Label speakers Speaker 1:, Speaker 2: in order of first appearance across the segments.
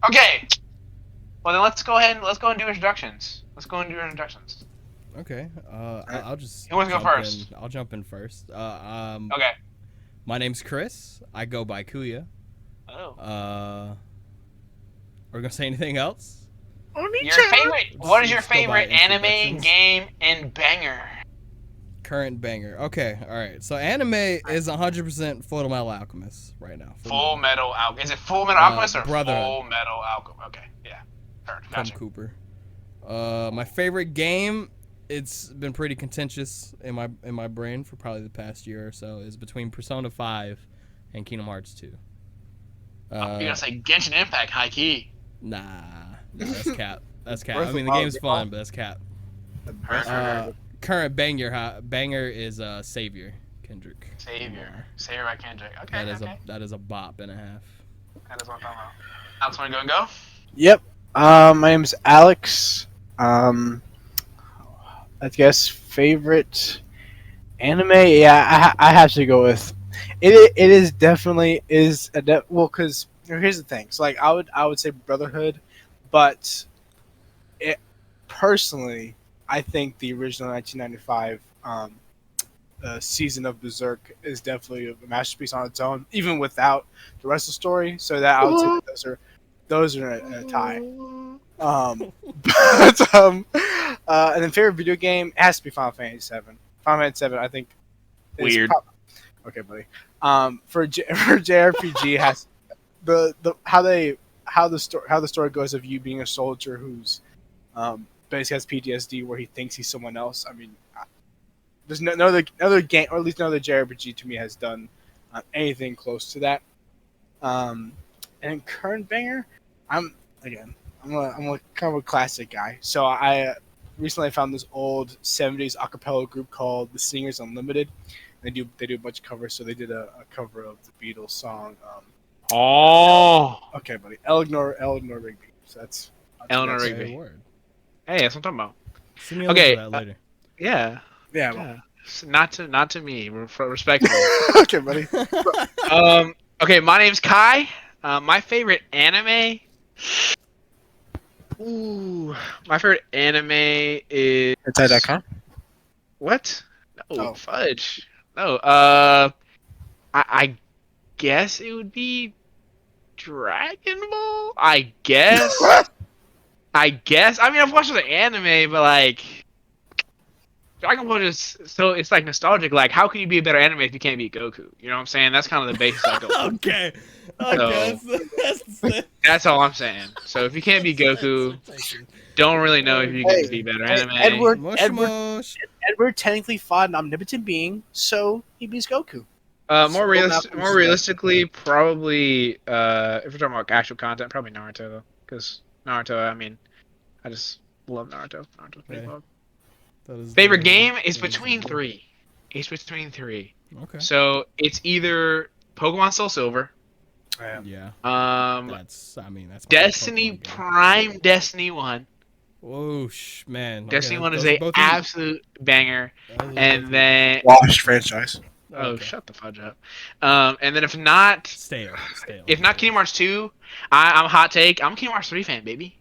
Speaker 1: Okay. Well, then let's go ahead and do introductions.
Speaker 2: Okay.
Speaker 3: Alright.
Speaker 2: I'll just
Speaker 1: Who wants to go
Speaker 2: jump in.
Speaker 1: first?
Speaker 2: I'll jump in first.
Speaker 1: Okay.
Speaker 2: My name's Chris. I go by Kuya.
Speaker 1: Oh.
Speaker 2: Are we gonna say anything else?
Speaker 1: Your favorite? What is your
Speaker 2: Let's go by
Speaker 1: favorite anime,
Speaker 2: introductions.
Speaker 1: game, and banger?
Speaker 2: Current banger. Okay. All right. So anime is 100% Full Metal Alchemist right now.
Speaker 1: Full Metal Alchemist. Is it Full Metal Alchemist or
Speaker 2: Brotherhood
Speaker 1: Full Metal Alchemist? Okay. Yeah. Heard.
Speaker 2: from
Speaker 1: Gotcha.
Speaker 2: Cooper. My favorite game. It's been pretty contentious in my brain for probably the past year or so. Is between Persona 5 and Kingdom Hearts 2.
Speaker 1: You're gonna say Genshin Impact, high key.
Speaker 2: Nah, that's cap. That's cap.
Speaker 3: Breath
Speaker 2: I
Speaker 3: of
Speaker 2: mean, the
Speaker 3: Wild
Speaker 2: game's
Speaker 3: game
Speaker 2: fun, but that's cap.
Speaker 3: The
Speaker 1: Heard,
Speaker 3: best
Speaker 1: heard, heard.
Speaker 2: Current banger is Savior Kendrick.
Speaker 1: Savior by Kendrick. Okay.
Speaker 2: That is a bop and a half.
Speaker 1: That is what I'm talking about. Alex, wanna go and go?
Speaker 3: Yep. My name's Alex. I guess favorite anime. Yeah, I have to go with it. It is definitely is well because here's the thing. So like I would say Brotherhood, but it personally I think the original 1995 season of Berserk is definitely a masterpiece on its own, even without the rest of the story. So that I would say that those are in a tie. Um, and then favorite video game has to be Final Fantasy Seven. Final Fantasy Seven, I think. is
Speaker 1: Weird.
Speaker 3: Okay, buddy. For for JRPG has the how the story goes of you being a soldier who's basically has PTSD where he thinks he's someone else. I mean, there's no other game, or at least no other JRPG to me has done anything close to that. And current banger, I'm again, I'm a kind of a classic guy. So I recently found this old '70s a cappella group called the Singers Unlimited. They do a bunch of covers. So they did a cover of the Beatles song.
Speaker 1: Oh.
Speaker 3: Okay, buddy, Eleanor Rigby. So that's
Speaker 1: Eleanor
Speaker 3: that's-
Speaker 1: Rigby.
Speaker 2: Okay, word.
Speaker 1: Hey, that's what I'm talking about.
Speaker 2: Send me a
Speaker 1: Okay,
Speaker 2: link to that later.
Speaker 1: Yeah.
Speaker 3: Yeah. Well,
Speaker 1: Yeah. Not to me. Respectful.
Speaker 3: okay, buddy.
Speaker 1: Okay, my name's Kai. My favorite anime. Ooh, my favorite anime is
Speaker 3: Hentai.com.
Speaker 1: what? No,
Speaker 3: Oh.
Speaker 1: fudge. No, I guess it would be Dragon Ball. I guess. I guess. I mean, I've watched the anime, but like, Dragon Ball is so it's like nostalgic. Like, how can you be a better anime if you can't beat Goku? You know what I'm saying? That's kind of the basis I go.
Speaker 2: Okay.
Speaker 1: So-
Speaker 2: That's
Speaker 1: That's all I'm saying. So if you can't beat Goku, don't really know if you can be better anime.
Speaker 3: Edward technically fought an omnipotent being, so he beats Goku.
Speaker 1: More realistically, probably if we're talking about actual content, probably Naruto though, because Naruto. I mean, I just love Naruto. Naruto's pretty
Speaker 2: Okay.
Speaker 1: fun. Favorite game is between three. It's between three.
Speaker 2: Okay.
Speaker 1: So it's either Pokemon Soul Silver,
Speaker 2: Yeah.
Speaker 1: that's
Speaker 2: that's
Speaker 1: Destiny Prime Destiny 1.
Speaker 2: Whoosh, man.
Speaker 1: Destiny
Speaker 2: Okay,
Speaker 1: 1 is
Speaker 2: those are
Speaker 1: a
Speaker 2: both
Speaker 1: absolute banger.
Speaker 2: easy. Those are
Speaker 1: And
Speaker 2: both
Speaker 1: then
Speaker 3: Washed franchise.
Speaker 2: easy.
Speaker 1: oh,
Speaker 2: Okay.
Speaker 1: shut the fudge up. And then if not
Speaker 2: Stale.
Speaker 1: if not Kingdom Hearts 2, I'm hot take. I'm a Kingdom Hearts 3 fan, baby.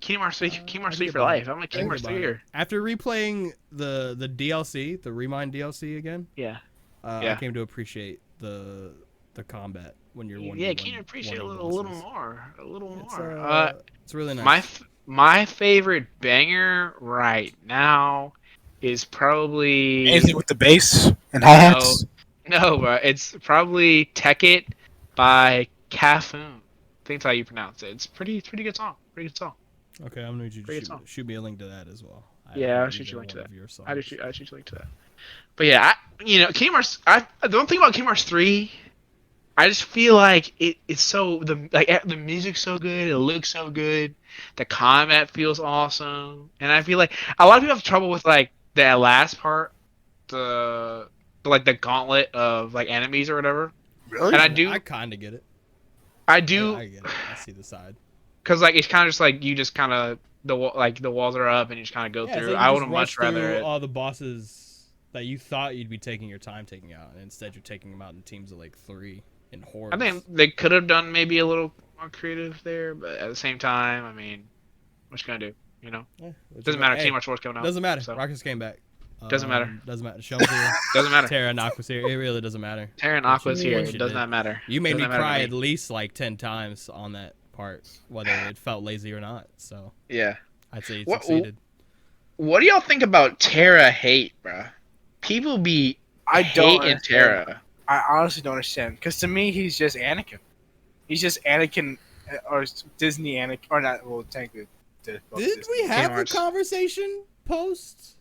Speaker 1: Kingdom Hearts 3 for life. I'm a Kingdom Hearts 3 here.
Speaker 2: After replaying the DLC, the Remind DLC again,
Speaker 1: Yeah.
Speaker 2: I came to appreciate the combat when you're one.
Speaker 1: Yeah, can you appreciate a little more? A little more.
Speaker 2: It's really nice.
Speaker 1: My favorite banger right now is probably
Speaker 3: Anything with the bass and hi hats.
Speaker 1: no, but it's probably Tech It by Cafoon. I think that's how you pronounce it. It's pretty good song. Pretty good song.
Speaker 2: Okay, I'm gonna need you
Speaker 1: Great
Speaker 2: to
Speaker 1: song.
Speaker 2: shoot me a link to that as well.
Speaker 1: Yeah, I'll shoot you a link to that. I'll shoot you a link to that. But yeah, Kingdom Hearts. The one thing about Kingdom Hearts 3, I just feel like it's so the music's so good, it looks so good, the combat feels awesome, and I feel like a lot of people have trouble with like that last part, the gauntlet of like enemies or whatever.
Speaker 3: Really?
Speaker 1: And
Speaker 2: I kind of get it.
Speaker 1: I do.
Speaker 2: I get it. I see the side.
Speaker 1: Because like it's kind of just like you just kind of the walls are up and you just kind of go through. I would much rather
Speaker 2: all the bosses that you thought you'd be taking your time taking out, and instead you're taking them out in teams of like 3 in hordes.
Speaker 1: I think they could have done maybe a little. more creative there, but at the same time, I mean, what you gonna do?
Speaker 2: Yeah, what you
Speaker 1: Doesn't
Speaker 2: got?
Speaker 1: matter.
Speaker 2: Hey,
Speaker 1: Kingdom Hearts 4's coming out,
Speaker 2: doesn't matter.
Speaker 1: so
Speaker 2: Rockets came back.
Speaker 1: doesn't matter.
Speaker 2: Doesn't matter. Shum's here.
Speaker 1: Doesn't matter.
Speaker 2: Terra and Aqua's here. It really doesn't matter.
Speaker 1: Terra and
Speaker 2: What you-
Speaker 1: Aqua's here.
Speaker 2: what
Speaker 1: It
Speaker 2: you
Speaker 1: does
Speaker 2: did.
Speaker 1: not matter.
Speaker 2: You made
Speaker 1: Doesn't
Speaker 2: me
Speaker 1: matter to
Speaker 2: cry
Speaker 1: me.
Speaker 2: at least like 10 times on that part, whether it felt lazy or not. So
Speaker 1: Yeah.
Speaker 2: I'd say you
Speaker 1: What-
Speaker 2: succeeded.
Speaker 1: What do y'all think about Terra hate, bruh? People be
Speaker 3: I don't
Speaker 1: hating
Speaker 3: understand.
Speaker 1: Terra.
Speaker 3: I honestly don't understand because to me he's just Anakin. He's just Anakin or Disney Anakin or not. Well, technically,
Speaker 2: Did
Speaker 3: Disney.
Speaker 2: we have the
Speaker 1: Hearts.
Speaker 2: conversation post?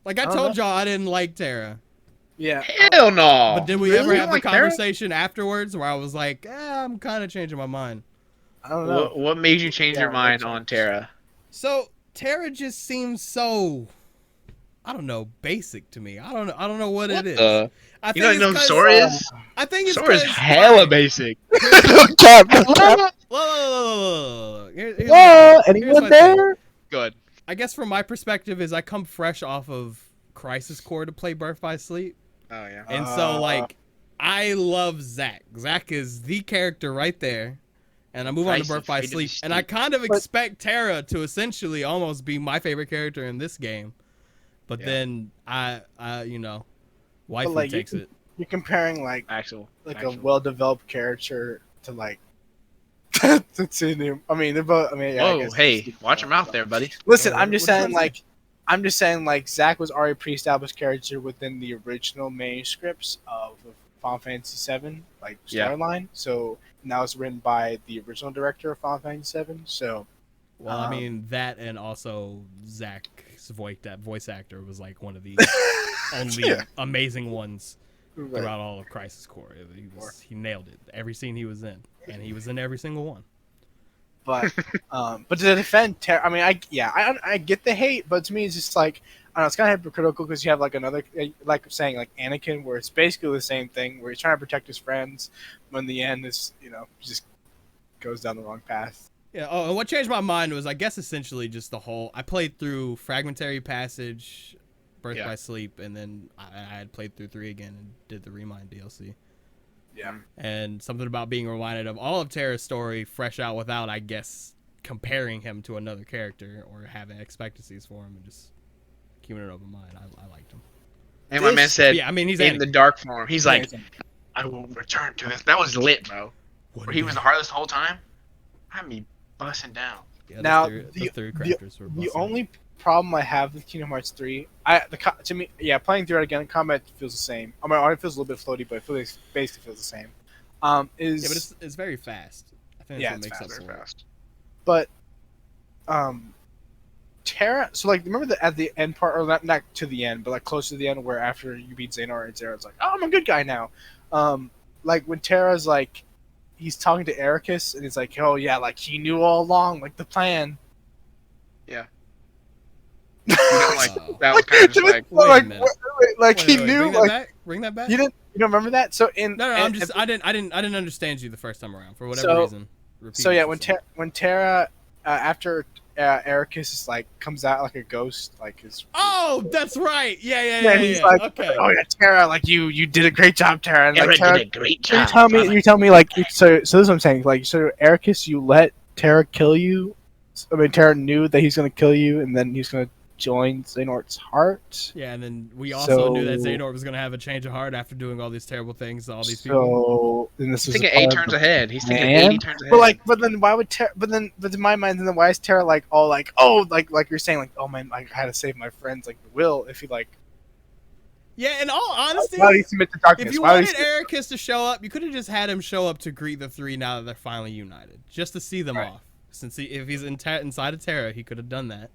Speaker 2: Like I
Speaker 3: I don't
Speaker 2: told
Speaker 3: know.
Speaker 2: y'all I didn't like Terra.
Speaker 3: Yeah.
Speaker 1: Hell no.
Speaker 2: But did we
Speaker 3: really?
Speaker 2: ever
Speaker 1: You
Speaker 2: have
Speaker 1: don't
Speaker 2: the
Speaker 1: like Terra?
Speaker 2: conversation afterwards where I was like, I'm kind of changing my mind?
Speaker 3: I don't know.
Speaker 1: What made you change
Speaker 3: Yeah,
Speaker 1: your mind
Speaker 3: what
Speaker 1: on
Speaker 3: changed?
Speaker 1: Terra?
Speaker 2: So Terra just seems so, I don't know, basic to me. I don't know what it is.
Speaker 1: the?
Speaker 2: I
Speaker 1: You don't know who
Speaker 2: it's 'cause-
Speaker 1: Sora is?
Speaker 2: I think it's
Speaker 1: Sora's
Speaker 2: 'cause-
Speaker 1: hella
Speaker 2: alright,
Speaker 1: basic.
Speaker 3: Cap.
Speaker 2: look. Here's
Speaker 3: Whoa!
Speaker 2: my
Speaker 3: Anyone
Speaker 2: thing.
Speaker 3: there?
Speaker 1: Good.
Speaker 2: I guess from my perspective is I come fresh off of Crisis Core to play Birth by Sleep.
Speaker 1: Oh yeah.
Speaker 2: And so, like, I love Zack. Zack is the character right there. And I move on to
Speaker 1: Crisis,
Speaker 2: Birth by
Speaker 1: Freedom
Speaker 2: Sleep.
Speaker 1: is
Speaker 2: And I
Speaker 1: Steep.
Speaker 2: kind of expect Terra to essentially almost be my favorite character in this game. But
Speaker 1: Yeah.
Speaker 2: then waifu
Speaker 3: like,
Speaker 2: takes it.
Speaker 3: You're comparing like
Speaker 1: Actual.
Speaker 3: a well-developed character to like to new. I mean, they're both. I mean, yeah, I
Speaker 1: Whoa,
Speaker 3: guess
Speaker 1: hey,
Speaker 3: it's-
Speaker 1: watch your mouth there, buddy.
Speaker 3: Listen,
Speaker 2: What
Speaker 3: I'm just
Speaker 2: you trying
Speaker 3: saying
Speaker 2: to say?
Speaker 3: like. I'm just saying, like, Zack was already a pre-established character within the original manuscripts of Final Fantasy VII, like,
Speaker 1: Yeah.
Speaker 3: storyline. So, now it's written by the original director of Final Fantasy VII. So,
Speaker 2: Well, I mean, that and also Zack's voice actor was like one of the only
Speaker 3: Yeah.
Speaker 2: amazing ones
Speaker 3: right.
Speaker 2: throughout all of Crisis Core. He nailed it. Every scene he was in. And he was in every single one.
Speaker 3: But to defend Terra, I mean, I get the hate, but to me, it's just like, I don't know, it's kind of hypocritical because you have like another, like I'm saying, like Anakin, where it's basically the same thing, where he's trying to protect his friends, but in the end, is just goes down the wrong path.
Speaker 2: Yeah. Oh, and what changed my mind was, I guess, essentially just the whole. I played through Fragmentary Passage, Birth
Speaker 1: Yeah.
Speaker 2: by Sleep, and then I had played through 3 again and did the Remind DLC.
Speaker 3: Yeah.
Speaker 2: And something about being reminded of all of Terra's story fresh out without, I guess, comparing him to another character or having expectancies for him and just keeping an open mind. I liked him.
Speaker 1: And my man said,
Speaker 2: Yeah, I mean, he's
Speaker 1: in
Speaker 2: Anakin.
Speaker 1: the dark form, he's like,
Speaker 3: Anakin.
Speaker 1: I will return to this. That was lit, bro.
Speaker 2: One
Speaker 1: Where he was
Speaker 2: day.
Speaker 1: the heartless the whole time. I'd be busting down.
Speaker 2: Yeah,
Speaker 3: Now,
Speaker 2: those
Speaker 3: the-
Speaker 2: three characters were
Speaker 3: The
Speaker 2: busting.
Speaker 3: only problem I have with Kingdom Hearts 3, to me, yeah, playing through it again, combat feels the same. I mean, it feels a little bit floaty, but it basically feels the same.
Speaker 2: Yeah, but it's very fast. I think that's
Speaker 3: Yeah,
Speaker 2: what
Speaker 3: it's
Speaker 2: makes
Speaker 3: fast.
Speaker 2: up
Speaker 1: Very
Speaker 2: for it.
Speaker 1: fast.
Speaker 3: But Terra. So like, remember at the end part, or not to the end, but like close to the end, where after you beat Xehanort, and Xehanort's like, "Oh, I'm a good guy now." Like when Terra's like, he's talking to Ericus, and he's like, "Oh yeah, like he knew all along, like the plan."
Speaker 1: You know, like,
Speaker 2: Oh.
Speaker 1: that was kind of just like,
Speaker 2: Wait a
Speaker 3: like,
Speaker 2: minute.
Speaker 3: like
Speaker 2: Wait,
Speaker 3: he
Speaker 2: wait,
Speaker 3: knew,
Speaker 2: Bring that
Speaker 3: like
Speaker 2: back. Bring that back.
Speaker 3: you don't remember that? So in
Speaker 2: No,
Speaker 3: and-
Speaker 2: I didn't understand you the first time around for whatever
Speaker 3: So-
Speaker 2: reason. Repeat
Speaker 3: So
Speaker 2: what
Speaker 3: yeah,
Speaker 2: you
Speaker 3: when
Speaker 2: said.
Speaker 3: Terra after Ericus is like comes out like a ghost, like his.
Speaker 2: Oh, that's right. Yeah.
Speaker 3: and he's like,
Speaker 2: okay.
Speaker 3: "Oh yeah, Terra, like you did a great job, Terra." And like
Speaker 1: Aaron
Speaker 3: Terra,
Speaker 1: did a great
Speaker 3: so
Speaker 1: job.
Speaker 3: you tell me like so this is what I'm saying, like, so Ericus, you let Terra kill you. I mean, Terra knew that he's gonna kill you, and then he's gonna join Xehanort's heart.
Speaker 2: Yeah, and then we also knew that
Speaker 3: So-
Speaker 2: Xehanort was gonna have a change of heart after doing all these terrible things to all these people.
Speaker 3: So then this
Speaker 1: He's
Speaker 3: was a
Speaker 1: thinking 8
Speaker 3: part of
Speaker 1: turns
Speaker 3: the
Speaker 1: ahead. He's thinking
Speaker 3: plan.
Speaker 1: 80 turns ahead.
Speaker 3: But then why would Terra? But in my mind, then why is Terra like all like, oh, like you're saying, like, oh man, I had to save my friends, like Will, if he like,
Speaker 2: Yeah, in all honesty,
Speaker 3: why would he submit to darkness?
Speaker 2: if you
Speaker 3: Why would
Speaker 2: wanted
Speaker 3: he
Speaker 2: Ericus to show up, you could have just had him show up to greet the three now that they're finally united, just to see them
Speaker 3: Right.
Speaker 2: off. Since if he's inside of Terra, he could have done that.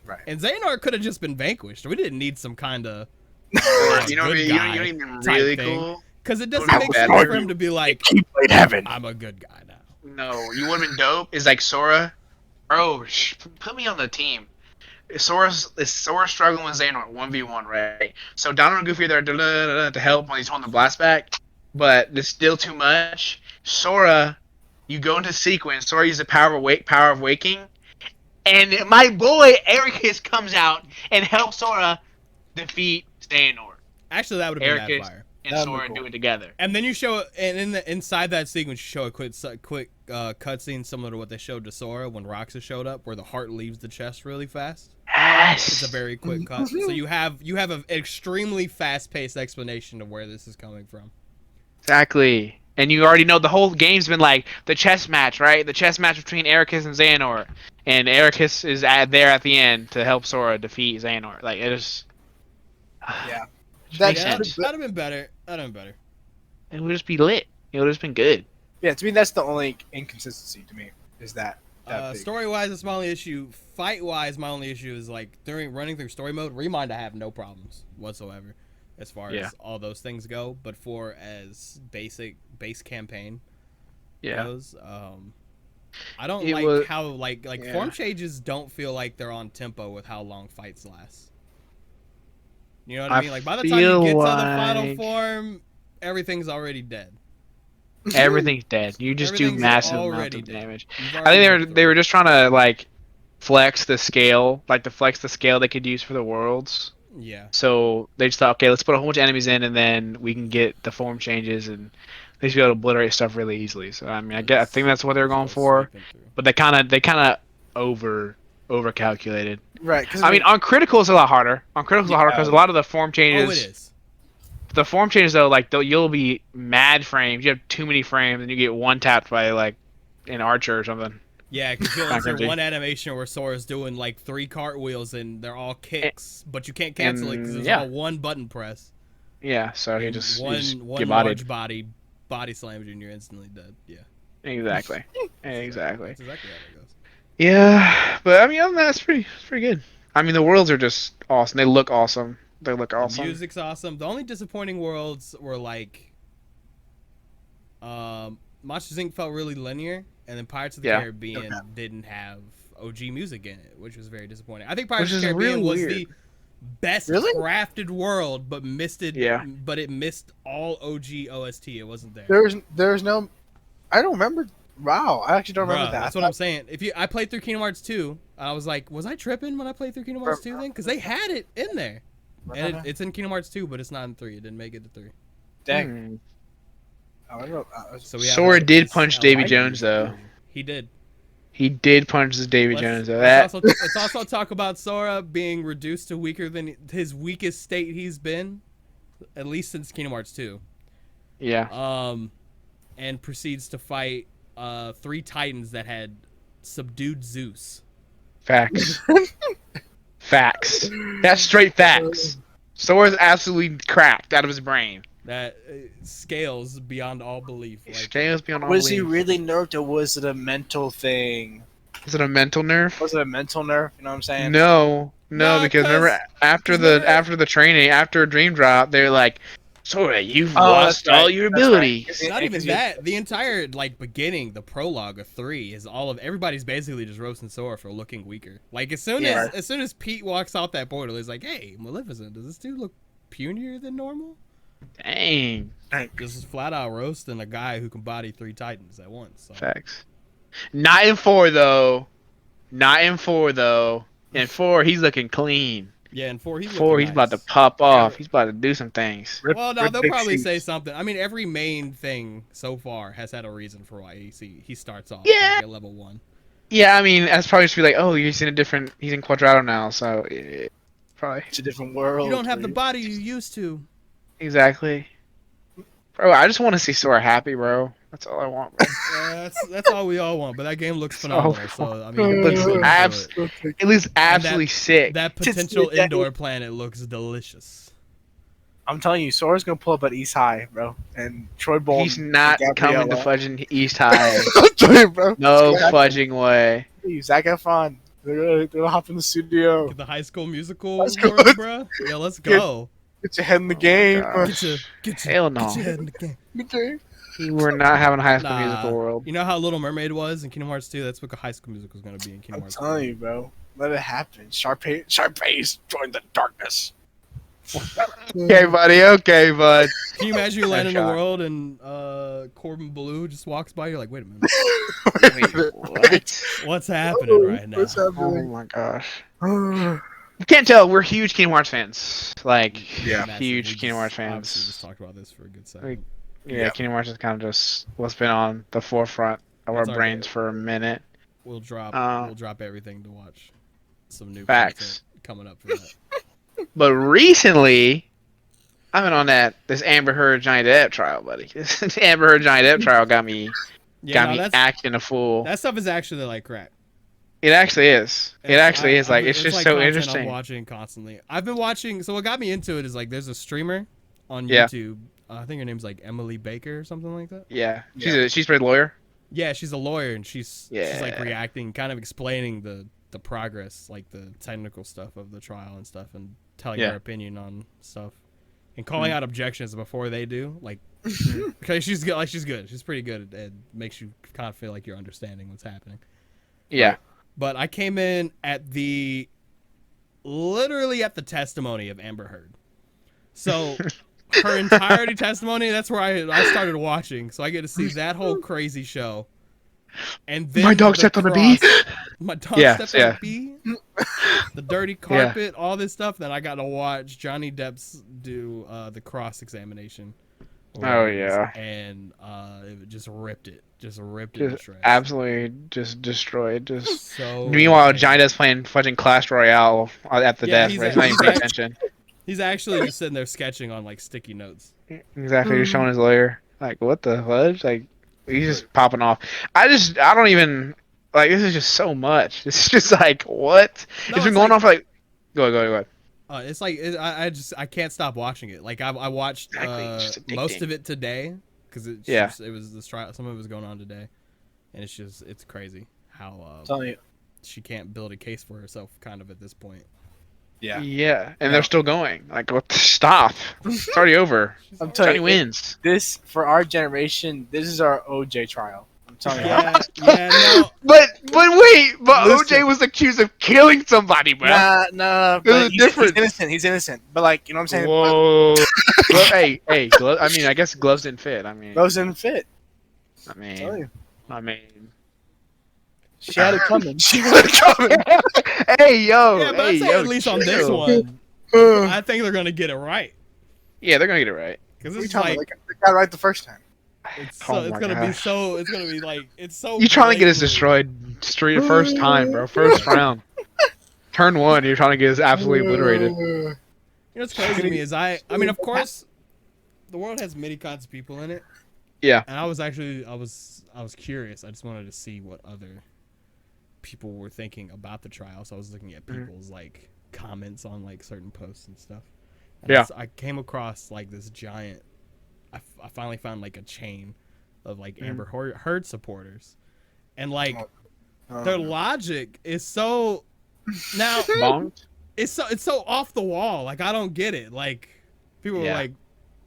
Speaker 3: right?
Speaker 2: And Xehanort could have just been vanquished. We didn't need some kind of
Speaker 1: Or, you know what I
Speaker 2: good
Speaker 1: mean? You
Speaker 2: guy
Speaker 1: know even
Speaker 2: type
Speaker 1: really
Speaker 2: thing.
Speaker 1: cool?
Speaker 2: Because it doesn't
Speaker 1: Would've
Speaker 2: make
Speaker 1: been
Speaker 2: sense
Speaker 1: better.
Speaker 2: for him to be like,
Speaker 3: He played heaven.
Speaker 2: I'm a good guy now.
Speaker 1: No, you would have been dope. Is like Sora. Bro, put me on the team. Sora struggling with Xehanort 1v1, right? So Donald and Goofy are there to help when he's holding the blast back, but it's still too much. Sora, you go into sequence. Sora uses the power of waking, and my boy Ericus comes out and helps Sora defeat Xehanort.
Speaker 2: Actually, that would have been
Speaker 1: Ericus
Speaker 2: that fire.
Speaker 1: and
Speaker 3: That'd be
Speaker 1: Sora
Speaker 3: cool.
Speaker 1: do it together.
Speaker 2: And then you show, and inside that sequence, you show a quick cutscene similar to what they showed to Sora when Roxas showed up, where the heart leaves the chest really fast.
Speaker 1: Yes.
Speaker 2: It's a very quick cut, so you have an extremely fast paced explanation of where this is coming from.
Speaker 1: Exactly. And you already know the whole game's been like the chess match, right? The chess match between Ericus and Xehanort. And Ericus is there at the end to help Sora defeat Xehanort. Like, it is...
Speaker 3: Yeah.
Speaker 1: Makes
Speaker 3: That's
Speaker 2: Yeah,
Speaker 1: sense.
Speaker 2: that'd have been better. That'd have been better.
Speaker 1: It would just be lit. It would have just been good.
Speaker 3: Yeah, to me, that's the only inconsistency to me, is that big.
Speaker 2: Story wise, it's my only issue. Fight wise, my only issue is like during running through story mode. Remind, I have no problems whatsoever as far
Speaker 1: Yeah.
Speaker 2: as all those things go. But for as base campaign
Speaker 1: Yeah.
Speaker 2: goes, I don't
Speaker 1: It
Speaker 2: like
Speaker 1: was-
Speaker 2: how like
Speaker 1: yeah.
Speaker 2: form changes don't feel like they're on tempo with how long fights last. You know what I
Speaker 1: I
Speaker 2: mean? Like by the time you
Speaker 1: feel
Speaker 2: get to the final
Speaker 1: like-
Speaker 2: form, everything's already dead.
Speaker 1: Everything's dead. You just do
Speaker 2: Everything's
Speaker 1: massive amounts
Speaker 2: already
Speaker 1: of
Speaker 2: dead.
Speaker 1: damage.
Speaker 2: You've
Speaker 1: I
Speaker 2: already
Speaker 1: think
Speaker 2: been
Speaker 1: they
Speaker 2: through
Speaker 1: were
Speaker 2: it.
Speaker 1: just trying to like flex the scale, like to flex the scale they could use for the worlds.
Speaker 2: Yeah.
Speaker 1: So they just thought, okay, let's put a whole bunch of enemies in, and then we can get the form changes, and they should be able to obliterate stuff really easily. So I mean, I think that's what they were going
Speaker 2: Just
Speaker 1: for,
Speaker 2: sweeping through.
Speaker 1: but they kind of over calculated.
Speaker 3: Right, because
Speaker 1: I mean, on critical it's a lot harder. On critical it's a lot harder because a lot of the form changes.
Speaker 2: Oh, it is.
Speaker 1: The form changes though, like you'll be mad frames. You have too many frames, and you get one tapped by like an archer or something.
Speaker 2: Yeah, because you'll
Speaker 1: Not
Speaker 2: enter
Speaker 1: gonna do.
Speaker 2: one animation where Sora's doing like 3 cartwheels and they're all kicks, but you can't cancel it because it's
Speaker 1: yeah.
Speaker 2: all one button press.
Speaker 1: Yeah, so he
Speaker 2: And
Speaker 1: just
Speaker 2: one
Speaker 1: you just
Speaker 2: one
Speaker 1: get
Speaker 2: large
Speaker 1: bodied.
Speaker 2: body slams you and you're instantly dead. Yeah,
Speaker 1: Exactly. Exactly.
Speaker 2: that's exactly how it goes.
Speaker 1: Yeah, but I mean, other than that, it's pretty good. I mean, the worlds are just awesome. They look awesome. They look
Speaker 2: The
Speaker 1: awesome.
Speaker 2: music's awesome. The only disappointing worlds were like, Monsters Inc. felt really linear, and then Pirates of the
Speaker 1: Yeah.
Speaker 2: Caribbean
Speaker 3: Okay.
Speaker 2: didn't have OG music in it, which was very disappointing. I think Pirates
Speaker 1: Which
Speaker 2: of the
Speaker 1: is
Speaker 2: Caribbean
Speaker 1: really
Speaker 2: was
Speaker 1: weird.
Speaker 2: the best
Speaker 3: Really?
Speaker 2: crafted world, but missed it.
Speaker 1: Yeah.
Speaker 2: But it missed all OG OST. It wasn't there.
Speaker 3: there's no. I don't remember. Wow, I actually don't remember
Speaker 2: Bruh,
Speaker 3: that.
Speaker 2: that's what I'm saying. I played through Kingdom Hearts 2, I was like, was I tripping when I played through Kingdom Hearts 2 then? Because they had it in there. And it's in Kingdom Hearts 2, but it's not in 3. It didn't make it to 3.
Speaker 3: Dang.
Speaker 1: Hmm.
Speaker 3: I don't know.
Speaker 2: So we have
Speaker 1: Sora
Speaker 2: like
Speaker 1: did
Speaker 2: this
Speaker 1: punch Davy
Speaker 2: Hawaii
Speaker 1: Jones
Speaker 2: music.
Speaker 1: though.
Speaker 2: He did.
Speaker 1: He did punch this Davy
Speaker 2: Let's,
Speaker 1: Jones though.
Speaker 2: let's
Speaker 1: That
Speaker 2: also, let's also talk about Sora being reduced to weaker than his weakest state he's been, at least since Kingdom Hearts 2.
Speaker 1: yeah.
Speaker 2: And proceeds to fight 3 Titans that had subdued Zeus.
Speaker 1: Facts. Facts. That's straight facts. Sora's absolutely cracked out of his brain.
Speaker 2: That scales beyond all belief.
Speaker 1: He
Speaker 2: Like,
Speaker 1: scales beyond all
Speaker 3: Was he
Speaker 1: belief.
Speaker 3: really nerfed, or was it a mental thing?
Speaker 1: Is it a mental nerf?
Speaker 3: Was it a mental nerf? You know what I'm saying?
Speaker 1: No,
Speaker 2: No,
Speaker 1: because remember
Speaker 2: 'cause
Speaker 1: after the training, after Dream Drop, they're like, Sora, you've
Speaker 3: Oh,
Speaker 1: lost
Speaker 3: that's right,
Speaker 1: all your
Speaker 3: that's right.
Speaker 1: abilities.
Speaker 2: not even
Speaker 3: Because
Speaker 2: that. The entire beginning, the prologue of 3 is all of everybody's basically just roasting Sora for looking weaker. Like as soon
Speaker 3: Yeah.
Speaker 2: as Pete walks out that portal, he's like, "Hey, Maleficent, does this dude look punier than normal?"
Speaker 1: Dang.
Speaker 2: Just flat out roasting a guy who can body 3 Titans at once. So.
Speaker 1: Facts. Not in 4 though. Not in 4 though. In 4, he's looking clean.
Speaker 2: Yeah, and 4 he's
Speaker 1: 4,
Speaker 2: looking
Speaker 1: he's about to
Speaker 2: nice.
Speaker 1: pop off. He's about to do some things.
Speaker 2: Well, no, they'll
Speaker 3: big
Speaker 2: probably
Speaker 3: suits.
Speaker 2: say something. I mean, every main thing so far has had a reason for why he starts off
Speaker 1: Yeah.
Speaker 2: like, at level 1.
Speaker 1: Yeah, I mean, that's probably just be like, oh, he's in Quadrado now, so probably
Speaker 3: It's a different world.
Speaker 2: You don't have the
Speaker 3: where
Speaker 2: body you used to.
Speaker 1: exactly. Bro, I just want to see Sora happy, bro. That's all I want, bro.
Speaker 2: Yeah, that's all we all want. But that game looks phenomenal. So I mean,
Speaker 1: Looks
Speaker 2: you can do
Speaker 1: abs-
Speaker 2: it.
Speaker 1: It looks absolutely sick.
Speaker 2: That potential
Speaker 3: Just-
Speaker 2: indoor planet looks delicious.
Speaker 3: I'm telling you, Sora's gonna pull up at East High, bro, and Troy Bolton.
Speaker 1: He's not
Speaker 3: and
Speaker 1: coming to
Speaker 3: Gabriella.
Speaker 1: fudging East High.
Speaker 3: I'm telling you, bro.
Speaker 1: No
Speaker 3: It's gonna
Speaker 1: fudging way.
Speaker 3: happen. Zac Efron. They're gonna hop in the studio.
Speaker 2: Get the High School Musical
Speaker 3: Let's go.
Speaker 2: world, bro. Yeah, let's go.
Speaker 3: Get your head in the game.
Speaker 1: gosh.
Speaker 2: Get
Speaker 1: Hell no.
Speaker 2: your head in the game.
Speaker 3: Okay.
Speaker 1: We're not having a High School
Speaker 2: Nah.
Speaker 1: Musical world.
Speaker 2: You know how Little Mermaid was in Kingdom Hearts 2? That's what a High School Musical is gonna be in Kingdom
Speaker 3: I'm
Speaker 2: Hearts.
Speaker 3: telling you, bro. Let it happen. Sharpay's join the darkness.
Speaker 1: Okay, buddy. Okay, bud.
Speaker 2: Can you imagine you land in the
Speaker 1: shot.
Speaker 2: world and Corbin Blue just walks by? You're like, wait a minute,
Speaker 1: Wait, what?
Speaker 2: what's happening right now?
Speaker 3: What's
Speaker 1: Oh
Speaker 3: happening?
Speaker 1: my gosh. You can't tell. We're huge Kingdom Hearts fans. Like,
Speaker 3: Yeah.
Speaker 2: Massive.
Speaker 1: huge
Speaker 2: We
Speaker 1: Kingdom Hearts
Speaker 2: obviously just
Speaker 1: fans.
Speaker 2: talked about this for a good
Speaker 1: Like,
Speaker 2: second.
Speaker 1: yeah,
Speaker 3: Yeah.
Speaker 1: Kingdom Hearts is kind of just what's been on the forefront of our
Speaker 2: That's our
Speaker 1: brains
Speaker 2: goal.
Speaker 1: for a minute.
Speaker 2: We'll drop
Speaker 1: Uh,
Speaker 2: we'll drop everything to watch some new content
Speaker 1: Facts.
Speaker 2: coming up for that.
Speaker 1: But recently, I've been on this Amber Heard Johnny Depp trial, buddy. This Amber Heard Johnny Depp trial
Speaker 2: Yeah,
Speaker 1: got
Speaker 2: no,
Speaker 1: me
Speaker 2: that's
Speaker 1: acting a fool.
Speaker 2: that stuff is actually like crack.
Speaker 1: It actually is. It actually is. Like, it's
Speaker 2: It's
Speaker 1: just
Speaker 2: like
Speaker 1: so
Speaker 2: content I'm
Speaker 1: interesting.
Speaker 2: watching constantly. I've been watching. So what got me into it is like there's a streamer on
Speaker 1: Yeah.
Speaker 2: YouTube. I think her name's like Emily Baker or something like that.
Speaker 1: Yeah.
Speaker 3: Yeah.
Speaker 1: She's played lawyer.
Speaker 2: Yeah, she's a lawyer and she's like
Speaker 1: Yeah.
Speaker 2: reacting, kind of explaining the progress, like the technical stuff of the trial and stuff, and telling
Speaker 1: Yeah.
Speaker 2: her opinion on stuff, and calling out objections before they do. Like,
Speaker 1: Mhm.
Speaker 2: because she's good. Like she's good. She's pretty good. It makes you kind of feel like you're understanding what's happening.
Speaker 1: Yeah.
Speaker 2: But I came in at literally at the testimony of Amber Heard. So her entirety testimony, that's where I started watching. So I get to see that whole crazy show. And then
Speaker 1: My dog stepped on a bee.
Speaker 2: My dog
Speaker 1: Yeah,
Speaker 2: stepped
Speaker 1: yeah.
Speaker 2: on a bee. The dirty carpet, all this stuff. Then I got to watch Johnny Depp's do the cross examination.
Speaker 1: Oh, yeah.
Speaker 2: And it just ripped it. Just ripped it to
Speaker 1: Just
Speaker 2: shreds.
Speaker 1: absolutely just destroyed. Just
Speaker 2: So
Speaker 1: meanwhile,
Speaker 2: insane.
Speaker 1: Johnny Depp's playing fucking Clash Royale at the
Speaker 2: Yeah,
Speaker 1: desk.
Speaker 2: he's
Speaker 1: Right? He's not even
Speaker 2: he's
Speaker 1: paying
Speaker 2: act-
Speaker 1: attention.
Speaker 2: He's actually just sitting there sketching on like sticky notes.
Speaker 1: Exactly. He's showing his lawyer. Like, what the fudge? Like, he's just popping off. I don't even like. This is just so much. This is just like what?
Speaker 2: No,
Speaker 1: It's been
Speaker 2: it's
Speaker 1: going
Speaker 2: like-
Speaker 1: on for like. Go ahead.
Speaker 2: It's like I can't stop watching it. Like I watched
Speaker 1: Exactly, it's just
Speaker 2: most
Speaker 1: addicting.
Speaker 2: of it today because it was this trial. Some of it was going on today, and it's crazy how
Speaker 3: I'm telling you.
Speaker 2: she can't build a case for herself kind of at this point.
Speaker 3: Yeah.
Speaker 1: Yeah, and
Speaker 3: No.
Speaker 1: they're still going. Like, what? Stop. It's already over.
Speaker 3: I'm telling
Speaker 1: Johnny
Speaker 3: you,
Speaker 1: wins.
Speaker 3: this for our generation. This is our OJ trial. I'm telling you.
Speaker 2: Yeah, no.
Speaker 1: But wait, but
Speaker 3: Listen.
Speaker 1: OJ was accused of killing somebody, bro.
Speaker 3: Nah.
Speaker 1: There's a
Speaker 3: But he's
Speaker 1: difference.
Speaker 3: innocent. He's innocent. But like, you know what I'm saying?
Speaker 1: Whoa. hey, I mean, I guess gloves didn't fit. I mean,
Speaker 3: Those didn't fit.
Speaker 1: I
Speaker 3: I'm telling
Speaker 1: mean,
Speaker 3: you.
Speaker 1: I mean.
Speaker 3: She had it coming. She had it coming.
Speaker 1: Hey, yo.
Speaker 2: Yeah, but I'd
Speaker 1: hey,
Speaker 2: say
Speaker 1: yo,
Speaker 2: at least on this
Speaker 1: chill.
Speaker 2: one, I think they're gonna get it right
Speaker 1: Yeah, they're gonna get it right.
Speaker 2: because
Speaker 3: What are you
Speaker 2: it's
Speaker 3: talking
Speaker 2: like
Speaker 3: about? They got it right the first time.
Speaker 2: it's
Speaker 1: Oh
Speaker 2: it's
Speaker 1: my
Speaker 2: gonna be
Speaker 1: gosh.
Speaker 2: so it's gonna be like it's so.
Speaker 1: You trying to get us
Speaker 2: blatantly-
Speaker 1: destroyed straight the first time, bro. First round. Turn one, you're trying to get us absolutely obliterated.
Speaker 2: You know what's crazy to me is I mean, of course, the world has many kinds of people in it.
Speaker 1: Yeah.
Speaker 2: And I was curious. I just wanted to see what other people were thinking about the trial. So I was looking at people's like comments on like certain posts and stuff. And
Speaker 1: Yeah.
Speaker 2: I came across like this giant. I finally found like a chain of like Amber Heard supporters, and like their logic is so now.
Speaker 1: Bonked?
Speaker 2: It's so off the wall. Like I don't get it. Like people
Speaker 1: Yeah.
Speaker 2: are like,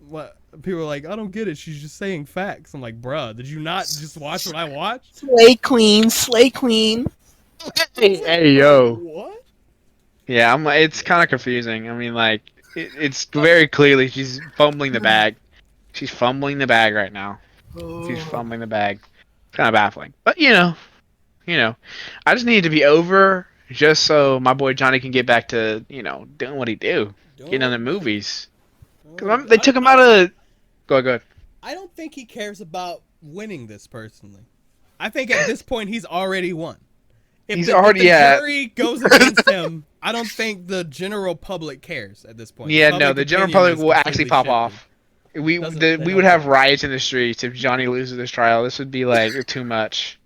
Speaker 2: what? People are like, I don't get it. She's just saying facts. I'm like, bruh, did you not just watch what I watched?
Speaker 4: Slay queen, slay queen.
Speaker 1: Hey, yo.
Speaker 2: What?
Speaker 1: Yeah, it's kind of confusing. I mean, like, it's very clearly she's fumbling the bag. She's fumbling the bag right now. She's fumbling the bag. It's kind of baffling. But, you know, I just need it to be over just so my boy Johnny can get back to, doing what he do. Getting on the movies. Because they took him out of... Go ahead.
Speaker 2: I don't think he cares about winning this personally. I think at this point he's already won. If the jury goes against him, I don't think the general public cares at this point.
Speaker 1: Yeah, no, the general public will actually pop off. We
Speaker 2: They
Speaker 1: would
Speaker 2: don't
Speaker 1: have
Speaker 2: care.
Speaker 1: riots in the streets if Johnny loses this trial. This would be like too much.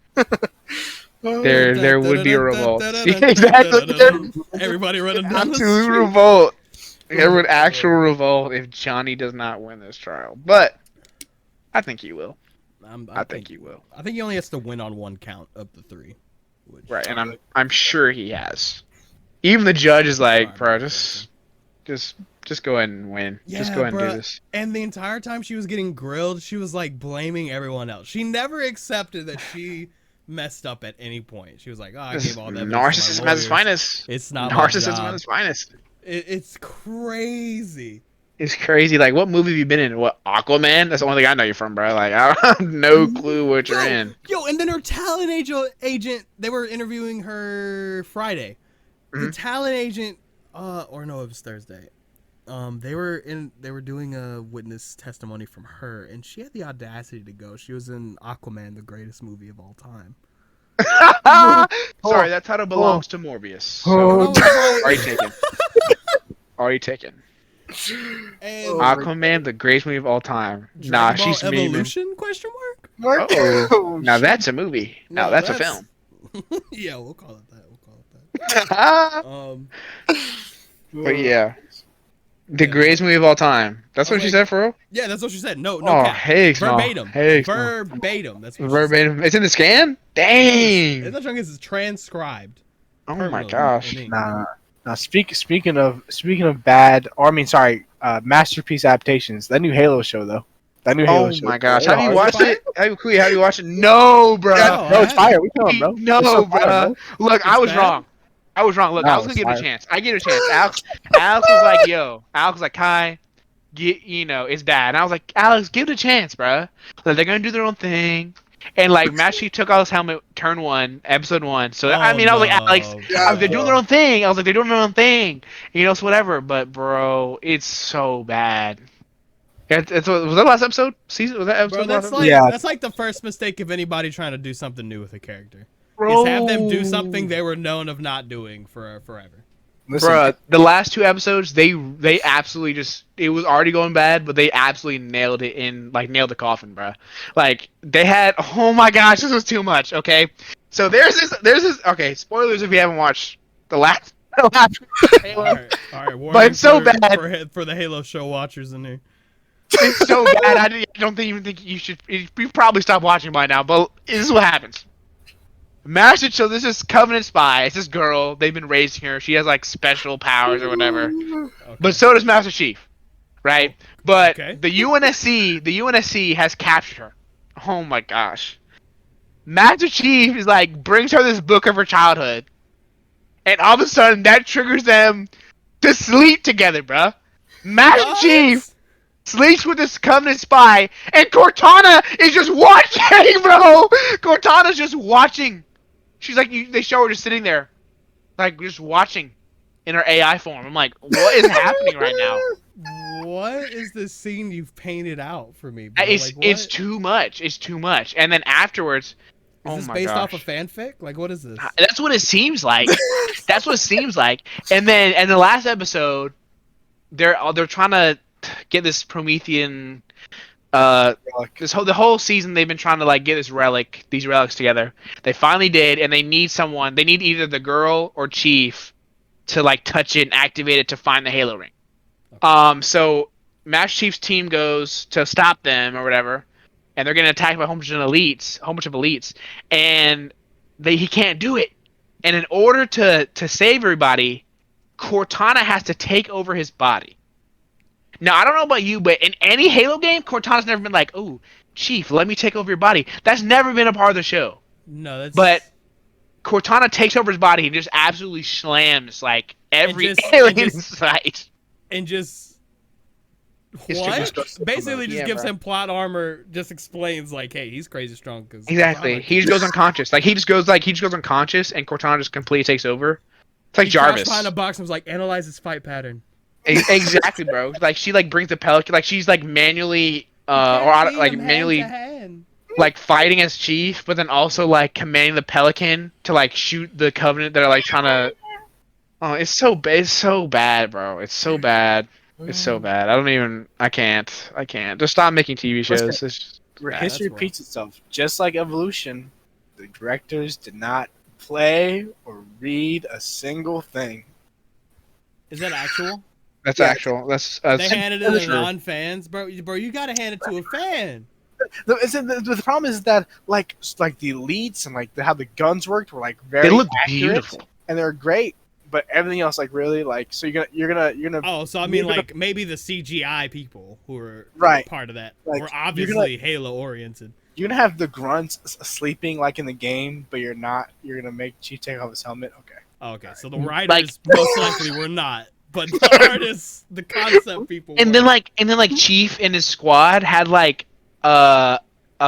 Speaker 1: There would be a revolt. Exactly.
Speaker 2: Everybody running down the
Speaker 1: Absolute
Speaker 2: street.
Speaker 1: revolt. There would actual revolt if Johnny does not win this trial. But I think he will. I think he will.
Speaker 2: I think he only has to win on one count of the three. Which,
Speaker 1: Right, and I'm sure he has. Even the judge is like,
Speaker 2: Sorry,
Speaker 1: bro,
Speaker 2: I'm
Speaker 1: just go ahead and win. Just
Speaker 2: Yeah,
Speaker 1: go ahead and
Speaker 2: bruh.
Speaker 1: do this.
Speaker 2: And the entire time she was getting grilled, she was like blaming everyone else. She never accepted that she messed up at any point. She was like, "Oh, I
Speaker 1: This
Speaker 2: gave all that evidence to my
Speaker 1: narcissism at its
Speaker 2: lawyers.
Speaker 1: finest.
Speaker 2: It's not my
Speaker 1: Narcissism
Speaker 2: job."
Speaker 1: at its finest.
Speaker 2: It's crazy.
Speaker 1: It's crazy. Like, what movie have you been in? What, Aquaman? That's the only thing I know you from, bro. Like, I have no clue what you're in.
Speaker 2: Yo, and then her talent agent, they were interviewing her Friday. The talent agent Or no, it was Thursday. They were doing a witness testimony from her, and she had the audacity to go. She was in Aquaman, the greatest movie of all time.
Speaker 1: Sorry, that title belongs to Morbius. So
Speaker 2: And I was like,
Speaker 1: already taken. Already taken.
Speaker 2: and
Speaker 1: Aquaman, the greatest movie of all time. Nah,
Speaker 2: Dragon Ball
Speaker 1: she's memeing.
Speaker 2: Evolution? Question mark?
Speaker 1: Oh, now that's a movie. Now
Speaker 2: No,
Speaker 1: that's a film.
Speaker 2: Yeah, we'll call it that. We'll call it that.
Speaker 1: But yeah, the
Speaker 2: Yeah,
Speaker 1: greatest movie of all time. That's
Speaker 2: I
Speaker 1: what
Speaker 2: was
Speaker 1: she
Speaker 2: like-
Speaker 1: said for real?
Speaker 2: Yeah, that's what she said. No
Speaker 1: Oh,
Speaker 2: cap.
Speaker 1: heck no.
Speaker 2: Verbatim.
Speaker 1: Heck no.
Speaker 2: Verbatim. That's what
Speaker 1: Verbatim. It's in the scan?
Speaker 2: she said.
Speaker 1: Dang.
Speaker 2: It's not wrong as it's transcribed.
Speaker 1: Oh my
Speaker 2: permanently
Speaker 1: gosh.
Speaker 2: in ink.
Speaker 3: Nah. Speaking of bad, or I mean, sorry, masterpiece adaptations. That new Halo show though. That new Halo
Speaker 1: Oh
Speaker 3: show.
Speaker 1: my gosh.
Speaker 3: Yeah,
Speaker 1: Have you
Speaker 3: is
Speaker 1: watched
Speaker 3: fire?
Speaker 1: it? Kuya, have you watched it? No, bro.
Speaker 2: No,
Speaker 3: No, it's fire. We tell him, bro.
Speaker 1: No,
Speaker 3: It's so
Speaker 1: bro.
Speaker 3: fire,
Speaker 1: Look, I
Speaker 2: It's
Speaker 1: was
Speaker 2: bad?
Speaker 1: wrong. I was wrong. Look,
Speaker 3: No,
Speaker 1: I was gonna
Speaker 3: it's
Speaker 1: give it a
Speaker 3: fire.
Speaker 1: chance. I gave it a chance. Alex was like, "Yo," Alex was like, "Kai, it's bad." And I was like, "Alex, give it a chance, bro. Like, they're gonna do their own thing." And like, Matt Chief took off his helmet, turn 1, episode 1. So I mean, I was like, Alex, they're doing their own thing. I was like, they're doing their own thing. So whatever. But bro, it's so bad. Was that the last episode? Season? Was that episode?
Speaker 2: Bro, that's
Speaker 1: last
Speaker 2: like
Speaker 3: Yeah.
Speaker 2: that's like the first mistake of anybody trying to do something new with a character.
Speaker 1: Bro.
Speaker 2: Is have them do something they were known of not doing for forever.
Speaker 3: Listen,
Speaker 1: Bruh, the last 2 episodes, they absolutely just, it was already going bad, but they absolutely nailed it nailed the coffin, bruh. Like, they had, oh my gosh, this was too much, okay? So there's this, okay, spoilers if you haven't watched the last Halo.
Speaker 2: All right. Warning
Speaker 1: But it's so
Speaker 2: for,
Speaker 1: bad.
Speaker 2: for the Halo show watchers in there.
Speaker 1: It's so bad, I don't even think you should, you probably stop watching by now, but this is what happens. Master Chief, this is Covenant Spy. It's this girl. They've been raising her. She has like special powers or whatever.
Speaker 2: Okay.
Speaker 1: But so does Master Chief, right? But
Speaker 2: Okay.
Speaker 1: the UNSC has captured her. Oh my gosh. Master Chief is like brings her this book of her childhood, and all of a sudden that triggers them to sleep together, bruh. Master
Speaker 2: What?
Speaker 1: Chief sleeps with this Covenant spy, and Cortana is just watching, bro. Cortana's just watching. She's like, they show her just sitting there, like just watching in her AI form. I'm like, what is happening right now?
Speaker 2: What is this scene you've painted out for me, bro?
Speaker 1: It's
Speaker 2: Like, what?
Speaker 1: it's too much. It's too much. And then afterwards,
Speaker 2: Is
Speaker 1: oh
Speaker 2: this
Speaker 1: my
Speaker 2: based
Speaker 1: gosh.
Speaker 2: off of fanfic? Like, what is this?
Speaker 1: That's what it seems like. That's what it seems like. And then in the last episode, they're trying to get this Promethean. The whole season they've been trying to like get these relics together. They finally did, and they need someone. They need either the girl or Chief to like touch it and activate it to find the Halo ring. So Master Chief's team goes to stop them or whatever, and they're getting attacked by a whole bunch of elites, and he can't do it. And in order to save everybody, Cortana has to take over his body. Now, I don't know about you, but in any Halo game, Cortana's never been like, "Oh, Chief, let me take over your body." That's never been a part of the show.
Speaker 2: No, that's.
Speaker 1: But Cortana takes over his body and just absolutely slams like every
Speaker 2: just-
Speaker 1: alien
Speaker 2: and
Speaker 1: in sight.
Speaker 2: and just
Speaker 1: It's
Speaker 2: what?
Speaker 1: just-
Speaker 2: Basically, just
Speaker 1: Yeah,
Speaker 2: gives
Speaker 1: bro.
Speaker 2: him plot armor. Just explains like, hey, he's crazy strong because
Speaker 1: Exactly. He just goes unconscious. He just goes unconscious, and Cortana just completely takes over. It's like
Speaker 2: he crouched
Speaker 1: Jarvis.
Speaker 2: behind a box and was like, analyze his fight pattern.
Speaker 1: Exactly, bro. Like she brings the pelican. Like she's manually manually fighting as Chief, but then also commanding the pelican to shoot the Covenant that are trying to. Oh, it's so bad, bro. It's so bad. It's so bad. I can't. Just stop making TV shows. It's just bad.
Speaker 3: History repeats itself. Just like Evolution, the directors did not play or read a single thing.
Speaker 2: Is that actual?
Speaker 1: That's
Speaker 3: Yeah.
Speaker 1: actual. That's
Speaker 2: They handed it to
Speaker 1: true.
Speaker 2: non-fans, bro. Bro, you gotta hand it to a fan.
Speaker 3: The problem is that like the elites and how the guns worked were very
Speaker 1: They look
Speaker 3: accurate,
Speaker 1: beautiful.
Speaker 3: and they're great, but everything else really so you're gonna
Speaker 2: Oh, so I mean,
Speaker 3: You're gonna-
Speaker 2: maybe the CGI people who were
Speaker 3: Right.
Speaker 2: part of that
Speaker 3: Like,
Speaker 2: were
Speaker 3: you're
Speaker 2: obviously Halo oriented.
Speaker 3: you're gonna have the grunts sleeping in the game, but you're not. You're gonna make Chief take off his helmet. Okay.
Speaker 2: Oh, okay, so the writers most likely were not, but the artists, the concept people.
Speaker 1: And
Speaker 2: were.
Speaker 1: then Chief and his squad had a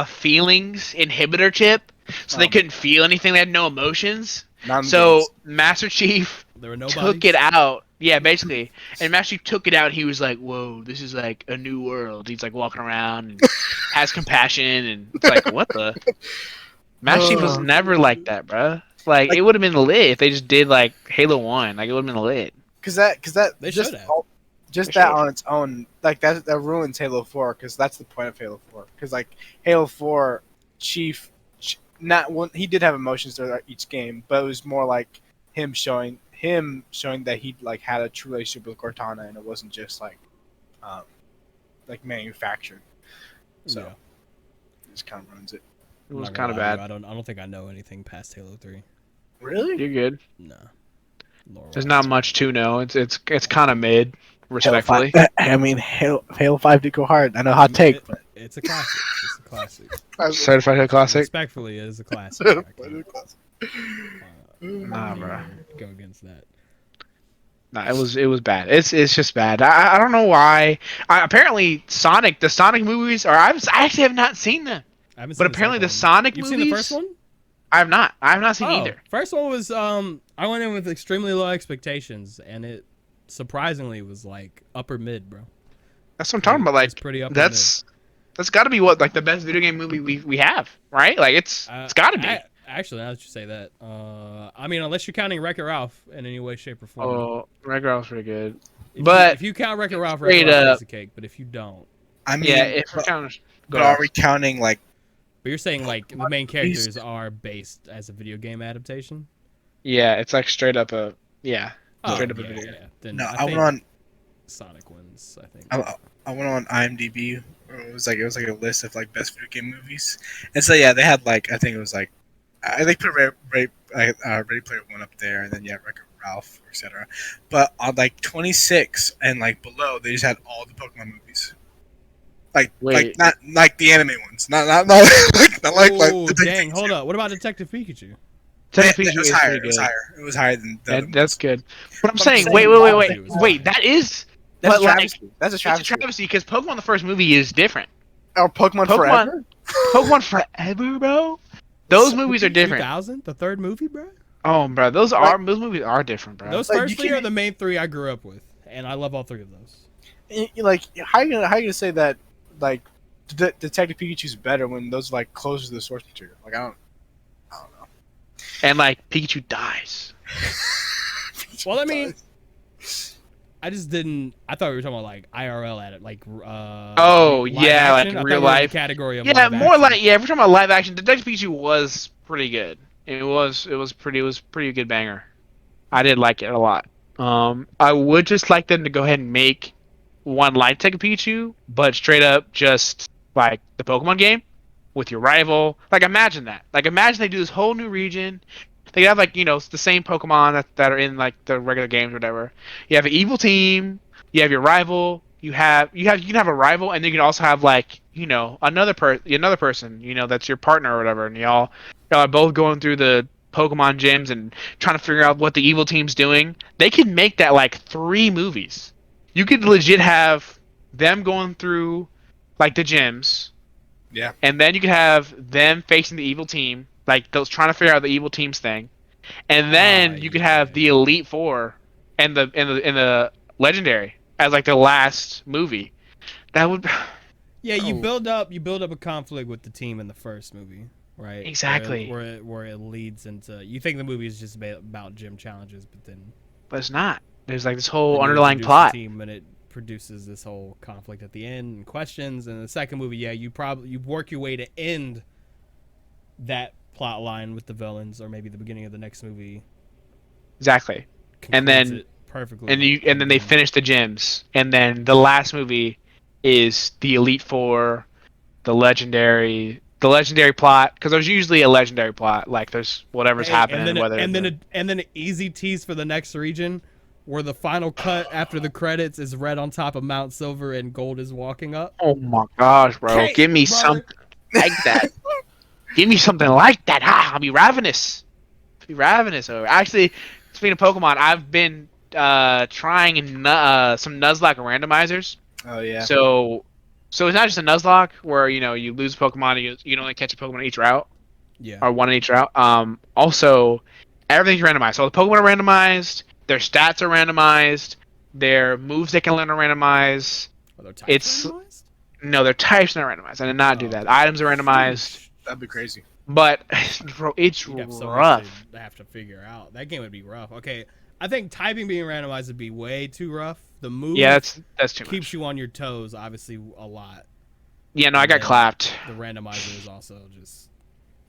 Speaker 1: feelings inhibitor chip, so they couldn't feel anything. They had no emotions.
Speaker 3: Not in
Speaker 1: So
Speaker 3: games.
Speaker 1: Master Chief
Speaker 2: there were no
Speaker 1: took it out Yeah, basically. And Master Chief took it out. And he was like, "Whoa, this is like a new world." He's like walking around and has compassion, and it's like, what the? Master Chief was never like that, bruh. Like
Speaker 3: Like,
Speaker 1: it would have been lit if they just did like Halo 1. Like it would have been lit.
Speaker 3: because that
Speaker 2: They
Speaker 3: just
Speaker 2: should have.
Speaker 3: just
Speaker 1: They
Speaker 3: that
Speaker 1: should.
Speaker 3: on its own, like that ruins Halo 4, because that's the point of Halo 4. Because like Halo 4, Chief, not one, he did have emotions throughout each game, but it was more like him showing that he like had a true relationship with Cortana, and it wasn't just um, like manufactured. So
Speaker 2: Yeah.
Speaker 3: it just kind of ruins it.
Speaker 1: It
Speaker 2: I'm
Speaker 1: was
Speaker 2: not gonna
Speaker 1: kind of
Speaker 2: lie to you,
Speaker 1: bad.
Speaker 2: I don't think I know anything past Halo 3.
Speaker 3: Really?
Speaker 1: You're good.
Speaker 2: Nah.
Speaker 1: There's not much to know. It's kind of mid,
Speaker 3: Halo 5.
Speaker 1: respectfully.
Speaker 3: I mean, Halo 5 did go hard. I know hot take, but
Speaker 2: It's a classic. It's a classic.
Speaker 1: Certified Halo Classic.
Speaker 2: Respectfully, it is a classic. I can't,
Speaker 1: Nah, bro.
Speaker 2: go against that.
Speaker 1: Nah, it was bad. It's just bad. I don't know why. Apparently the Sonic movies are. I actually have not seen them.
Speaker 2: I haven't
Speaker 1: But
Speaker 2: seen
Speaker 1: apparently the
Speaker 2: second one.
Speaker 1: Sonic
Speaker 2: You've
Speaker 1: movies.
Speaker 2: seen the first one?
Speaker 1: I have not. I have not seen
Speaker 2: Oh,
Speaker 1: either.
Speaker 2: first one was I went in with extremely low expectations, and it surprisingly was like upper mid, bro.
Speaker 1: That's what I'm talking about.
Speaker 2: It's
Speaker 1: Like
Speaker 2: pretty upper
Speaker 1: that's got to be what like the best video game movie we have, right? Like it's got to be.
Speaker 2: Actually, now that you say that, I mean, unless you're counting Wreck-It Ralph in any way, shape, or form.
Speaker 1: Oh, Red Girl's pretty good.
Speaker 2: If
Speaker 1: but
Speaker 2: if you count Wreck-It Ralph,
Speaker 1: straight
Speaker 2: Wreck-It Ralph
Speaker 1: up-
Speaker 2: takes the cake. But if you don't,
Speaker 3: I mean,
Speaker 1: Yeah, if we're counting.
Speaker 3: but are we counting like?
Speaker 2: but you're saying like the main characters are based as a video game adaptation.
Speaker 1: Yeah, it's like straight up a
Speaker 2: Oh,
Speaker 1: straight up a
Speaker 2: yeah,
Speaker 1: video.
Speaker 2: yeah. Then
Speaker 3: No,
Speaker 2: I
Speaker 3: I
Speaker 2: think
Speaker 3: went on.
Speaker 2: Sonic wins. I think.
Speaker 3: I went on IMDb. It was like a list of like best video game movies, and so yeah, they had like I think it was like they put Ready Player One up there, and then Wreck-It Ralph, etc. But on like 26 and like below, they just had all the Pokemon movies. Like
Speaker 1: Wait.
Speaker 3: not like the anime ones, not like
Speaker 2: Oh,
Speaker 3: the
Speaker 2: dang! Hold up. What about Detective Pikachu?
Speaker 1: Technically,
Speaker 3: It was
Speaker 1: is
Speaker 3: higher.
Speaker 1: pretty
Speaker 3: It was
Speaker 1: good.
Speaker 3: higher. It was higher than the other
Speaker 1: That's
Speaker 3: ones.
Speaker 1: good. But I'm
Speaker 3: But I'm
Speaker 1: saying,
Speaker 3: saying
Speaker 1: wait.
Speaker 2: Pikachu was
Speaker 1: Wait.
Speaker 2: higher.
Speaker 1: That is.
Speaker 3: That's
Speaker 1: but
Speaker 3: a
Speaker 1: like,
Speaker 3: travesty. That's a
Speaker 1: it's a
Speaker 3: travesty.
Speaker 1: travesty because Pokemon the first movie is different.
Speaker 3: Or Pokemon Forever.
Speaker 1: Pokemon Forever, bro. Those movies are different.
Speaker 2: 2000, the third movie, bro.
Speaker 1: Oh, bro, those movies are different, bro.
Speaker 2: Those
Speaker 3: Like, you
Speaker 2: first three
Speaker 3: can't-
Speaker 2: are the main three I grew up with, and I love all three of those.
Speaker 3: Like how you gonna say that like Detective Pikachu's better when those are like closer to the source material? Like I don't know.
Speaker 1: And like Pikachu dies.
Speaker 2: Well, I mean, I just didn't. I thought we were talking about like IRL at it, like
Speaker 1: Oh,
Speaker 2: live
Speaker 1: yeah, like
Speaker 2: action.
Speaker 1: in
Speaker 2: I thought
Speaker 1: real
Speaker 2: we were in
Speaker 1: life.
Speaker 2: the category of
Speaker 1: Yeah,
Speaker 2: live
Speaker 1: more
Speaker 2: action.
Speaker 1: like if we're talking about live action, Detective Pikachu was pretty good. It was pretty good banger. I did like it a lot. I would just like them to go ahead and make one like Detective Pikachu, but straight up just like the Pokemon game with your rival. Like imagine that. Like imagine they do this whole new region. They have like the same Pokemon that are in like the regular games or whatever. You have an evil team. You have your rival. You can have a rival, and then you can also have like another person that's your partner or whatever, and y'all are both going through the Pokemon gyms and trying to figure out what the evil team's doing. They could make that like 3 movies. You could legit have them going through like the gyms.
Speaker 3: Yeah.
Speaker 1: And then you could have them facing the evil team, like those trying to figure out the evil team's thing. And then you could have the Elite Four and the Legendary as like the last movie. That would
Speaker 2: Yeah, you
Speaker 3: Oh.
Speaker 2: build up a conflict with the team in the first movie, right?
Speaker 1: Exactly.
Speaker 2: Where it leads into you think the movie is just about gym challenges, but then
Speaker 1: but it's not. There's like this whole
Speaker 2: then you
Speaker 1: underlying
Speaker 2: introduce
Speaker 1: plot.
Speaker 2: the team and it produces this whole conflict at the end and questions. And the second movie, yeah, you work your way to end that plot line with the villains, or maybe the beginning of the next movie.
Speaker 1: Exactly. And
Speaker 2: concludes
Speaker 1: then
Speaker 2: it perfectly.
Speaker 1: and then they finish the gyms, and then the last movie is the Elite Four, the legendary plot, because there's usually a legendary plot, like there's whatever's happening,
Speaker 2: and then an easy tease for the next region, where the final cut after the credits is red on top of Mount Silver and gold is walking up.
Speaker 1: oh my gosh, bro,
Speaker 2: Okay,
Speaker 1: give me
Speaker 2: brother.
Speaker 1: something like that. Give me something like that. I'll be ravenous. Over. Actually, speaking of Pokemon, I've been trying some Nuzlocke randomizers.
Speaker 3: Oh yeah.
Speaker 1: So it's not just a Nuzlocke where you lose a Pokemon, and you can only catch a Pokemon each route,
Speaker 2: Yeah.
Speaker 1: or one in each route. Also, everything's randomized. So the Pokemon are randomized. Their stats are randomized. Their moves they can learn are randomized.
Speaker 2: Are their types
Speaker 1: It's
Speaker 2: randomized?
Speaker 1: no, their types are randomized. I did not
Speaker 2: Oh,
Speaker 1: do that.
Speaker 2: okay.
Speaker 1: Items are randomized,
Speaker 2: Sheesh.
Speaker 3: That'd be crazy.
Speaker 1: but bro, it's
Speaker 2: You'd have so much
Speaker 1: rough.
Speaker 2: to have to figure out. That game would be rough. Okay, I think typing being randomized would be way too rough. The move
Speaker 1: Yeah, that's too
Speaker 2: keeps
Speaker 1: much.
Speaker 2: you on your toes, obviously, a lot.
Speaker 1: Yeah, no, I
Speaker 2: And
Speaker 1: got
Speaker 2: then
Speaker 1: clapped.
Speaker 2: The randomizer is also just.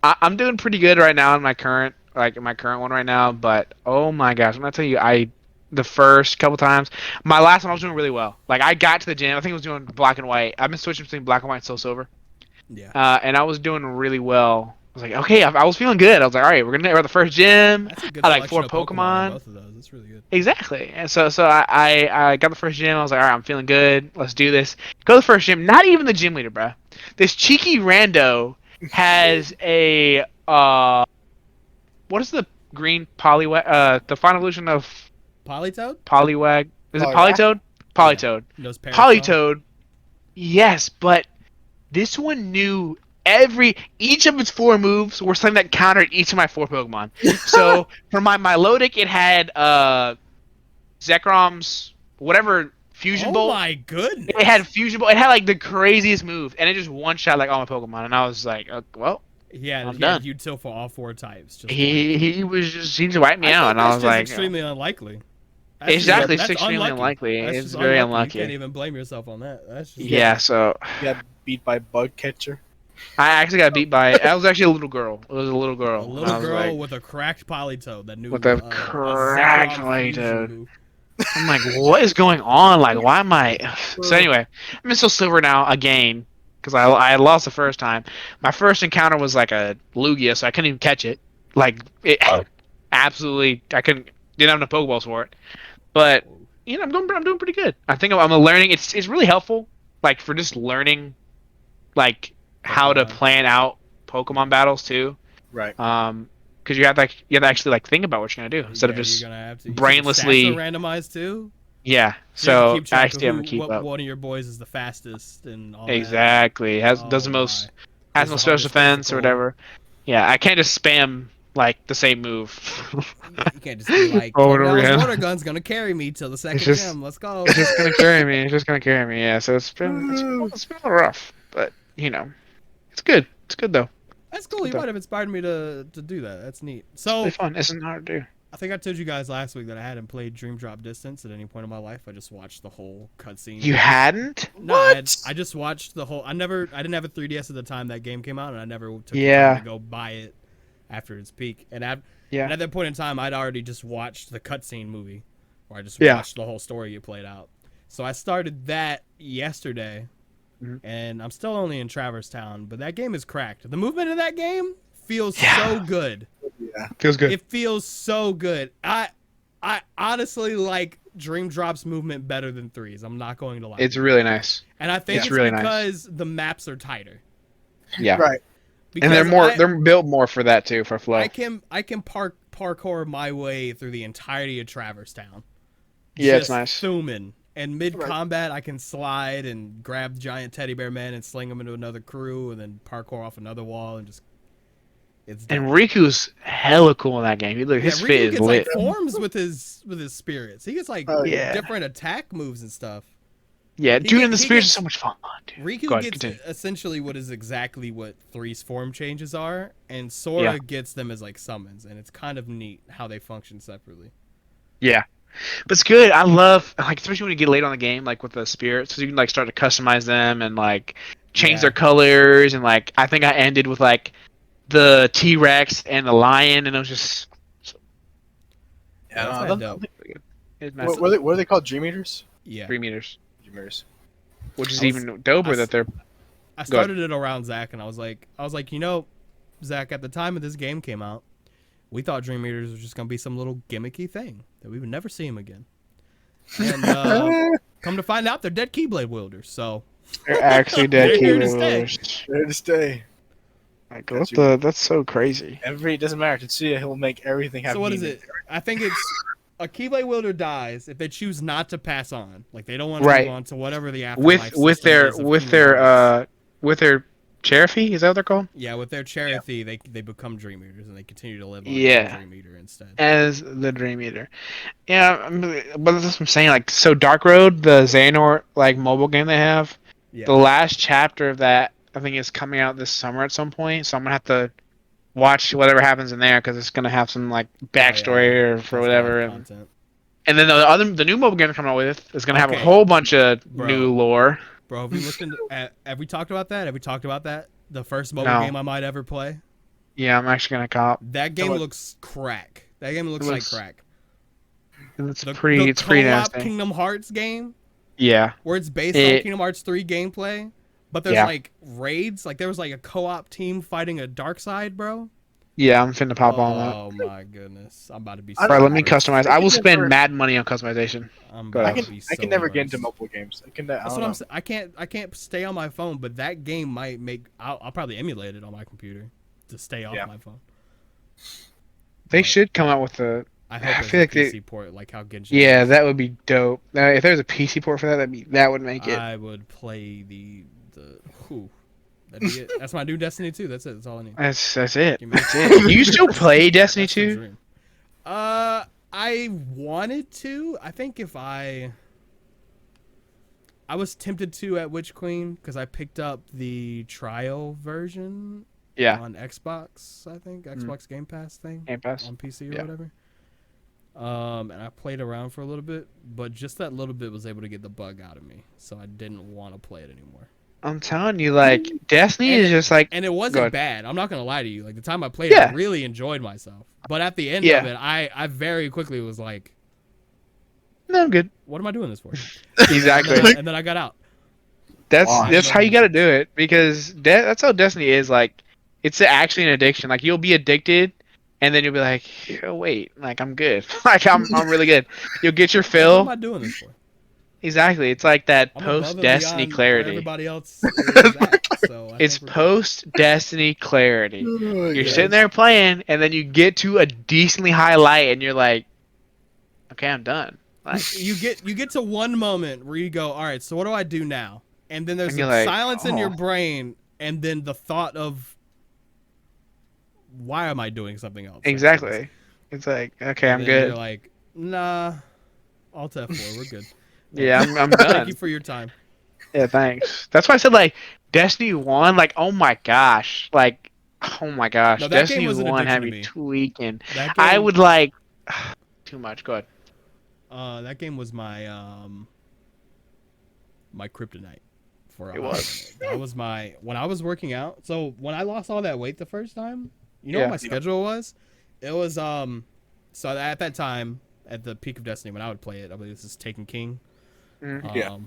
Speaker 1: I'm doing pretty good right now in my current one right now, but oh my gosh, I'm gonna tell you, the first couple times, my last one I was doing really well. Like I got to the gym, I think I was doing black and white. I've been switching between black and white and soul silver,
Speaker 2: Yeah.
Speaker 1: and I was doing really well. I was like, okay, I was feeling good. I was like, all right, we're at the first gym.
Speaker 2: That's a good
Speaker 1: I like
Speaker 2: selection
Speaker 1: 4
Speaker 2: of Pokemon in
Speaker 1: Pokemon.
Speaker 2: both of those. That's really good.
Speaker 1: Exactly. And so I got the first gym. I was like, all right, I'm feeling good. Let's do this. Go to the first gym. Not even the gym leader, bro. This cheeky rando has a what is the green Poliwag? The final evolution of
Speaker 2: Polytoad?
Speaker 1: Poliwag. Is it
Speaker 3: Poliwrath?
Speaker 1: Politoad? Politoad.
Speaker 2: Knows Parasol?
Speaker 1: Politoad. Yes, but this one knew each of its 4 moves were something that countered each of my 4 Pokemon. So for my Milotic, it had Zekrom's whatever fusion
Speaker 2: Oh
Speaker 1: bolt.
Speaker 2: my goodness!
Speaker 1: It had fusion bolt. It had like the craziest move, and it just one shot like all my Pokemon. And I was like, well,
Speaker 2: Yeah,
Speaker 1: I'm
Speaker 2: he
Speaker 1: done.
Speaker 2: had util for all 4 types. Just
Speaker 1: He just wiped me
Speaker 2: I
Speaker 1: out,
Speaker 2: think
Speaker 1: and I
Speaker 2: that's
Speaker 1: was
Speaker 2: just
Speaker 1: like,
Speaker 2: extremely unlikely. That's
Speaker 1: exactly,
Speaker 2: just,
Speaker 1: it's
Speaker 2: that's
Speaker 1: extremely
Speaker 2: unlucky.
Speaker 1: unlikely.
Speaker 2: That's
Speaker 1: It's
Speaker 2: just
Speaker 1: very
Speaker 2: unlucky.
Speaker 1: unlucky.
Speaker 2: You can't even blame yourself on that. That's just
Speaker 1: Yeah, so
Speaker 3: You got beat by Bug Catcher.
Speaker 1: I actually got beat by. I was actually a little girl. It was a little girl.
Speaker 2: a
Speaker 1: and
Speaker 2: little
Speaker 1: I was
Speaker 2: girl
Speaker 1: like,
Speaker 2: with a cracked Polytoad that knew
Speaker 1: with a
Speaker 2: a
Speaker 1: cracked
Speaker 2: Zekrom fusion
Speaker 1: Polytoad.
Speaker 2: move.
Speaker 1: I'm like, what is going on? Like, why am I? So anyway, I'm in Soul Silver now again because I had lost the first time. My first encounter was like a Lugia, so I couldn't even catch it. Like it, absolutely, I didn't have enough Pokeballs for it. But I'm doing pretty good. I think I'm learning. It's really helpful, like for just learning, like how to
Speaker 2: Pokemon.
Speaker 1: plan out Pokemon battles too.
Speaker 3: Right.
Speaker 1: Because you have to actually like think about what you're gonna do instead of
Speaker 2: Yeah,
Speaker 1: just
Speaker 2: you're gonna have to. You said the
Speaker 1: brainlessly.
Speaker 2: stats are randomized too.
Speaker 1: Yeah,
Speaker 2: So you have to
Speaker 1: so
Speaker 2: keep track
Speaker 1: actually
Speaker 2: of
Speaker 1: I'm gonna keep
Speaker 2: what
Speaker 1: up.
Speaker 2: one of your boys is the fastest and all
Speaker 1: Exactly.
Speaker 2: that.
Speaker 1: Does the
Speaker 2: Oh
Speaker 1: most
Speaker 2: my.
Speaker 1: has
Speaker 2: Who's
Speaker 1: no
Speaker 2: the
Speaker 1: special
Speaker 2: hardest
Speaker 1: defense or
Speaker 2: physical?
Speaker 1: whatever. Yeah, I can't just spam like the same move.
Speaker 2: You can't just be like,
Speaker 1: Over and over
Speaker 2: Cornell's
Speaker 1: again.
Speaker 2: water gun's gonna carry me till the second
Speaker 1: just-
Speaker 2: gym. Let's go.
Speaker 1: It's just gonna carry me. It's just gonna carry me. Yeah, so it's been a little rough, but it's good. It's good though.
Speaker 2: That's cool. You
Speaker 1: Good
Speaker 2: might have inspired me to do that. That's neat. So
Speaker 1: It's really fun. It's not hard to do.
Speaker 2: I think I told you guys last week that I hadn't played Dream Drop Distance at any point in my life. I just watched the whole cutscene.
Speaker 1: You hadn't?
Speaker 2: No, I just watched the whole. I didn't have a 3DS at the time that game came out, and I never took the
Speaker 1: Yeah.
Speaker 2: time to go buy it after its peak. And and
Speaker 1: Yeah.
Speaker 2: at that point in time, I'd already just watched the cutscene movie, where I just
Speaker 1: Yeah.
Speaker 2: watched the whole story you played out. So I started that yesterday,
Speaker 1: Mhm.
Speaker 2: and I'm still only in Traverse Town, but that game is cracked. The movement in that game feels
Speaker 1: Yeah.
Speaker 2: so good.
Speaker 3: Yeah.
Speaker 1: Feels good.
Speaker 2: It feels so good. I honestly like Dream Drop's movement better than 3's. I'm not going to lie.
Speaker 1: It's really nice.
Speaker 2: And I think
Speaker 1: it's
Speaker 2: it's
Speaker 1: really nice.
Speaker 2: because the maps are tighter.
Speaker 1: Yeah.
Speaker 3: Right.
Speaker 1: And they're
Speaker 2: Because
Speaker 1: they're built more for that too, for flow.
Speaker 2: I can parkour my way through the entirety of Traverse Town.
Speaker 1: Yeah, it's
Speaker 2: Just
Speaker 1: nice.
Speaker 2: Thumbing. And mid combat, I can slide and grab giant teddy bear men and sling them into another crew, and then parkour off another wall and just. It's
Speaker 1: And
Speaker 2: dope.
Speaker 1: Riku's hella cool in that game. His
Speaker 2: Riku
Speaker 1: fit is
Speaker 2: gets
Speaker 1: lit.
Speaker 2: like forms with his spirits. He gets like
Speaker 3: Oh,
Speaker 1: yeah.
Speaker 2: different attack moves and stuff.
Speaker 1: Yeah, dude, and the
Speaker 2: he
Speaker 1: spirits
Speaker 2: gets-
Speaker 1: is so much fun, dude.
Speaker 2: Riku
Speaker 1: Go ahead,
Speaker 2: gets
Speaker 1: continue.
Speaker 2: essentially what is exactly what 3's form changes are, and Sora
Speaker 1: Yeah.
Speaker 2: gets them as like summons, and it's kind of neat how they function separately.
Speaker 1: Yeah. But it's good. I love, like, especially when you get late on the game, like with the spirits, because you can like start to customize them and like change
Speaker 2: Yeah.
Speaker 1: their colors, and like I think I ended with like the T-Rex and the lion, and it was just
Speaker 2: Yeah, that's
Speaker 3: I
Speaker 2: kinda
Speaker 3: don't-
Speaker 2: dope.
Speaker 1: it's nice.
Speaker 3: What are they called? Dream Eaters?
Speaker 2: Yeah,
Speaker 1: 3 meters,
Speaker 3: Dream Eaters.
Speaker 1: which is
Speaker 2: I was-
Speaker 1: even doper
Speaker 2: I
Speaker 1: that they're
Speaker 2: I started it around Zach, and I was like, Zach, at the time of this game came out, we thought Dream Eaters was just gonna be some little gimmicky thing that we would never see him again. And come to find out, they're dead Keyblade wielders. So
Speaker 1: they're actually dead
Speaker 2: They're here to
Speaker 1: Keyblade.
Speaker 3: There to stay.
Speaker 1: Like, that's so crazy.
Speaker 3: It doesn't matter. Tetsuya, he'll make everything happen.
Speaker 2: So what is it? I think it's a Keyblade wielder dies if they choose not to pass on, like they don't want to
Speaker 1: Right.
Speaker 2: move on to whatever the afterlife
Speaker 1: With
Speaker 2: system is of Keyblade wielders.
Speaker 1: with their Cherokee, is that what they're called?
Speaker 2: Yeah, with their Cherokee, they become Dream Eaters and they continue to live on as a
Speaker 1: Yeah,
Speaker 2: Dream Eater instead.
Speaker 1: as the Dream Eater. Yeah, but that's what I'm saying. Like, so Dark Road, the Xehanort like mobile game they have, the
Speaker 2: Yeah.
Speaker 1: last chapter of that I think is coming out this summer at some point. So I'm gonna have to watch whatever happens in there because it's gonna have some like
Speaker 2: Oh, yeah,
Speaker 1: backstory or for
Speaker 2: that's gonna have
Speaker 1: whatever,
Speaker 2: content.
Speaker 1: and then the new mobile game they're coming out with is gonna have a
Speaker 2: Okay,
Speaker 1: whole bunch of
Speaker 2: bro.
Speaker 1: new lore.
Speaker 2: Bro, have you looked into? Have we talked about that? Have we talked about that? The first mobile
Speaker 1: No,
Speaker 2: game I might ever play.
Speaker 1: yeah, I'm actually gonna cop.
Speaker 2: That game looks crack. That game looks like crack.
Speaker 1: It's
Speaker 2: The
Speaker 1: pretty
Speaker 2: co-op
Speaker 1: nasty.
Speaker 2: Kingdom Hearts game,
Speaker 1: Yeah,
Speaker 2: where it's based on Kingdom Hearts 3 gameplay, but there's
Speaker 1: Yeah.
Speaker 2: like raids. Like there was like a co-op team fighting a dark side, bro.
Speaker 1: yeah, I'm finna pop on that.
Speaker 2: Oh my goodness, I'm about to be.
Speaker 3: I
Speaker 2: So
Speaker 1: Alright, let me
Speaker 2: immersed.
Speaker 1: customize.
Speaker 3: I
Speaker 1: I will
Speaker 3: can
Speaker 1: spend
Speaker 3: never-
Speaker 1: mad money on customization.
Speaker 2: I'm
Speaker 1: Go
Speaker 2: about
Speaker 1: ahead.
Speaker 2: to be
Speaker 3: I
Speaker 2: so
Speaker 3: can never get into
Speaker 2: immersed.
Speaker 3: mobile games. I
Speaker 2: That's
Speaker 3: don't
Speaker 2: what
Speaker 3: know.
Speaker 2: I'm saying. I can't stay on my phone, but that game might make. I'll probably emulate it on my computer to stay off
Speaker 3: Yeah.
Speaker 2: my phone.
Speaker 1: They
Speaker 2: But
Speaker 1: should come out with a.
Speaker 2: I
Speaker 1: I
Speaker 2: hope there's
Speaker 1: feel
Speaker 2: a
Speaker 1: like they-
Speaker 2: PC port like how Genshin.
Speaker 1: Yeah,
Speaker 2: is.
Speaker 1: that would be dope. If there was a PC port for that, that would make it.
Speaker 2: I would play the. Whew, that'd be it. That's my new Destiny 2. That's it. That's all I need.
Speaker 1: That's it.
Speaker 2: Give me
Speaker 1: That's it. You still play Destiny
Speaker 2: That's the
Speaker 1: 2?
Speaker 2: dream. I wanted to. I think if I was tempted to at Witch Queen because I picked up the trial version
Speaker 1: Yeah.
Speaker 2: on Xbox. I think Xbox Game Pass thing
Speaker 1: Game Pass.
Speaker 2: on PC or
Speaker 1: Yeah.
Speaker 2: whatever. And I played around for a little bit, but just that little bit was able to get the bug out of me, so I didn't want to play it anymore.
Speaker 1: I'm telling you, like Destiny is just like.
Speaker 2: And it
Speaker 1: Go
Speaker 2: wasn't
Speaker 1: ahead.
Speaker 2: bad. I'm not gonna lie to you. Like the time I played, it,
Speaker 1: Yeah.
Speaker 2: I really enjoyed myself. But at the end
Speaker 1: Yeah.
Speaker 2: of it, I very quickly was like,
Speaker 1: No, I'm good.
Speaker 2: "What am I doing this for?"
Speaker 1: Exactly.
Speaker 2: And then I got out.
Speaker 1: That's how you got to do it because that's how Destiny is. Like, it's actually an addiction. Like, you'll be addicted, and then you'll be like, oh, wait, like I'm good. Like I'm really good. You'll get your
Speaker 2: What
Speaker 1: fill.
Speaker 2: am I doing this for?
Speaker 1: Exactly. It's like that
Speaker 2: I'm above
Speaker 1: post
Speaker 2: and
Speaker 1: Destiny
Speaker 2: beyond where
Speaker 1: clarity.
Speaker 2: everybody else is at, so I
Speaker 1: It's
Speaker 2: think we're good.
Speaker 1: post Destiny clarity.
Speaker 3: Oh,
Speaker 1: You're
Speaker 3: yes.
Speaker 1: sitting there playing, and then you get to a decently high light, and you're like, okay, I'm done. Like,
Speaker 2: You get to one moment where you go, "All right, so what do I do now?" And then there's
Speaker 1: And you're
Speaker 2: a
Speaker 1: like,
Speaker 2: silence in your
Speaker 1: "Oh."
Speaker 2: brain, and then the thought of, "Why am I doing something else?"
Speaker 1: exactly. It's like, okay,
Speaker 2: And
Speaker 1: I'm
Speaker 2: then
Speaker 1: good.
Speaker 2: You're like, "Nah, Alt F4, we're good."
Speaker 1: Yeah, I'm
Speaker 2: Thank
Speaker 1: done.
Speaker 2: you for your time.
Speaker 1: Yeah, thanks. That's why I said like Destiny 1, like oh my gosh.
Speaker 2: No, that
Speaker 1: Destiny
Speaker 2: game was an
Speaker 1: 1 had
Speaker 2: addiction to
Speaker 1: me
Speaker 2: me.
Speaker 1: tweaking.
Speaker 2: That game,
Speaker 1: I would like too much. Go ahead.
Speaker 2: That game was my my kryptonite for a
Speaker 1: It
Speaker 2: hot
Speaker 1: was.
Speaker 2: minute. That was my when I was working out. So when I lost all that weight the first time, you know
Speaker 1: Yeah.
Speaker 2: what my schedule was? It was so at that time at the peak of Destiny when I would play it, I believe this is Taken King.
Speaker 1: Mhm.
Speaker 3: Yeah.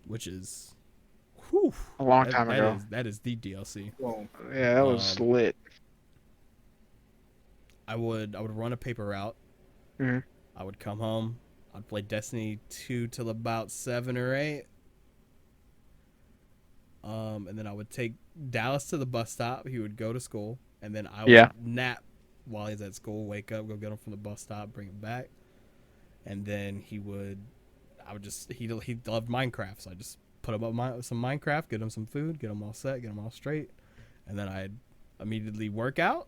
Speaker 2: Which is whew,
Speaker 1: A long time ago.
Speaker 2: That is the DLC.
Speaker 3: Well,
Speaker 1: Yeah, that was lit.
Speaker 2: I would run a paper route.
Speaker 1: Mhm.
Speaker 2: I would come home. I'd play Destiny 2 till about 7 or 8. And then I would take Dallas to the bus stop. He would go to school, and then I would
Speaker 1: Yeah.
Speaker 2: nap while he's at school. Wake up, go get him from the bus stop, bring him back, and then he loved Minecraft, so I just put him up some Minecraft, get him some food, get him all set, get him all straight, and then I'd immediately work out,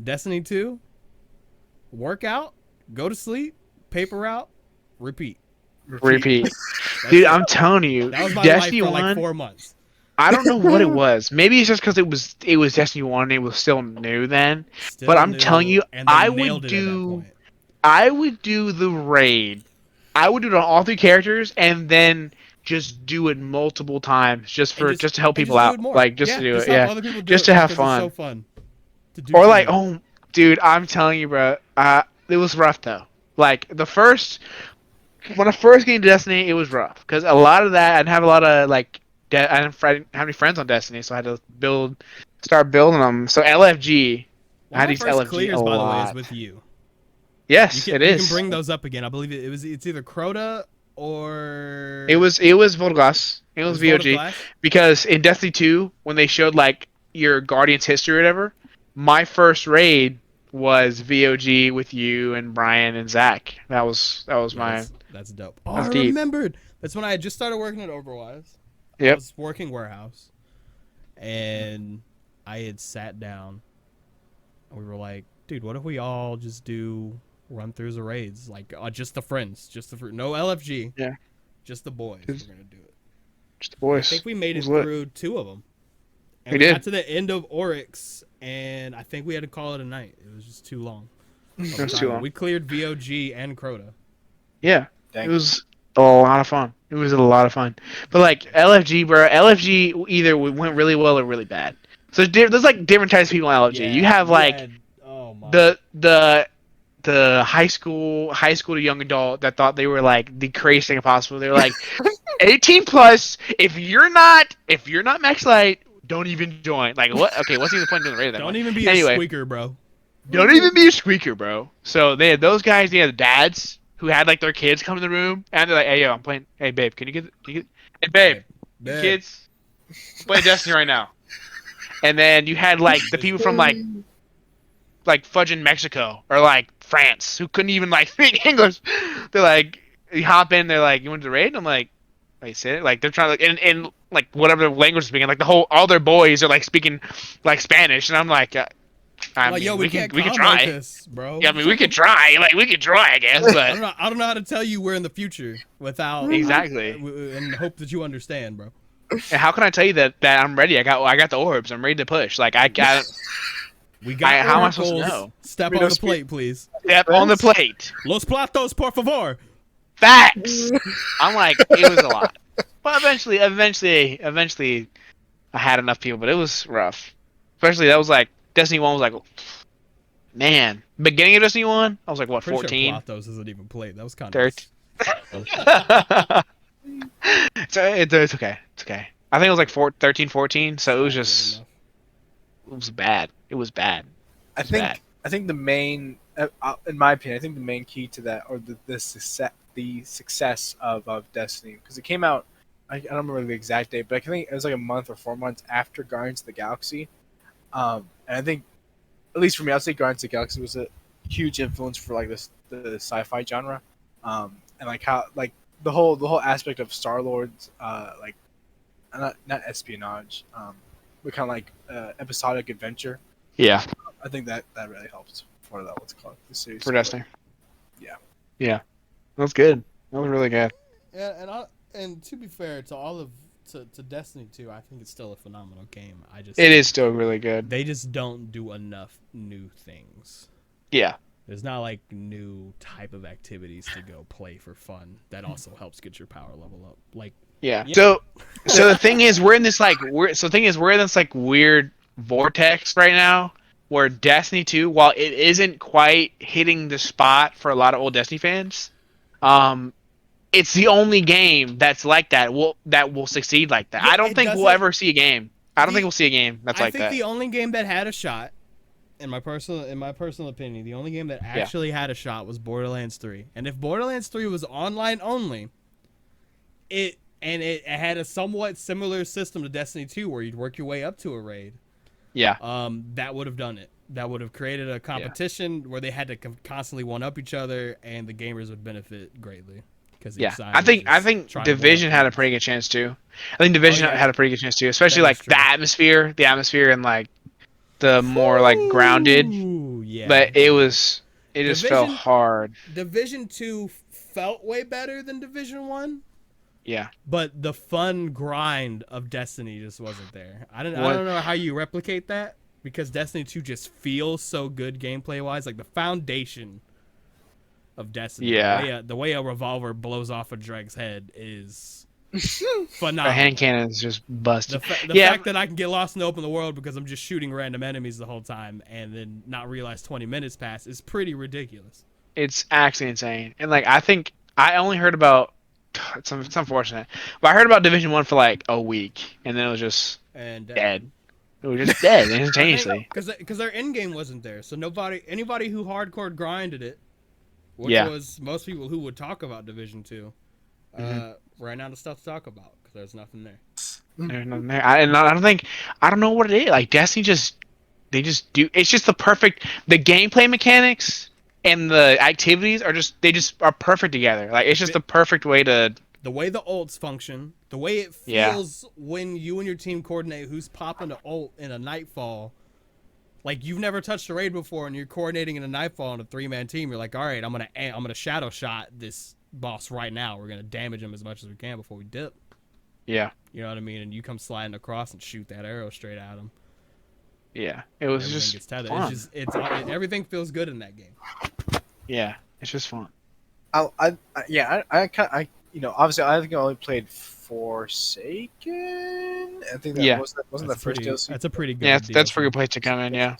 Speaker 2: Destiny 2, work out, go to sleep, paper route, repeat.
Speaker 1: Repeat.
Speaker 2: That's
Speaker 1: Dude,
Speaker 2: it.
Speaker 1: I'm telling you,
Speaker 2: That was my
Speaker 1: Destiny
Speaker 2: life for
Speaker 1: 1,
Speaker 2: like 4 months.
Speaker 1: I don't know what it was. Maybe it's just because it was Destiny 1 and it was still new then.
Speaker 2: Still
Speaker 1: But I'm
Speaker 2: new,
Speaker 1: telling you,
Speaker 2: and they
Speaker 1: I
Speaker 2: nailed
Speaker 1: would
Speaker 2: it at that
Speaker 1: do
Speaker 2: point.
Speaker 1: I would do the raid. I would do it on all 3 characters and then just do it multiple times just
Speaker 2: And
Speaker 1: to help
Speaker 2: and
Speaker 1: people
Speaker 2: just do
Speaker 1: out.
Speaker 2: it more.
Speaker 1: Like just
Speaker 2: yeah,
Speaker 1: to do
Speaker 2: just
Speaker 1: it.
Speaker 2: help
Speaker 1: Yeah.
Speaker 2: other people do
Speaker 1: Just
Speaker 2: it
Speaker 1: to have
Speaker 2: because
Speaker 1: fun.
Speaker 2: It's so fun to do.
Speaker 1: Or
Speaker 2: for
Speaker 1: like,
Speaker 2: you.
Speaker 1: oh dude, I'm telling you, bro. It was rough though. Like when I first came to Destiny, it was rough because a lot of that I didn't have a lot of like I didn't have any friends on Destiny, so I had to start building them. So LFG, I
Speaker 2: One
Speaker 1: had
Speaker 2: of my
Speaker 1: to use
Speaker 2: first
Speaker 1: LFG
Speaker 2: clears,
Speaker 1: a
Speaker 2: by the way, is
Speaker 1: lot.
Speaker 2: with you.
Speaker 1: Yes, it
Speaker 2: You
Speaker 1: is.
Speaker 2: can bring those up again. I believe it's either Crota or
Speaker 1: It was Volglas. It was
Speaker 2: Vault of
Speaker 1: VOG
Speaker 2: Glass?
Speaker 1: because in Destiny 2, when they showed like your Guardian's history or whatever, my first raid was VOG with you and Brian and Zach. That was
Speaker 2: Yeah,
Speaker 1: my
Speaker 2: that's dope. Oh,
Speaker 1: That's
Speaker 2: I
Speaker 1: deep.
Speaker 2: remembered. That's when I had just started working at Overwise. I
Speaker 1: Yep.
Speaker 2: was working warehouse, and I had sat down. And we were like, dude, what if we all just do run-throughs of raids? Like, just the friends. No LFG.
Speaker 1: Yeah.
Speaker 2: Just the boys. We're going to do it.
Speaker 1: Just the boys.
Speaker 2: I think we made it
Speaker 1: was lit.
Speaker 2: through 2 of them. And
Speaker 1: We
Speaker 2: we
Speaker 1: did.
Speaker 2: got to the end of Oryx, and I think we had to call it a night. It was just too long.
Speaker 1: It was too long.
Speaker 2: We cleared VOG and Crota.
Speaker 1: Yeah.
Speaker 3: Dang.
Speaker 1: It was a lot of fun. It was a lot of fun. But like LFG, bro, LFG either went really well or really bad. So there's like different types of people in LFG. You have like
Speaker 2: oh my.
Speaker 1: the high school to young adult that thought they were like the craziest thing possible. They were like 18 plus. If you're not max light, don't even join. Like what? Okay, what's even the point of doing the raid?
Speaker 2: Don't even be a squeaker, bro.
Speaker 1: Don't even be a squeaker, bro. So they had those guys. They had the dads who had like their kids come in the room, and they're like, "Hey, yo, I'm playing. Hey, babe, can you get? Hey, babe,
Speaker 2: Babe.
Speaker 1: kids, I'm playing Destiny right now." And then you had like the people from like fudging Mexico or like France who couldn't even like speak English. They're like, you hop in, they're like, "You want to raid?" And I'm like, "Wait, say it." Like they're trying to like in like whatever language they're speaking. Like all their boys are like speaking like Spanish, and I'm like. I mean,
Speaker 2: yo, we can
Speaker 1: try
Speaker 2: this, bro.
Speaker 1: Yeah, I mean, we could try. Like, we could try, I guess. But
Speaker 2: I don't know how to tell you we're in the future without
Speaker 1: exactly,
Speaker 2: and hope that you understand, bro.
Speaker 1: And how can I tell you that I'm ready? I got the orbs. I'm ready to push. Like I got.
Speaker 2: We got.
Speaker 1: How am I supposed to know?
Speaker 2: Step on the plate, please.
Speaker 1: Step on the plate.
Speaker 2: Los platos, por favor.
Speaker 1: Facts. I'm like, it was a lot, but eventually, I had enough people, but it was rough. Especially that was like. Destiny 1 was like, man, beginning of Destiny 1, I was like, what, 14?
Speaker 2: Sure Platos isn't even played. That was kind
Speaker 1: of... it's okay. It's okay. I think it was like 13, 14, so it was just... It was bad. It was bad.
Speaker 3: I think the main, in my opinion, I think the main key to that, or the success of Destiny, because it came out, I don't remember the exact date, but I think it was like a month or 4 months after Guardians of the Galaxy. And I think, at least for me, I'd say Guardians of the Galaxy was a huge influence for like the sci-fi genre, and like how like the whole aspect of Star-Lord's like not espionage, but kind of like episodic adventure.
Speaker 1: Yeah,
Speaker 3: I think that really helps for that. What's it called the series
Speaker 1: for Destiny.
Speaker 3: Yeah,
Speaker 1: that was good. That was really good.
Speaker 2: Yeah, and to be fair to all of. To Destiny 2, I think it's still a phenomenal game.
Speaker 1: It is still really good.
Speaker 2: They just don't do enough new things.
Speaker 1: Yeah.
Speaker 2: There's not like new type of activities to go play for fun that also helps get your power level up. Like
Speaker 1: yeah. So the thing is we're in this weird vortex right now where Destiny 2, while it isn't quite hitting the spot for a lot of old Destiny fans, it's the only game that's like that will succeed like that.
Speaker 2: Yeah,
Speaker 1: I don't think we'll ever see a game. I don't think we'll see a game that's like that.
Speaker 2: I think the only game that had a shot, in my personal opinion, the only game that actually had a shot was Borderlands 3. And if Borderlands 3 was online only, it had a somewhat similar system to Destiny 2 where you'd work your way up to a raid.
Speaker 1: Yeah.
Speaker 2: That would have done it. That would have created a competition where they had to constantly one up each other, and the gamers would benefit greatly.
Speaker 1: Yeah, I think Division had a pretty good chance too. I think Division had a pretty good chance too, especially like the atmosphere, and like the more like grounded.
Speaker 2: Yeah.
Speaker 1: But it just felt hard.
Speaker 2: Division 2 felt way better than Division 1.
Speaker 1: Yeah.
Speaker 2: But the fun grind of Destiny just wasn't there. I don't know how you replicate that because Destiny 2 just feels so good gameplay wise, like the foundation of Destiny.
Speaker 1: Yeah.
Speaker 2: The way a revolver blows off a Dreg's head is phenomenal.
Speaker 1: The hand cannon is just busted.
Speaker 2: The fact that I can get lost in the open world because I'm just shooting random enemies the whole time and then not realize 20 minutes pass is pretty ridiculous.
Speaker 1: It's actually insane. And like I think I only heard about it's unfortunate, but I heard about Division 1 for like a week and then it was just dead. It was just dead instantaneously.
Speaker 2: Because their end game wasn't there, so anybody who hardcore grinded it, which was most people who would talk about Division 2, ran out of stuff to talk about because there's nothing there.
Speaker 1: There's nothing there. I don't know what it is. Like Destiny they just do. It's just the gameplay mechanics and the activities are just are perfect together. Like it's just the perfect way to
Speaker 2: the way the ults function, the way it feels when you and your team coordinate who's popping the ult in a Nightfall. Like, you've never touched a raid before, and you're coordinating in a Nightfall on a 3-man team. You're like, all right, I'm gonna shadow shot this boss right now. We're gonna damage him as much as we can before we dip.
Speaker 1: Yeah.
Speaker 2: You know what I mean? And you come sliding across and shoot that arrow straight at him.
Speaker 1: Yeah. It was
Speaker 2: Everything
Speaker 1: just
Speaker 2: gets tethered.
Speaker 1: fun.
Speaker 2: Everything feels good in that game.
Speaker 1: Yeah. It's just fun.
Speaker 3: I obviously I think I only played Forsaken. I think that wasn't the first DLC.
Speaker 2: That's a pretty good.
Speaker 1: Yeah, that's a
Speaker 2: DLC.
Speaker 1: pretty good place to come in. Yeah.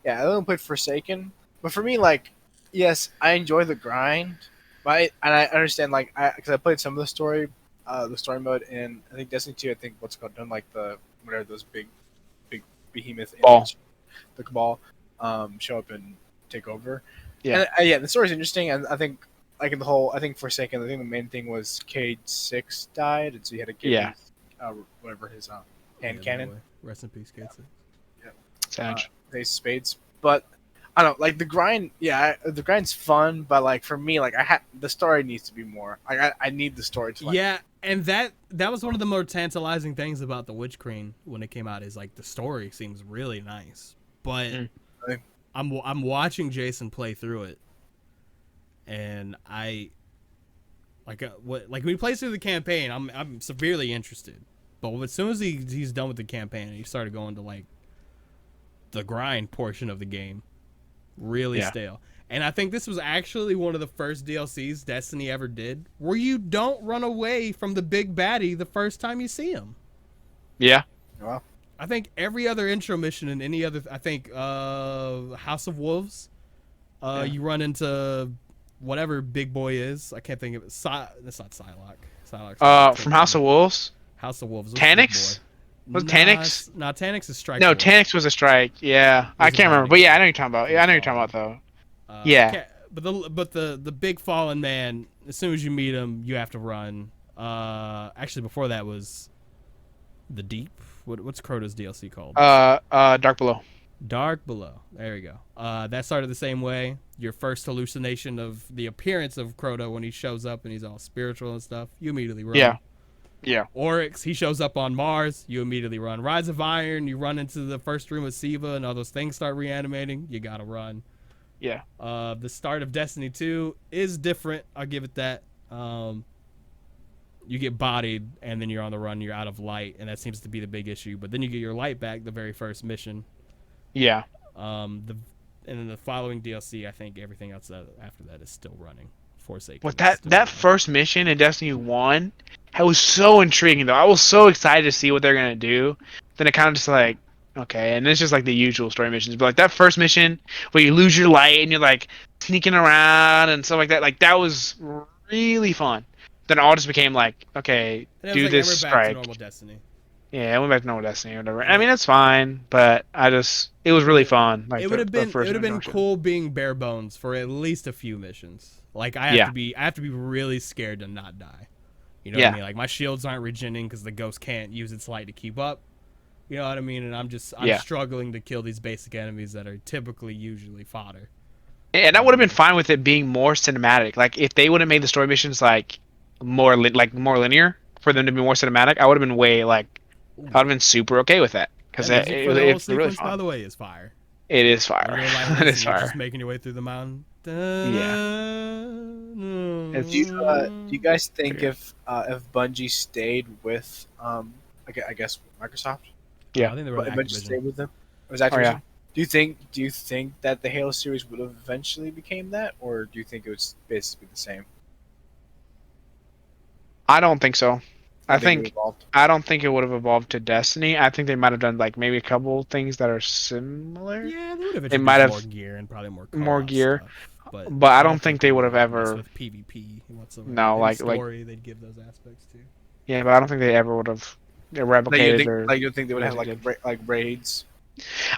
Speaker 3: Yeah, I only played Forsaken, but for me, like, yes, I enjoy the grind, but I understand, like, because I played some of the story mode in, I think, Destiny 2. I think what's called done, like, whatever those big behemoth aliens, the Cabal, show up and take over.
Speaker 1: Yeah.
Speaker 3: And, the story's interesting, and I think, like, in the whole, I think Forsaken, I think the main thing was Cade 6 died, and so he had to get his, whatever his hand cannon.
Speaker 2: Rest in peace, Cade 6.
Speaker 1: Sag.
Speaker 3: Ace Spades, but I don't know, like the grind. Yeah, the grind's fun, but like for me, like the story needs to be more. Like I need the story to. Like,
Speaker 2: yeah, and that was one of the more tantalizing things about the Witch Queen when it came out. Is like the story seems really nice, but I'm watching Jason play through it, and when he plays through the campaign, I'm severely interested. But as soon as he's done with the campaign, he started going to like the grind portion of the game, really stale. And I think this was actually one of the first DLCs Destiny ever did where you don't run away from the big baddie the first time you see him.
Speaker 1: Yeah.
Speaker 3: Wow.
Speaker 2: I think every other intro mission in any other, I think House of Wolves, you run into whatever big boy is. I can't think of it. That's not Psylocke.
Speaker 1: From House of Wolves.
Speaker 2: House of Wolves.
Speaker 1: Tanix? Was Tanix?
Speaker 2: No, Tanix is Strike.
Speaker 1: No,
Speaker 2: Force.
Speaker 1: Tanix was a strike. Yeah, I can't remember, but yeah, I know what you're talking about. Yeah, I know what you're talking about though. Yeah.
Speaker 2: But the big fallen man. As soon as you meet him, you have to run. Actually, before that was the Deep. What's Crota's DLC called?
Speaker 1: Dark Below.
Speaker 2: Dark Below. There you go. That started the same way. Your first hallucination of the appearance of Crota when he shows up and he's all spiritual and stuff. You immediately run.
Speaker 1: Yeah. Yeah.
Speaker 2: Oryx, he shows up on Mars, you immediately run. Rise of Iron, you run into the first room with Siva and all those things start reanimating, you gotta run.
Speaker 1: Yeah.
Speaker 2: The start of Destiny 2 is different, I'll give it that. You get bodied and then you're on the run, you're out of light, and that seems to be the big issue. But then you get your light back the very first mission.
Speaker 1: Yeah.
Speaker 2: And then the following DLC, I think everything else after that is still running. Forsaken.
Speaker 1: What that first mission in Destiny 1, that was so intriguing though. I was so excited to see what they're gonna do. Then it kind of just like, okay, and it's just like the usual story missions. But like that first mission where you lose your light and you're like sneaking around and stuff like that was really fun. Then it all just became like, okay, do this strike.
Speaker 2: Back to normal Destiny.
Speaker 1: Yeah, I went back to normal Destiny or whatever. I mean, it's fine, but it was really fun. Like
Speaker 2: it would have been
Speaker 1: mission.
Speaker 2: cool being bare bones for at least a few missions. Like I have to be really scared to not die. You know what I mean? Like my shields aren't regening because the ghost can't use its light to keep up. You know what I mean? And I'm struggling to kill these basic enemies that are usually fodder.
Speaker 1: And I would have been fine with it being more cinematic. Like if they would have made the story missions like more linear for them to be more cinematic, I would have been I would have been super okay with that because it's really fun.
Speaker 2: By the way, is fire.
Speaker 1: It is fire. It is fire.
Speaker 2: Just making your way through the mountain.
Speaker 1: Yeah.
Speaker 3: Do you guys think if Bungie stayed with I guess Microsoft?
Speaker 2: Yeah, I think they were
Speaker 3: Bungie stayed with them. Was Activision?
Speaker 1: Yeah.
Speaker 3: Do you think that the Halo series would have eventually became that, or do you think it was basically the same?
Speaker 1: I don't think so. I don't think it would have evolved to Destiny. I think they might have done like maybe a couple things that are similar.
Speaker 2: Yeah, they
Speaker 1: They might have
Speaker 2: more gear and probably
Speaker 1: more gear.
Speaker 2: Stuff,
Speaker 1: but I don't think they would have ever
Speaker 2: with PvP whatsoever.
Speaker 1: No, like
Speaker 2: story they'd give those aspects to.
Speaker 1: Yeah, but I don't think they ever would have replicated
Speaker 3: you think they would have like raids?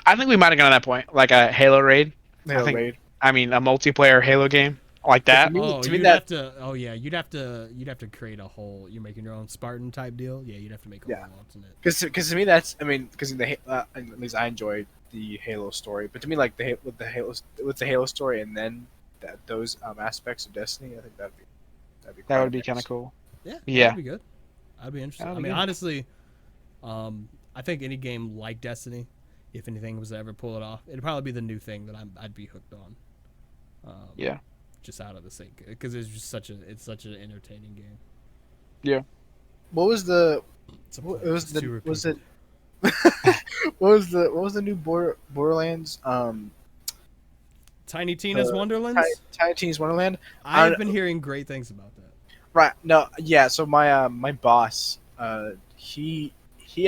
Speaker 1: I think we might have gone to that point, like a Halo raid.
Speaker 3: Raid.
Speaker 1: I mean, a multiplayer Halo game like that.
Speaker 2: You'd have to create a whole. You're making your own Spartan type deal. Yeah, you'd have to make a whole alternate.
Speaker 3: Because to me that's because at least I enjoyed the Halo story, but to me like with the Halo story and then those aspects of Destiny, I think that would be
Speaker 1: kind of cool.
Speaker 2: Yeah,
Speaker 1: Yeah.
Speaker 2: that'd be good. I'd be interested.
Speaker 1: That'd
Speaker 2: I
Speaker 1: be
Speaker 2: mean,
Speaker 1: good.
Speaker 2: honestly, I think any game like Destiny, if anything was to ever pull it off, it'd probably be the new thing that I'd be hooked on.
Speaker 1: Yeah.
Speaker 2: Just out of the sake, because it's such an entertaining game.
Speaker 1: Yeah.
Speaker 3: What was the?
Speaker 2: It's a
Speaker 3: What,
Speaker 2: pleasure.
Speaker 3: it was
Speaker 2: It's
Speaker 3: the.
Speaker 2: too
Speaker 3: Was
Speaker 2: repeatable.
Speaker 3: it? What was the new Borderlands?
Speaker 2: Tiny Tina's
Speaker 3: The Tiny,
Speaker 2: Wonderlands.
Speaker 3: Tiny Tina's Wonderland.
Speaker 2: I've been hearing great things about that.
Speaker 3: Right. No. Yeah. So my boss, he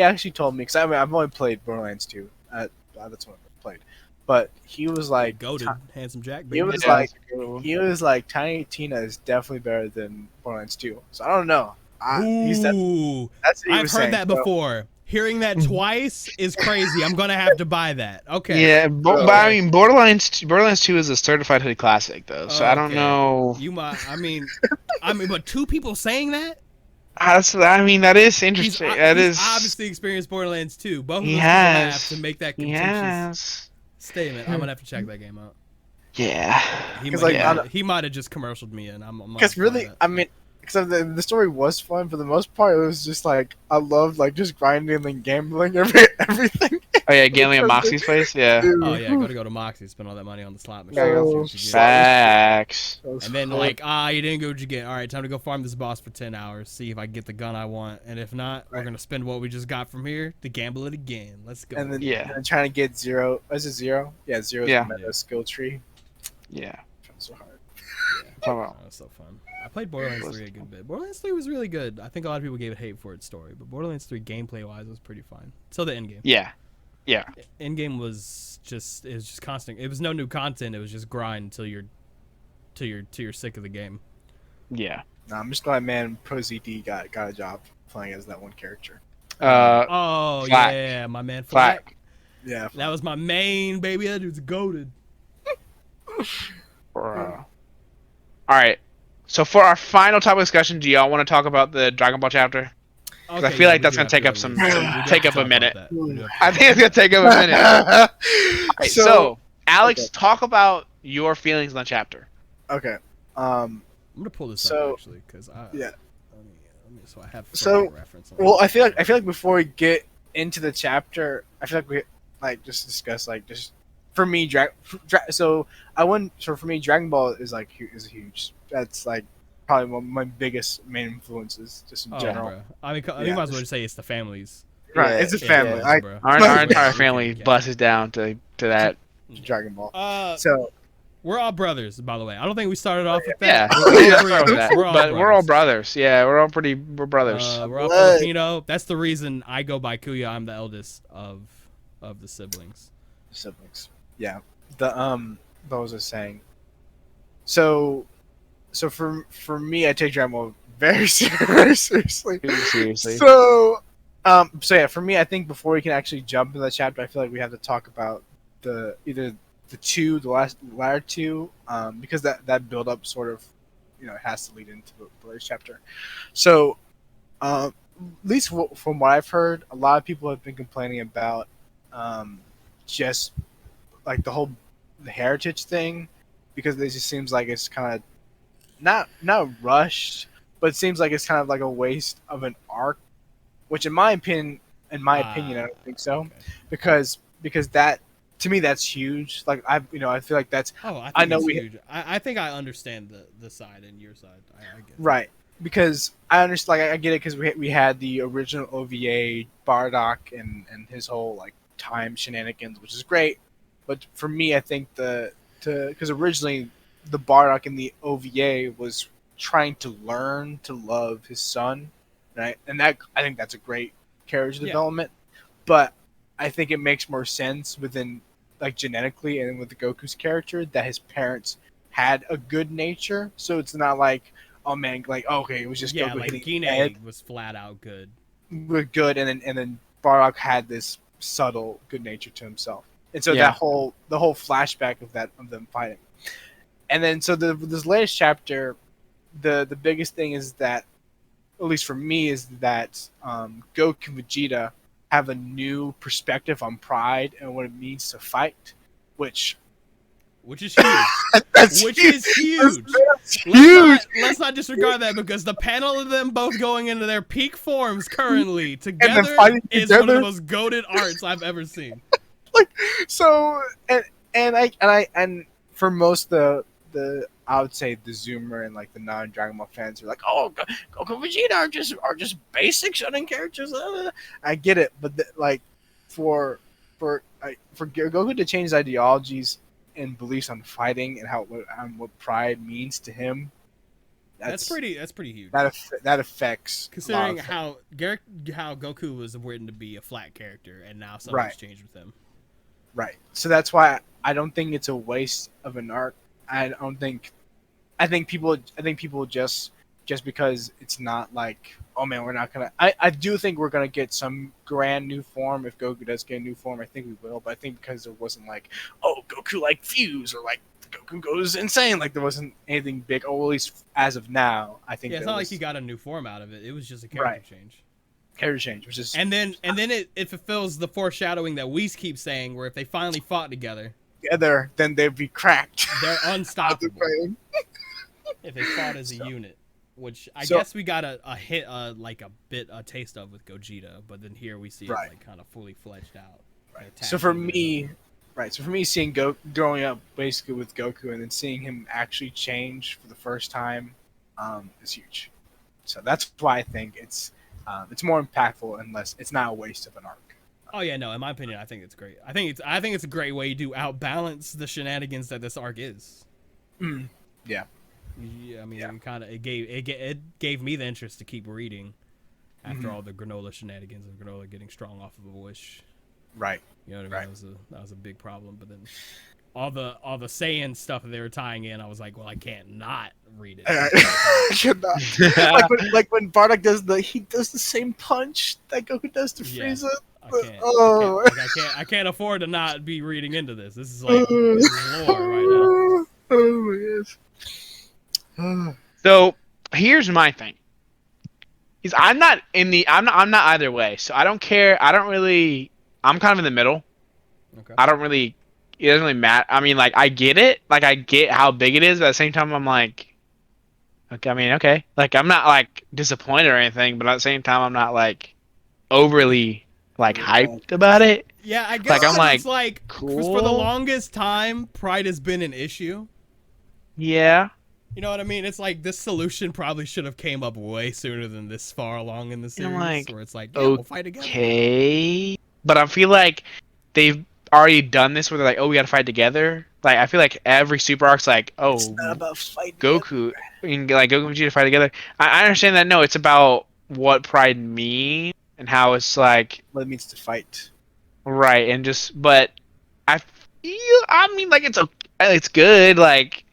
Speaker 3: actually told me because I've only played Borderlands 2. That's what I've played, but he was like,
Speaker 2: Goated, Handsome Jack,
Speaker 3: he
Speaker 2: baby.
Speaker 3: was
Speaker 1: Yeah,
Speaker 3: like,
Speaker 1: that's a good one.
Speaker 3: Tiny Tina is definitely better than Borderlands 2. So I don't know.
Speaker 2: Ooh,
Speaker 3: That's what he
Speaker 2: I've
Speaker 3: was
Speaker 2: heard
Speaker 3: saying.
Speaker 2: that
Speaker 3: So,
Speaker 2: before. Hearing that twice is crazy. I'm gonna have to buy that. Okay.
Speaker 1: Yeah, but I
Speaker 2: Okay.
Speaker 1: mean, Borderlands 2 is a certified hood classic, though, so I don't
Speaker 2: Okay.
Speaker 1: know.
Speaker 2: You might. I mean, but two people saying that.
Speaker 1: I mean, that is interesting. That
Speaker 2: He's
Speaker 1: is.
Speaker 2: obviously experienced Borderlands 2. Both of
Speaker 1: He
Speaker 2: those people have to
Speaker 1: has.
Speaker 2: make that
Speaker 1: He
Speaker 2: contentious
Speaker 1: has.
Speaker 2: statement. I'm gonna have to check that game out.
Speaker 1: Yeah.
Speaker 3: because like,
Speaker 1: Yeah.
Speaker 2: He might have just commercialed me, and I'm gonna
Speaker 3: because
Speaker 2: try
Speaker 3: really,
Speaker 2: that.
Speaker 3: I mean, because the story was fun for the most part. It was just like I loved like just grinding and gambling everything.
Speaker 1: Oh yeah, gambling at Moxie's place. Yeah.
Speaker 2: Oh
Speaker 3: Dude,
Speaker 2: yeah, go to Moxie, spend all that money on the slot machine.
Speaker 1: There you
Speaker 2: See
Speaker 1: go.
Speaker 2: what you get.
Speaker 1: Facts.
Speaker 3: that was
Speaker 2: And then
Speaker 3: fun.
Speaker 2: like, you didn't get what you get. All right, time to go farm this boss for 10 hours. See if I can get the gun I want. And if not, we're
Speaker 3: Right.
Speaker 2: gonna spend what we just got from here to gamble it again. Let's go.
Speaker 3: and then
Speaker 1: Yeah.
Speaker 3: and trying to get zero. Is it zero? Yeah, zero is
Speaker 1: Yeah.
Speaker 3: the meta skill tree.
Speaker 1: Yeah.
Speaker 3: So hard.
Speaker 1: Talk about-
Speaker 2: That was so fun. I played Borderlands 3 a good bit. Borderlands 3 was really good. I think a lot of people gave it hate for its story, but Borderlands 3 gameplay wise was pretty fun. So the end game.
Speaker 1: Yeah. Yeah.
Speaker 2: End game was just constant. It was no new content. It was just grind until you're sick of the game.
Speaker 1: Yeah.
Speaker 3: No, I'm just glad man ProZD got a job playing as that one character.
Speaker 2: Oh
Speaker 1: Flack.
Speaker 2: yeah, my man Flack.
Speaker 1: Flack.
Speaker 3: Yeah.
Speaker 2: That was my main baby. That dude's goated.
Speaker 1: Bruh. All right. So for our final topic discussion, do y'all want to talk about the Dragon Ball chapter?
Speaker 2: Okay,
Speaker 1: I feel like
Speaker 2: we
Speaker 1: that's
Speaker 2: do
Speaker 1: gonna
Speaker 2: have
Speaker 1: take
Speaker 2: to
Speaker 1: up
Speaker 2: at
Speaker 1: some-
Speaker 2: least- we do
Speaker 1: take
Speaker 2: have
Speaker 1: up
Speaker 2: to
Speaker 1: a
Speaker 2: talk
Speaker 1: minute.
Speaker 2: about that. We do have to
Speaker 1: I
Speaker 2: talk
Speaker 1: think it's gonna take up a minute. All right, so Alex,
Speaker 3: okay.
Speaker 1: talk about your feelings on the chapter.
Speaker 3: Okay.
Speaker 2: I'm gonna pull this
Speaker 3: So-
Speaker 2: up actually because
Speaker 3: Yeah.
Speaker 2: Let me so I have
Speaker 3: So,
Speaker 2: reference. On
Speaker 3: Well,
Speaker 2: it.
Speaker 3: I feel like before we get into the chapter, I feel like we like just discuss like just for me so for me Dragon Ball is like is huge. That's like probably one of my biggest main influences just in
Speaker 2: Oh,
Speaker 3: general.
Speaker 2: bro. I mean,
Speaker 3: Yeah,
Speaker 2: you might as well just say it's the families.
Speaker 3: Right,
Speaker 1: Yeah,
Speaker 3: it's a
Speaker 1: yeah,
Speaker 3: family.
Speaker 1: yeah.
Speaker 3: I
Speaker 2: bro.
Speaker 1: Our
Speaker 3: We
Speaker 1: entire
Speaker 2: can't
Speaker 1: family
Speaker 2: count.
Speaker 1: busts down to that.
Speaker 3: Dragon Ball.
Speaker 2: So
Speaker 3: So
Speaker 2: we're all brothers, by the way. I don't think we started off with
Speaker 1: Yeah,
Speaker 2: that.
Speaker 1: we
Speaker 2: We're all
Speaker 1: gotta
Speaker 2: three
Speaker 1: start
Speaker 2: of
Speaker 1: with
Speaker 2: us.
Speaker 1: that.
Speaker 2: We're all
Speaker 1: But
Speaker 2: brothers.
Speaker 1: we're all brothers. Yeah, we're brothers.
Speaker 2: We're all
Speaker 3: Blood.
Speaker 2: Filipino. That's the reason I go by Kuya. I'm the eldest of the siblings.
Speaker 3: siblings. Yeah. What was I saying? So for me, I take Dragon Ball very very seriously.
Speaker 1: Seriously.
Speaker 3: So yeah, for me, I think before we can actually jump into that chapter, I feel like we have to talk about either the latter two, because that build up sort of, has to lead into the latest chapter. So, at least from what I've heard, a lot of people have been complaining about, just like the heritage thing, because it just seems like it's kind of not rushed, but it seems like it's kind of like a waste of an arc, which in my opinion, I don't think so,
Speaker 2: Okay.
Speaker 3: because that, to me, that's huge. Like I feel like that's
Speaker 2: Oh, I think
Speaker 3: I know
Speaker 2: it's
Speaker 3: we-
Speaker 2: huge. I think I understand the side and your side. I get it.
Speaker 3: right, because I understand. Like I get it, because we had the original OVA Bardock and his whole like time shenanigans, which is great. But for me, I think because originally the Bardock in the OVA was trying to learn to love his son, right? And I think that's a great character
Speaker 2: Yeah.
Speaker 3: development. But I think it makes more sense within, like, genetically and with the Goku's character, that his parents had a good nature. So it's not like, oh man, like, okay, it was just
Speaker 2: Yeah,
Speaker 3: Goku
Speaker 2: like
Speaker 3: hitting Ed
Speaker 2: Gine was flat out good.
Speaker 3: with good, and then Bardock had this subtle good nature to himself. And so
Speaker 1: Yeah.
Speaker 3: the whole flashback of them fighting. And then so this latest chapter, the biggest thing is that, at least for me, is that Goku and Vegeta have a new perspective on pride and what it means to fight, which
Speaker 2: which is huge.
Speaker 3: That's
Speaker 2: Which
Speaker 3: huge.
Speaker 2: is huge.
Speaker 3: That's huge.
Speaker 2: Let's not disregard that because the panel of them both going into their peak forms currently
Speaker 3: And
Speaker 2: together
Speaker 3: then fighting
Speaker 2: is one of the
Speaker 3: together.
Speaker 2: most goated arts I've ever seen.
Speaker 3: So and for most the I would say the Zoomer and like the non Dragon Ball fans are like, oh, Goku and Vegeta are just basic shonen characters. I get it, but like for for Goku to change his ideologies and beliefs on fighting and what pride means to him,
Speaker 2: That's pretty huge.
Speaker 3: that affects
Speaker 2: Considering
Speaker 3: a lot
Speaker 2: how Goku was written to be a flat character, and now something's
Speaker 3: Right.
Speaker 2: changed with him.
Speaker 3: right. So that's why I don't think it's a waste of an arc. I think people just because it's not like, oh man, we're not gonna. I do think we're gonna get some grand new form if Goku does get a new form. I think we will, but I think because there wasn't like, oh, Goku like fuse or like Goku goes insane, like there wasn't anything big. Or at least as of now, I think
Speaker 2: Yeah, it's
Speaker 3: there
Speaker 2: not like
Speaker 3: was
Speaker 2: he got a new form out of it. It was just a character
Speaker 3: Right.
Speaker 2: change.
Speaker 3: character change, which is
Speaker 2: And then it fulfills the foreshadowing that we keep saying, where if they finally fought together,
Speaker 3: together, then they'd be cracked.
Speaker 2: they're
Speaker 3: Out the
Speaker 2: unstoppable.
Speaker 3: frame.
Speaker 2: If they fought as a
Speaker 3: So-
Speaker 2: unit, which I
Speaker 3: so-
Speaker 2: guess we got a taste of with Gogeta, but then here we see
Speaker 3: Right.
Speaker 2: it like kind of fully fledged out.
Speaker 3: Right.
Speaker 2: Attached
Speaker 3: So for
Speaker 2: to it.
Speaker 3: me, seeing growing up basically with Goku and then seeing him actually change for the first time, is huge. So that's why I think it's more impactful and less. It's not a waste of an arc.
Speaker 2: Oh yeah, no. In my opinion, I think it's great. I think it's a great way to outbalance the shenanigans that this arc is.
Speaker 3: Mm. Yeah.
Speaker 2: Yeah, I mean,
Speaker 3: Yeah.
Speaker 2: it gave me the interest to keep reading after
Speaker 3: Mhm.
Speaker 2: all the granola shenanigans and granola getting strong off of a wish.
Speaker 3: Right.
Speaker 2: You know what I mean?
Speaker 3: Right.
Speaker 2: That was a big problem. But then all the Saiyan stuff that they were tying in, I was like, well, I can't not read it.
Speaker 3: I cannot. like when Bardock does the same punch that Goku does to
Speaker 2: Yeah.
Speaker 3: Frieza.
Speaker 2: I can't afford to not be reading into this. This is like this is lore right
Speaker 3: Oh my gosh.
Speaker 1: So here's my thing. I'm not either way. So I don't care. I'm kind of in the middle.
Speaker 2: now. Okay.
Speaker 1: I don't really. It doesn't really matter. I mean, like I get it. Like I get how big it is. But at the same time, I'm like, okay. I mean, okay. Like I'm not like disappointed or anything. But at the same time, I'm not like overly like hyped about it.
Speaker 2: Yeah, I guess
Speaker 1: I'm like,
Speaker 2: it's like
Speaker 1: cool.
Speaker 2: for the longest time, pride has been an issue.
Speaker 1: Yeah.
Speaker 2: You know what I mean? It's like this solution probably should have came up way sooner than this far along in the
Speaker 1: And I'm
Speaker 2: series,
Speaker 1: like,
Speaker 2: where it's like, yeah, we'll fight together.
Speaker 1: Okay. But I feel like they've already done this where they're like, oh, we gotta fight together. Like I feel like every super arc's like, oh,
Speaker 3: It's not about fighting.
Speaker 1: Goku, and like Goku and Vegeta fight together. I understand that. No, it's about what pride means and how it's like
Speaker 3: What it means to fight.
Speaker 1: right and just. But I feel, I mean, like it's good. Like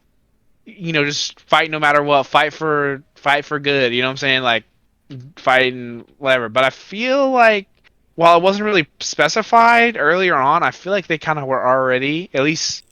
Speaker 1: just fight no matter what. Fight for good. You know what I'm saying? Like fighting whatever. But I feel like while it wasn't really specified earlier on, I feel like they kind of were already, at least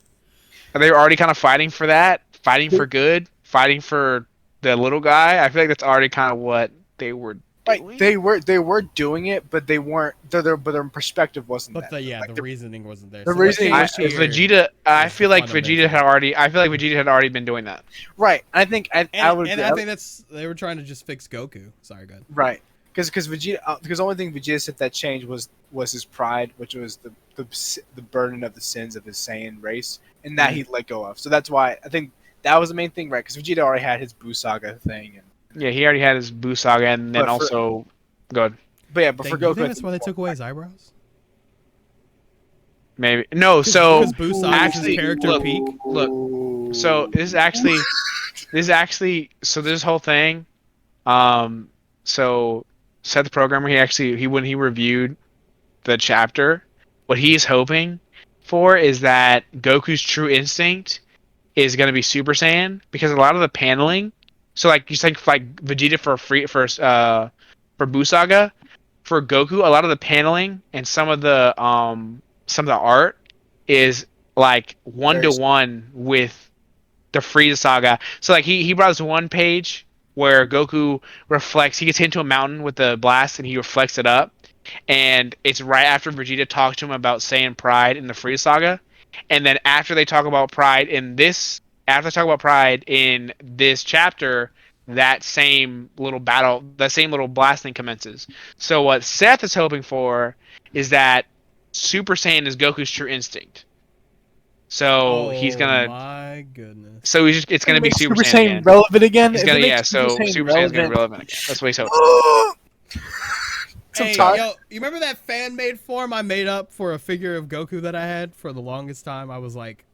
Speaker 1: they were already kind of fighting for that, fighting for good, fighting for the little guy. I feel like that's already kind of what they were doing.
Speaker 3: Right. They were doing it, but they weren't. But their perspective wasn't.
Speaker 2: But
Speaker 3: that.
Speaker 2: the reasoning wasn't there.
Speaker 3: the
Speaker 2: So
Speaker 3: reasoning
Speaker 2: what
Speaker 3: was
Speaker 2: changed here-
Speaker 1: Vegeta, I
Speaker 2: is
Speaker 1: feel like Vegeta
Speaker 2: fundamental.
Speaker 1: had already been doing that.
Speaker 3: right. I think I would.
Speaker 2: And I think that's they were trying to just fix Goku. Sorry, good.
Speaker 3: Right. Because Vegeta, because the only thing Vegeta said that changed was his pride, which was the burden of the sins of his Saiyan race, and that he let go of. So that's why I think that was the main thing, right? Because Vegeta already had his Buu Saga thing, and
Speaker 1: Yeah, he already had his Buu Saga, and then
Speaker 3: But for-
Speaker 1: also, good.
Speaker 3: but yeah, but for
Speaker 2: You
Speaker 3: Goku,
Speaker 2: think that's why they took away his eyebrows?
Speaker 1: Maybe no. So
Speaker 2: Because Buu Saga is
Speaker 1: actually,
Speaker 2: his character
Speaker 1: look,
Speaker 2: peak.
Speaker 1: look. So this this whole thing, so Seth the programmer, when he reviewed the chapter, what he's hoping for is that Goku's true instinct is going to be Super Saiyan, because a lot of the paneling, so like you think like Vegeta for Buu Saga, for Goku, a lot of the paneling and some of the art is like 1-to-1 with the Frieza saga. So like he brought us one page where Goku reflects. He gets hit into a mountain with the blast, and he reflects it up. And it's right after Vegeta talks to him about Saiyan Pride in the Frieza saga. And then after they talk about Pride after they talk about Pride in this chapter, that same little battle, that same little blasting commences. So what Seth is hoping for is that Super Saiyan is Goku's true instinct. So he's
Speaker 2: Oh
Speaker 1: gonna,
Speaker 2: my goodness.
Speaker 1: so he's just, it's gonna be
Speaker 3: Make
Speaker 1: Super
Speaker 3: Super
Speaker 1: Saiyan
Speaker 3: Saiyan
Speaker 1: again.
Speaker 3: relevant again?
Speaker 1: He's
Speaker 3: If
Speaker 1: gonna,
Speaker 3: it
Speaker 1: yeah.
Speaker 3: makes Super
Speaker 1: So
Speaker 3: Saiyan
Speaker 1: Super Saiyan's gonna be
Speaker 3: relevant,
Speaker 1: relevant again. That's what he's hoping.
Speaker 2: Hey,
Speaker 3: Sometimes-
Speaker 2: yo, you remember that fan-made form I made up for a figure of Goku that I had for the longest time? I was like,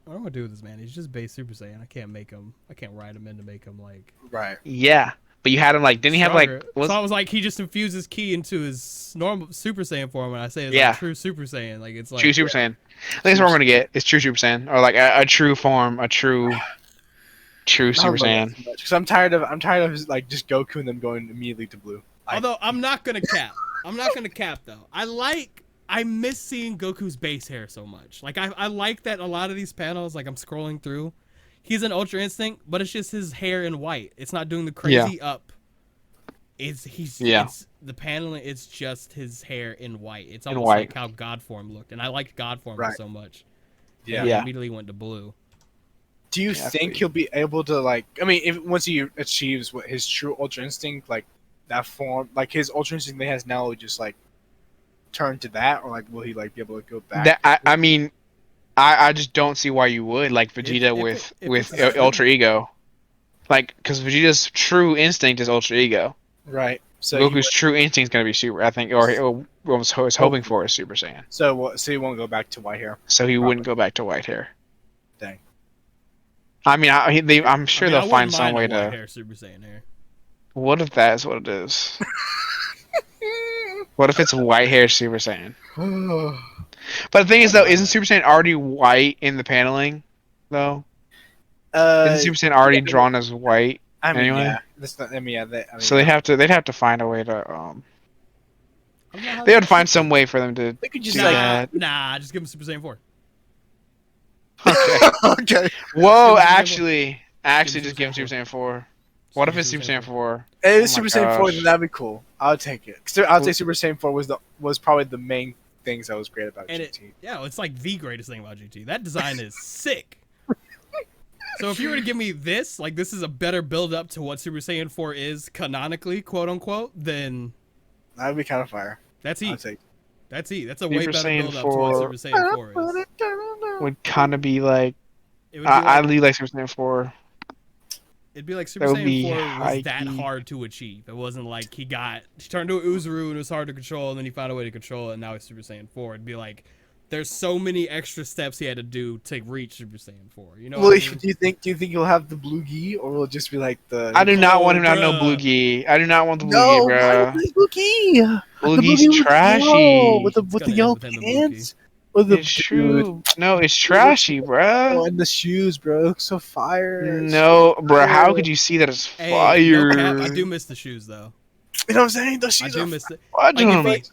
Speaker 2: what am I gonna do with this man? He's just base Super Saiyan. I can't ride him in to make him like
Speaker 3: Right.
Speaker 1: Yeah, but you had him like, didn't he have
Speaker 2: stronger.
Speaker 1: like,
Speaker 2: So I was like, he just infuses ki into his normal Super Saiyan form, and I say it's
Speaker 1: Yeah.
Speaker 2: like true Super Saiyan. Like it's like
Speaker 1: true Super Saiyan? I think that's what we're gonna get. It's true Super Saiyan, or like a true form, a true Super Saiyan.
Speaker 3: Because I'm tired of like just Goku and them going immediately to blue.
Speaker 2: Although I'm not gonna cap. I'm not gonna cap though. I miss seeing Goku's base hair so much. Like I like that a lot of these panels, like I'm scrolling through, he's an Ultra Instinct, but it's just his hair in white. It's not doing the crazy up. It's the paneling. It's just his hair in white. It's almost
Speaker 1: white.
Speaker 2: like how God form looked, and I liked God form
Speaker 3: Right.
Speaker 2: so much.
Speaker 3: Yeah.
Speaker 2: And I
Speaker 1: Yeah.
Speaker 2: immediately went to blue.
Speaker 3: Do you
Speaker 1: Yeah,
Speaker 3: think
Speaker 1: please.
Speaker 3: he'll be able to like? I mean, if once he achieves what his true Ultra Instinct, like that form, like his Ultra Instinct that he has now, will just like turn to that, or like will he like be able to go back?
Speaker 1: I mean, I just don't see why you would like Vegeta
Speaker 2: if
Speaker 1: with
Speaker 2: it's a-
Speaker 1: Ultra Ego, like because Vegeta's true instinct is Ultra Ego.
Speaker 3: Right. So he
Speaker 1: Goku's true instinct is gonna be Super. I think, or what was hoping for is Super Saiyan.
Speaker 3: so he won't go back to white hair.
Speaker 1: So he
Speaker 3: Probably.
Speaker 1: wouldn't go back to white hair.
Speaker 3: Dang.
Speaker 1: I mean, I'm sure
Speaker 2: I mean, I
Speaker 1: they'll
Speaker 2: wouldn't
Speaker 1: find some
Speaker 2: mind a
Speaker 1: way
Speaker 2: white
Speaker 1: to.
Speaker 2: hair Super Saiyan hair.
Speaker 1: What if that is what it is? What if it's white hair Super Saiyan? But the thing is, though, isn't Super Saiyan already white in the paneling, though? Isn't Super Saiyan already drawn as white?
Speaker 3: I mean,
Speaker 1: anyway?
Speaker 3: yeah. That's not. I mean, yeah.
Speaker 1: So they'd have to find a way to
Speaker 2: I don't know how
Speaker 1: they
Speaker 2: they
Speaker 1: would find
Speaker 2: should
Speaker 1: some
Speaker 2: do
Speaker 1: way for them to
Speaker 3: They could
Speaker 1: do
Speaker 3: just
Speaker 2: it.
Speaker 3: like.
Speaker 1: that.
Speaker 2: Nah, just give him Super Saiyan 4.
Speaker 1: Okay.
Speaker 3: Okay.
Speaker 1: Whoa,
Speaker 2: Super Saiyan
Speaker 1: actually,
Speaker 2: Super
Speaker 1: just give him
Speaker 2: Saiyan
Speaker 1: Super Saion 4. What if it's Super Saiyan 4?
Speaker 3: If
Speaker 1: Oh
Speaker 3: it's
Speaker 1: my
Speaker 3: Super Saiyan 4,
Speaker 1: gosh.
Speaker 3: then that'd be cool. I would take it. 'Cause I'd say Super Saiyan 4 was probably the main things that was great about
Speaker 2: And
Speaker 3: GT.
Speaker 2: yeah, it's like the greatest thing about GT. That design is sick. So if you were to give me this, like this is a better build up to what Super Saiyan 4 is canonically, quote unquote, then
Speaker 3: That'd be kind of fire.
Speaker 2: that's
Speaker 3: I'd
Speaker 2: heat.
Speaker 3: take.
Speaker 2: That's heat. That's a way
Speaker 1: Super
Speaker 2: better
Speaker 1: Saiyan
Speaker 2: build up to what
Speaker 1: 4
Speaker 2: Super Saiyan 4 is.
Speaker 1: would kind of be like
Speaker 2: It would be like,
Speaker 1: I really like Super Saiyan 4.
Speaker 2: it'd be like Super
Speaker 1: that would
Speaker 2: Saiyan
Speaker 1: be
Speaker 2: 4 was that
Speaker 1: high-key.
Speaker 2: hard to achieve. It wasn't like he turned into Uzuru and it was hard to control, and then he found a way to control it, and now he's Super Saiyan 4. It'd be like there's so many extra steps he had to do to reach Super Saiyan 4. You know
Speaker 3: Well,
Speaker 2: what I mean?
Speaker 3: do you think you'll have the blue gi, or will it just be like the?
Speaker 1: I do not want him to have no
Speaker 2: bruh.
Speaker 1: blue gi. I do not want the blue
Speaker 3: no,
Speaker 1: gi,
Speaker 3: why
Speaker 1: bro.
Speaker 3: the blue gi?
Speaker 1: Blue
Speaker 3: The
Speaker 1: gi's
Speaker 3: gi with-
Speaker 1: trashy.
Speaker 3: yo, with the
Speaker 2: It's
Speaker 3: with the
Speaker 2: gonna
Speaker 3: yellow
Speaker 2: end with him in blue gi.
Speaker 3: pants, with the
Speaker 1: It's true. No, it's trashy,
Speaker 3: Oh,
Speaker 1: bro.
Speaker 3: and the shoes, bro, looks so fire.
Speaker 1: No, bro. How
Speaker 3: fire.
Speaker 1: could you see that as
Speaker 2: Hey,
Speaker 1: fire?
Speaker 2: no cap, I do miss the shoes though.
Speaker 3: You know what I'm saying? Those
Speaker 2: I
Speaker 3: shoes
Speaker 2: do
Speaker 3: are
Speaker 2: miss it.
Speaker 1: Why
Speaker 2: Like if
Speaker 1: don't-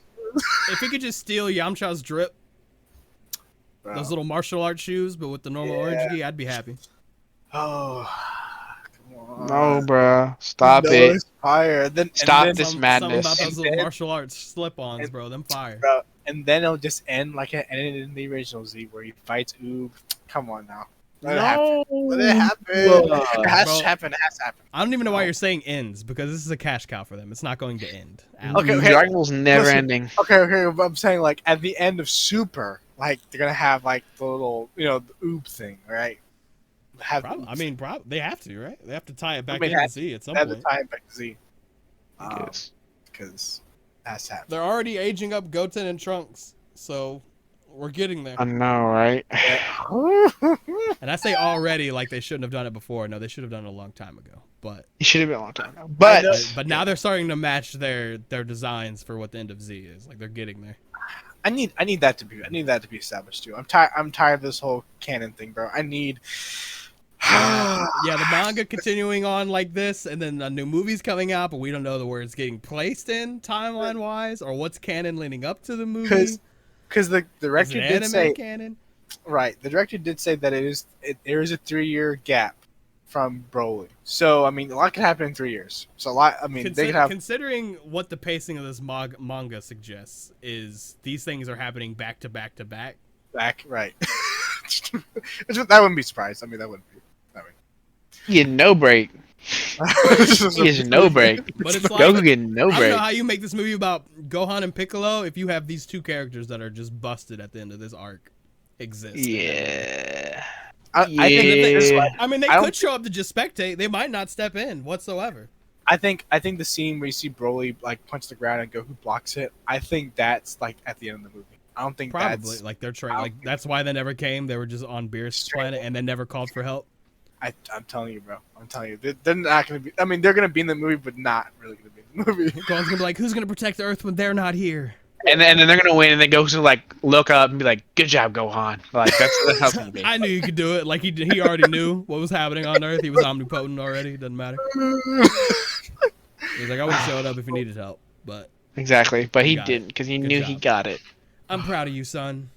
Speaker 2: if he could just steal Yamcha's drip,
Speaker 3: bro.
Speaker 2: those little martial arts shoes, but with the normal orange gi, I'd be happy.
Speaker 3: Oh, come on.
Speaker 1: No, bro. Stop
Speaker 3: No,
Speaker 1: it.
Speaker 3: it's fire. Then,
Speaker 1: Stop
Speaker 3: and then,
Speaker 1: this
Speaker 2: Something
Speaker 1: madness.
Speaker 2: about those
Speaker 3: And
Speaker 2: little
Speaker 3: then-
Speaker 2: martial arts slip-ons,
Speaker 3: and-
Speaker 2: bro. Them fire.
Speaker 3: bro, and then it'll just end like it ended in the original Z, where he fights Oob. Come on now. Let it happen. Let it happen. It has
Speaker 2: Bro.
Speaker 3: to happen. It has to happen.
Speaker 2: I don't even know why
Speaker 3: No.
Speaker 2: you're saying ends because this is a cash cow for them. It's not going to end.
Speaker 3: Okay, okay.
Speaker 1: Dragon Ball's never
Speaker 3: Listen.
Speaker 1: ending.
Speaker 3: Okay, but I'm saying like at the end of Super, like they're gonna have like the little, the Oob thing, right? Have
Speaker 2: Probably, I
Speaker 3: Oobs.
Speaker 2: mean, they have to, right? They have to tie it back
Speaker 3: mean,
Speaker 2: in to
Speaker 3: have-
Speaker 2: see at some
Speaker 3: They have to
Speaker 2: point.
Speaker 3: tie it back to Z.
Speaker 1: Yes.
Speaker 3: Because that's happening.
Speaker 2: They're already aging up Goten and Trunks, so we're getting there.
Speaker 1: I know, right?
Speaker 2: And I say already like they shouldn't have done it before. No, they should have done it a long time ago. But
Speaker 1: It should have been a long time ago.
Speaker 3: I
Speaker 1: But
Speaker 3: know.
Speaker 2: but now they're starting to match their designs for what the end of Z is. Like they're getting there.
Speaker 3: I need that to be established too. I'm tired of this whole canon thing, bro. I need.
Speaker 2: Yeah, the manga continuing on like this, and then a new movie's coming out, but we don't know where it's getting placed in timeline wise, or what's canon leading up to the movie.
Speaker 3: Because the
Speaker 2: Is
Speaker 3: director
Speaker 2: it
Speaker 3: did
Speaker 2: anime
Speaker 3: say
Speaker 2: canon?
Speaker 3: right. The director did say that there is a 3-year gap from Broly. So I mean, a lot can happen in 3 years. So a lot. I mean, they can have
Speaker 2: Considering what the pacing of this manga suggests, is these things are happening back to back to back.
Speaker 3: back right. That wouldn't be surprised. I mean, that wouldn't be.
Speaker 1: He had no break. He has no break.
Speaker 2: But it's like,
Speaker 1: Goku getting no
Speaker 2: I don't know
Speaker 1: break.
Speaker 2: how you make this movie about Gohan and Piccolo if you have these two characters that are just busted at the end of this arc exist.
Speaker 1: Yeah.
Speaker 3: I think this is why-
Speaker 2: I mean, they
Speaker 1: I
Speaker 2: could
Speaker 1: don't-
Speaker 2: show up to just spectate. They might not step in whatsoever.
Speaker 3: I think the scene where you see Broly like punch the ground and Goku blocks it. I think that's like at the end of the movie. I don't think
Speaker 2: Probably
Speaker 3: that's.
Speaker 2: like they're trying. Like that's why they never came. They were just on Beerus' planet and they never called for help.
Speaker 3: I'm telling you, bro. I'm telling you, they're not gonna be. I mean, they're gonna be in the movie, but not really gonna be in the movie.
Speaker 2: Gohan's gonna be like, "Who's gonna protect the Earth when they're not here?"
Speaker 1: And then they're gonna win, and then Goku's gonna like look up and be like, "Good job, Gohan." Like that's how it's gonna be.
Speaker 2: I knew you could do it. Like he already knew what was happening on Earth. He was omnipotent already. Doesn't matter. He was like, "I would have showed up if you needed help." But
Speaker 1: Exactly, but he
Speaker 2: Got it.
Speaker 1: didn't because he
Speaker 2: Good
Speaker 1: knew he
Speaker 2: job.
Speaker 1: got it.
Speaker 2: I'm proud of you, son.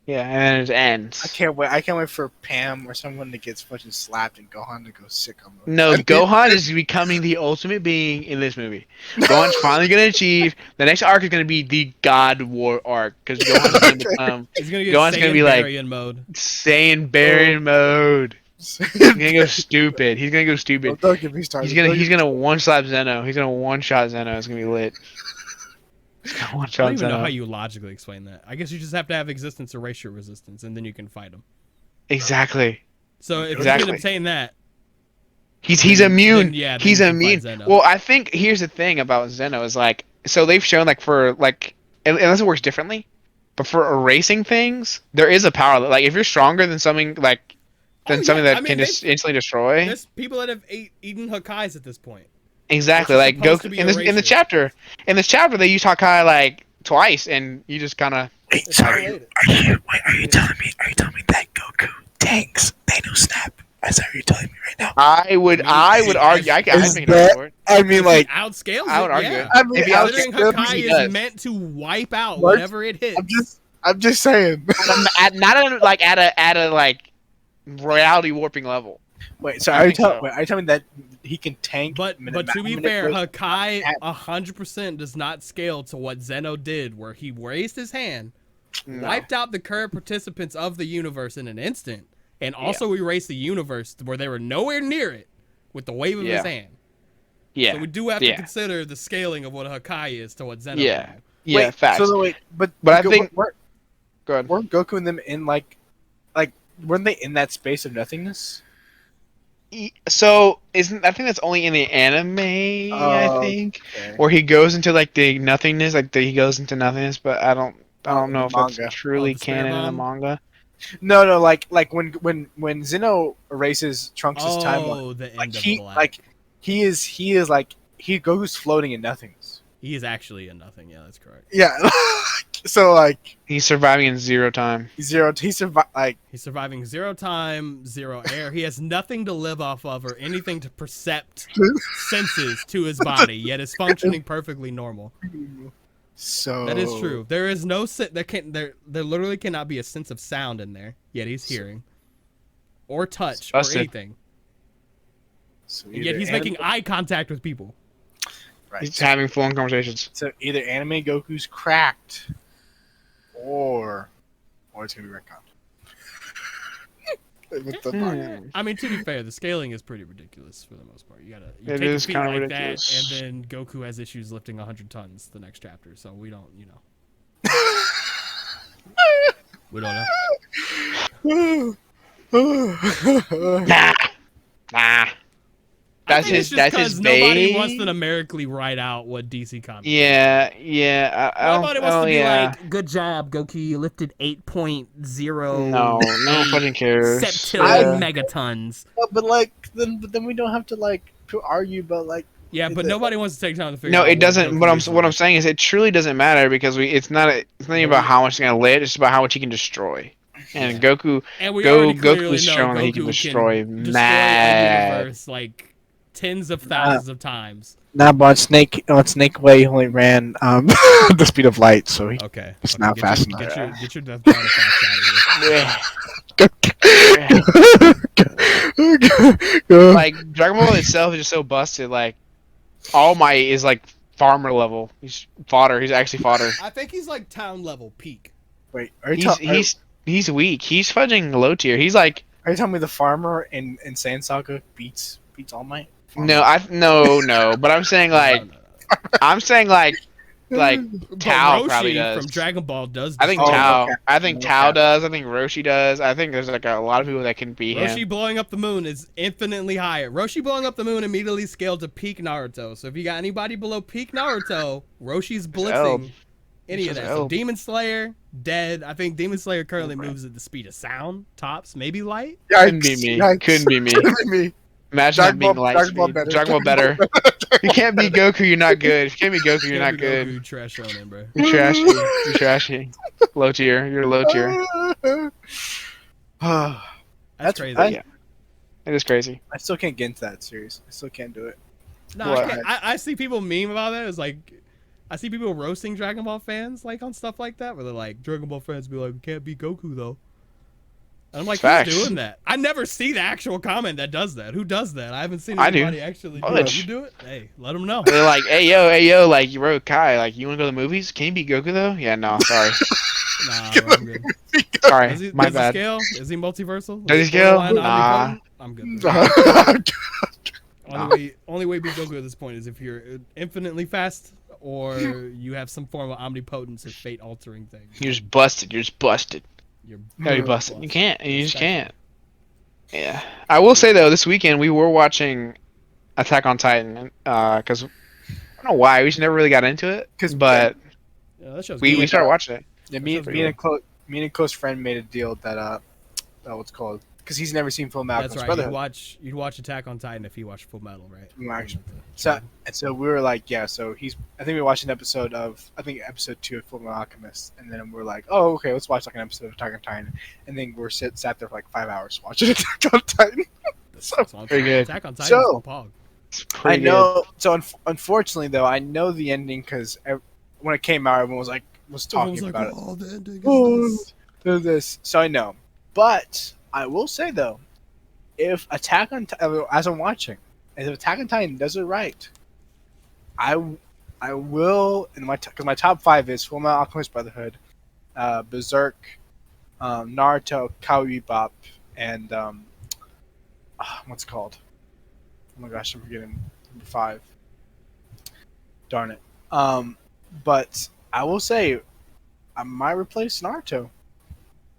Speaker 1: Yeah, and then it ends.
Speaker 3: I can't wait. I can't wait for Pam or someone to get fucking slapped and Gohan to go sick on them.
Speaker 1: No, Gohan is becoming the ultimate being in this movie. Gohan's finally gonna achieve. The next arc is gonna be the God War arc because Gohan's gonna become
Speaker 2: He's gonna get
Speaker 1: Gohan's gonna be like
Speaker 2: Saiyan mode.
Speaker 1: Saiyan Baron mode. He's gonna go stupid. He's gonna go stupid.
Speaker 3: Don't get me started.
Speaker 1: He's gonna one slap Zeno. He's gonna one shot Zeno. It's gonna be lit. He's gonna one
Speaker 2: I don't
Speaker 1: shot
Speaker 2: even know how
Speaker 1: Zeno.
Speaker 2: you logically explain that. I guess you just have to have existence or racial resistance, and then you can fight them.
Speaker 1: Exactly.
Speaker 2: So if you
Speaker 1: Exactly.
Speaker 2: can obtain that,
Speaker 1: He's
Speaker 2: Then-
Speaker 1: immune.
Speaker 2: then, yeah, then
Speaker 1: He's
Speaker 2: you can fight
Speaker 1: immune.
Speaker 2: Zeno.
Speaker 1: Well, I think here's the thing about Zeno is like so they've shown like for like unless it works differently, but for erasing things, there is a power like if you're stronger than something like
Speaker 2: Oh,
Speaker 1: something
Speaker 2: yeah,
Speaker 1: that
Speaker 2: I mean,
Speaker 1: can just instantly destroy.
Speaker 2: there's people that have eaten Hakais at this point.
Speaker 1: Exactly.
Speaker 2: which is
Speaker 1: Like
Speaker 2: supposed to
Speaker 1: Goku
Speaker 2: be
Speaker 1: in this
Speaker 2: erasure.
Speaker 1: in this chapter they use Hakai like twice and you just kind of
Speaker 4: Wait, sorry. Are you telling me that Goku tanks Thanos snap? Is that what you're telling me right now?
Speaker 1: I would argue I'd
Speaker 3: Is
Speaker 1: make
Speaker 3: that-
Speaker 1: it for it.
Speaker 3: I mean,
Speaker 2: Like
Speaker 3: like,
Speaker 2: outscales
Speaker 1: I would
Speaker 2: it,
Speaker 1: argue
Speaker 2: yeah.
Speaker 1: it.
Speaker 3: I mean,
Speaker 1: If he
Speaker 2: Considering
Speaker 1: outscales
Speaker 2: Hakai
Speaker 1: he
Speaker 2: is
Speaker 1: does.
Speaker 2: meant to wipe out
Speaker 3: What?
Speaker 2: whatever it hits.
Speaker 3: I'm just saying.
Speaker 1: Not at a like reality warping level.
Speaker 3: Wait, so
Speaker 1: I
Speaker 3: are you
Speaker 1: think so.
Speaker 3: telling me that he can tank?
Speaker 2: But to be
Speaker 3: manipulate-
Speaker 2: fair, Hakai
Speaker 3: Hat.
Speaker 2: 100% does not scale to what Zeno did, where he raised his hand,
Speaker 1: No.
Speaker 2: wiped out the current participants of the universe in an instant, and also erased the universe where they were nowhere near it with the wave of
Speaker 1: Yeah.
Speaker 2: his hand.
Speaker 1: Yeah.
Speaker 2: So we do have to
Speaker 1: Yeah.
Speaker 2: consider the scaling of what Hakai is to what Zeno
Speaker 1: Yeah.
Speaker 2: can do.
Speaker 1: Yeah,
Speaker 3: Wait,
Speaker 1: facts.
Speaker 3: So wait, but
Speaker 1: I think-
Speaker 3: weren't
Speaker 1: Go ahead.
Speaker 3: Goku and them in like weren't they in that space of nothingness?
Speaker 1: So isn't I think that's only in the anime, I
Speaker 3: Oh,
Speaker 1: think,
Speaker 3: Okay.
Speaker 1: where he goes into like the nothingness, he goes into nothingness, but I don't know if
Speaker 3: Manga.
Speaker 1: that's truly
Speaker 2: Oh, the spirit
Speaker 1: canon in the
Speaker 2: bomb?
Speaker 1: manga.
Speaker 3: No, like when Zeno erases Trunks' timeline,
Speaker 2: Oh, the end
Speaker 3: like
Speaker 2: of
Speaker 3: he
Speaker 2: Black.
Speaker 3: like he is like he goes floating in nothingness.
Speaker 2: He is actually a nothing. Yeah, that's correct.
Speaker 3: Yeah. So like
Speaker 1: He's surviving in zero time.
Speaker 3: he survived like
Speaker 2: He's surviving zero time, zero air. He has nothing to live off of or anything to percept senses to his body, yet is functioning perfectly normal.
Speaker 3: so.
Speaker 2: That is true. There is no there literally cannot be a sense of sound in there, yet he's hearing or touch or
Speaker 1: Busted.
Speaker 2: anything.
Speaker 3: So
Speaker 2: And yet he's making eye contact with people.
Speaker 3: right.
Speaker 1: He's having full-on conversations.
Speaker 3: So either anime Goku's cracked, or it's gonna be retconned. What the fuck?
Speaker 2: I mean, to be fair, the scaling is pretty ridiculous for the most part. You
Speaker 1: It
Speaker 2: take
Speaker 1: is
Speaker 2: a feat
Speaker 1: kinda
Speaker 2: like
Speaker 1: ridiculous.
Speaker 2: that, and then Goku has issues lifting 100 tons the next chapter. So we don't, we don't know.
Speaker 1: Nah.
Speaker 2: I
Speaker 1: That's
Speaker 2: think
Speaker 1: his.
Speaker 2: it's just
Speaker 1: That's his
Speaker 2: 'cause nobody
Speaker 1: bae.
Speaker 2: wants to numerically write out what DC Comics.
Speaker 1: Yeah.
Speaker 2: Nobody wants to be
Speaker 1: yeah.
Speaker 2: like, "Good job, Goku. You lifted 8.0
Speaker 1: No fucking cares.
Speaker 2: septillion megatons."
Speaker 3: But like then we don't have to like to argue about like
Speaker 2: Yeah, but nobody wants to take time to figure.
Speaker 1: No,
Speaker 2: out
Speaker 1: it
Speaker 2: what
Speaker 1: doesn't.
Speaker 2: Goku
Speaker 1: What I'm
Speaker 2: is.
Speaker 1: saying is, it truly doesn't matter because it's not about how much he's gonna lit. It's about how much he can destroy. And Goku,
Speaker 2: And we already clearly
Speaker 1: Goku's
Speaker 2: know
Speaker 1: shown
Speaker 2: Goku
Speaker 1: he can destroy
Speaker 2: a
Speaker 1: mad.
Speaker 2: universe like tens of thousands of times.
Speaker 3: Nah, but on Snake Way he only ran the speed of light, so he
Speaker 2: Okay,
Speaker 3: It's not
Speaker 2: get
Speaker 3: fast
Speaker 2: your,
Speaker 3: enough.
Speaker 2: Get your Death Battle facts out of here.
Speaker 1: Like Dragon Ball itself is just so busted. Like All Might is like farmer level. He's fodder. He's actually fodder.
Speaker 2: I think he's like town level peak.
Speaker 3: Wait, are you talking?
Speaker 1: He's weak. He's fudging low tier. He's like
Speaker 3: Are you telling me the farmer in Sand Saga beats All Might?
Speaker 1: no, no. But I'm saying like
Speaker 2: No.
Speaker 1: I'm saying like
Speaker 2: But
Speaker 1: Tao probably
Speaker 2: Roshi from
Speaker 1: does.
Speaker 2: Dragon Ball does.
Speaker 1: I think
Speaker 3: Oh,
Speaker 2: destroy
Speaker 3: no
Speaker 2: him.
Speaker 1: Tao.
Speaker 3: cap.
Speaker 1: I think
Speaker 3: No
Speaker 1: Tao
Speaker 3: cap.
Speaker 1: does. I think Roshi does. I think there's like a lot of people that can beat
Speaker 2: Roshi
Speaker 1: him.
Speaker 2: blowing up the moon is infinitely higher. Roshi blowing up the moon immediately scaled to peak Naruto. So if you got anybody below peak Naruto, Roshi's
Speaker 1: Eld.
Speaker 2: blitzing any of
Speaker 1: It's
Speaker 2: that.
Speaker 1: just
Speaker 2: So
Speaker 1: Eld.
Speaker 2: Demon Slayer, dead. I think Demon Slayer currently
Speaker 1: Right.
Speaker 2: moves at the speed of sound, tops, maybe light.
Speaker 1: Couldn't be me. Couldn't be me.
Speaker 3: Couldn't be me.
Speaker 1: Imagine that being light
Speaker 3: Dragon Ball
Speaker 1: speed.
Speaker 3: better.
Speaker 1: Dragon Ball better. You can't be Goku. You're not good. If you can't be Goku, you're not
Speaker 2: Can't be Goku,
Speaker 1: good.
Speaker 2: you trash on him, bro.
Speaker 1: You're trashy. You're trashy. Low tier. You're low tier.
Speaker 2: That's crazy.
Speaker 1: Yeah. It is crazy.
Speaker 3: I still can't get into that series. I still can't do it.
Speaker 2: No,
Speaker 1: What?
Speaker 2: I see people meme about it. It's like I see people roasting Dragon Ball fans like on stuff like that, where they're like, Dragon Ball fans be like, we can't beat Goku though. And I'm like,
Speaker 1: Facts.
Speaker 2: who's doing that? I never see the actual comment that does that. Who does that? I haven't seen
Speaker 1: I do.
Speaker 2: anybody actually do it.
Speaker 1: Fudge.
Speaker 2: You do it? Hey, let them know.
Speaker 1: They're like, hey yo, like you wrote Kai, like you wanna go to the movies? Can you beat Goku though? Yeah, no, sorry.
Speaker 2: Nah, bro, I'm good.
Speaker 1: Sorry.
Speaker 2: Does he,
Speaker 1: My
Speaker 2: does he
Speaker 1: bad.
Speaker 2: scale? Is he multiversal?
Speaker 1: Does he
Speaker 2: Is
Speaker 1: scale?
Speaker 2: borderline
Speaker 1: Nah.
Speaker 2: omnipotent? I'm good. Bro. Only way to beat Goku at this point is if you're infinitely fast or you have some form of omnipotence or fate altering thing.
Speaker 1: You're just busted. You're just busted.
Speaker 2: You're
Speaker 1: Gotta be busted. You can't. You just
Speaker 2: Respectful.
Speaker 1: can't. Yeah. I will say though, this weekend we were watching Attack on Titan, because I don't know why we just never really got into it.
Speaker 3: 'Cause-
Speaker 1: but
Speaker 2: Yeah, that show's
Speaker 1: we
Speaker 2: good.
Speaker 1: started watching it.
Speaker 3: Yeah,
Speaker 2: That
Speaker 3: me
Speaker 2: sounds
Speaker 3: and
Speaker 2: good.
Speaker 3: a close friend made a deal that what's called because he's never seen Full Metal
Speaker 2: That's
Speaker 3: Alchemist
Speaker 2: right.
Speaker 3: Brotherhood.
Speaker 2: You'd watch Attack on Titan if you watched Full Metal, right?
Speaker 3: Full Metal Action. So we were like, yeah. So I think we watched an episode of episode 2 of Full Metal Alchemist, and then we're like, oh okay, let's watch like an episode of Attack on Titan, and then we're sat there for like 5 hours watching Attack on Titan. So
Speaker 1: Pretty good.
Speaker 2: Attack on Titan
Speaker 3: So-
Speaker 2: is pog.
Speaker 1: It's
Speaker 3: I
Speaker 1: pretty
Speaker 3: know. So unfortunately, though, I know the ending because when it came out, everyone was talking about it.
Speaker 2: oh, the ending
Speaker 3: Oh,
Speaker 2: is this.
Speaker 3: There's this, so I know. But I will say though, if Attack on as I'm watching, if Attack on Titan does it right, I will in because my top 5 is Full Metal Alchemist Brotherhood, Berserk, Naruto, Cowboy Bebop, and what's it called? Oh my gosh, I'm forgetting number 5. Darn it. But I will say I might replace Naruto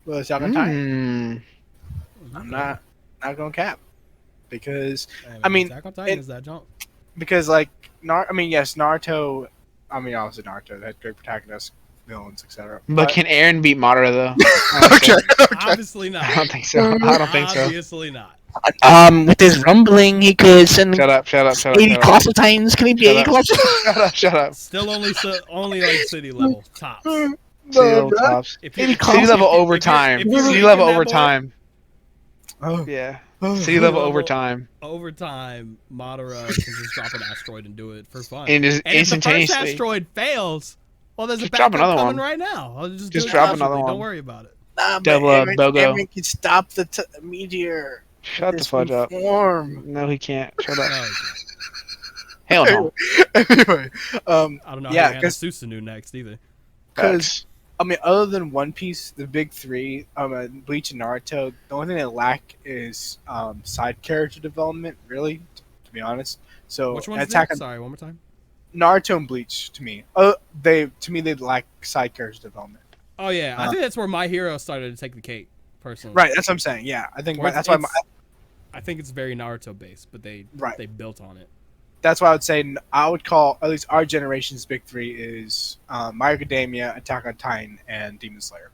Speaker 3: with Attack on Titan. I'm not gonna cap because
Speaker 2: Hey,
Speaker 3: I mean,
Speaker 2: Attack on Titan
Speaker 3: it-
Speaker 2: is that jump.
Speaker 3: like yes, Naruto. I mean, obviously Naruto they had great protagonists, villains, etc.
Speaker 1: But can Aaron beat Madara though?
Speaker 3: Okay.
Speaker 2: Obviously not.
Speaker 1: I don't think so. I don't think so.
Speaker 2: Obviously not.
Speaker 4: With his rumbling, he could send
Speaker 1: Shut up.
Speaker 4: 80 colossal titans. Can he be
Speaker 1: Shut
Speaker 4: 80
Speaker 1: up.
Speaker 4: colossal?
Speaker 1: Shut up.
Speaker 2: Still only like city level tops.
Speaker 1: City level tops.
Speaker 2: If
Speaker 4: Maybe
Speaker 2: you-
Speaker 1: City level
Speaker 2: if you-
Speaker 1: overtime.
Speaker 2: if you're
Speaker 1: City level
Speaker 2: ranking that boy
Speaker 1: overtime.
Speaker 3: Oh.
Speaker 1: Yeah.
Speaker 3: Oh.
Speaker 1: City level
Speaker 2: level-
Speaker 1: overtime.
Speaker 2: Overtime, Madara can just drop an asteroid and do it for fun.
Speaker 1: And just
Speaker 2: And if the first
Speaker 1: instantaneously.
Speaker 2: asteroid fails, well, there's
Speaker 1: Just
Speaker 2: a
Speaker 1: drop
Speaker 2: backup
Speaker 1: another
Speaker 2: coming
Speaker 1: one.
Speaker 2: right now. I'll just
Speaker 1: Just
Speaker 2: do it
Speaker 1: drop
Speaker 2: constantly.
Speaker 1: another one.
Speaker 2: Don't worry about it.
Speaker 1: Double up, Bogo.
Speaker 3: Aaron can stop the meteor.
Speaker 1: Shut the
Speaker 3: This
Speaker 1: fudge up.
Speaker 3: form.
Speaker 1: No, he can't. Shut up.
Speaker 2: No,
Speaker 1: Hell no.
Speaker 3: Anyway,
Speaker 2: I don't know
Speaker 3: Yeah,
Speaker 2: how you
Speaker 3: 'cause-
Speaker 2: Susanoo next either.
Speaker 3: because I mean, other than One Piece, the big 3, Bleach and Naruto, the only thing they lack is side character development. Really, to be honest. So
Speaker 2: Which one's
Speaker 3: Attack
Speaker 2: it?
Speaker 3: on
Speaker 2: Sorry, one more time.
Speaker 3: Naruto and Bleach to me. They lack side character development.
Speaker 2: Oh yeah, I think that's where My Hero started to take the cake. Personally,
Speaker 3: Right, that's what I'm saying. Yeah, I think
Speaker 2: Or
Speaker 3: that's why.
Speaker 2: I think it's very Naruto based, but they
Speaker 3: Right.
Speaker 2: built on it.
Speaker 3: That's why I would say I would call at least our generation's big 3 is My Hero Academia, Attack on Titan, and Demon Slayer.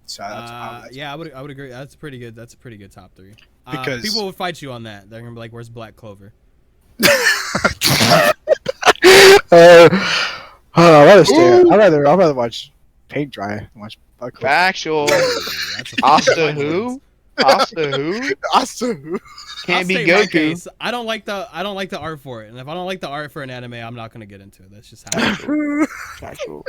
Speaker 3: So that's
Speaker 2: Yeah, I would agree. That's a pretty good. That's a pretty good top 3.
Speaker 3: Because-
Speaker 2: people would fight you on that. They're gonna be like, "Where's Black Clover?"
Speaker 3: I'd rather watch paint dry than watch Black Clover.
Speaker 1: Factual.
Speaker 2: That's a
Speaker 1: Asta who? Asta who?
Speaker 3: Awesome.
Speaker 1: Can't
Speaker 2: I'll
Speaker 1: be
Speaker 2: state my
Speaker 1: Goku.
Speaker 2: case. I don't like the art for it, and if I don't like the art for an anime, I'm not gonna get into it. That's just how it is.
Speaker 1: Factual.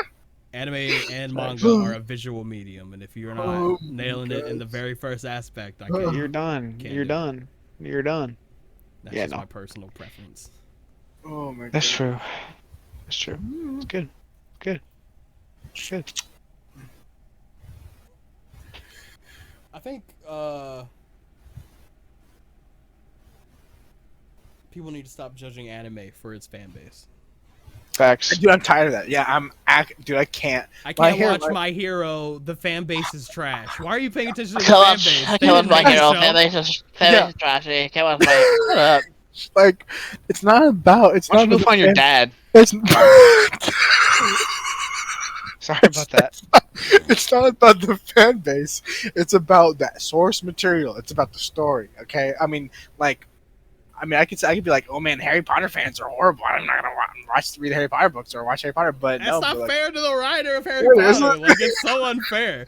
Speaker 2: Anime and manga are a visual medium, and if you're not
Speaker 3: Oh my
Speaker 2: nailing it in the very first aspect, I can't.
Speaker 1: You're done.
Speaker 2: Can't
Speaker 1: You're
Speaker 2: do it.
Speaker 1: done. You're done.
Speaker 2: That's
Speaker 1: Yeah,
Speaker 2: just
Speaker 1: no.
Speaker 2: my personal preference.
Speaker 3: Oh my god.
Speaker 1: That's true. That's true. It's good. Good. Good.
Speaker 2: I think people need to stop judging anime for its fan base.
Speaker 1: Facts.
Speaker 3: Dude, I'm tired of that. Yeah, dude, I can't.
Speaker 2: I can't watch
Speaker 3: My
Speaker 2: My Hero. The fan base is trash. Why are you paying attention to the
Speaker 5: Kill
Speaker 2: fan
Speaker 5: us,
Speaker 2: base? They
Speaker 5: kill us,
Speaker 2: didn't
Speaker 5: my
Speaker 2: make the
Speaker 5: hero.
Speaker 2: show.
Speaker 5: Fan base is trashy. Kill us, my hero. Shut up.
Speaker 3: like, it's not about. It's
Speaker 1: Why
Speaker 3: not
Speaker 1: don't you
Speaker 3: about
Speaker 1: go find your
Speaker 3: fan-
Speaker 1: dad?
Speaker 3: It's,
Speaker 1: Sorry about that.
Speaker 3: it's not about the fan base. It's about that source material. It's about the story. Okay, I could be like, oh man, Harry Potter fans are horrible. I'm not gonna read Harry Potter books or watch Harry Potter. But
Speaker 2: That's
Speaker 3: no,
Speaker 2: not
Speaker 3: but, like,
Speaker 2: fair to the writer of Harry
Speaker 3: Yeah, isn't
Speaker 2: Potter.
Speaker 3: it?
Speaker 2: Like, it's so unfair.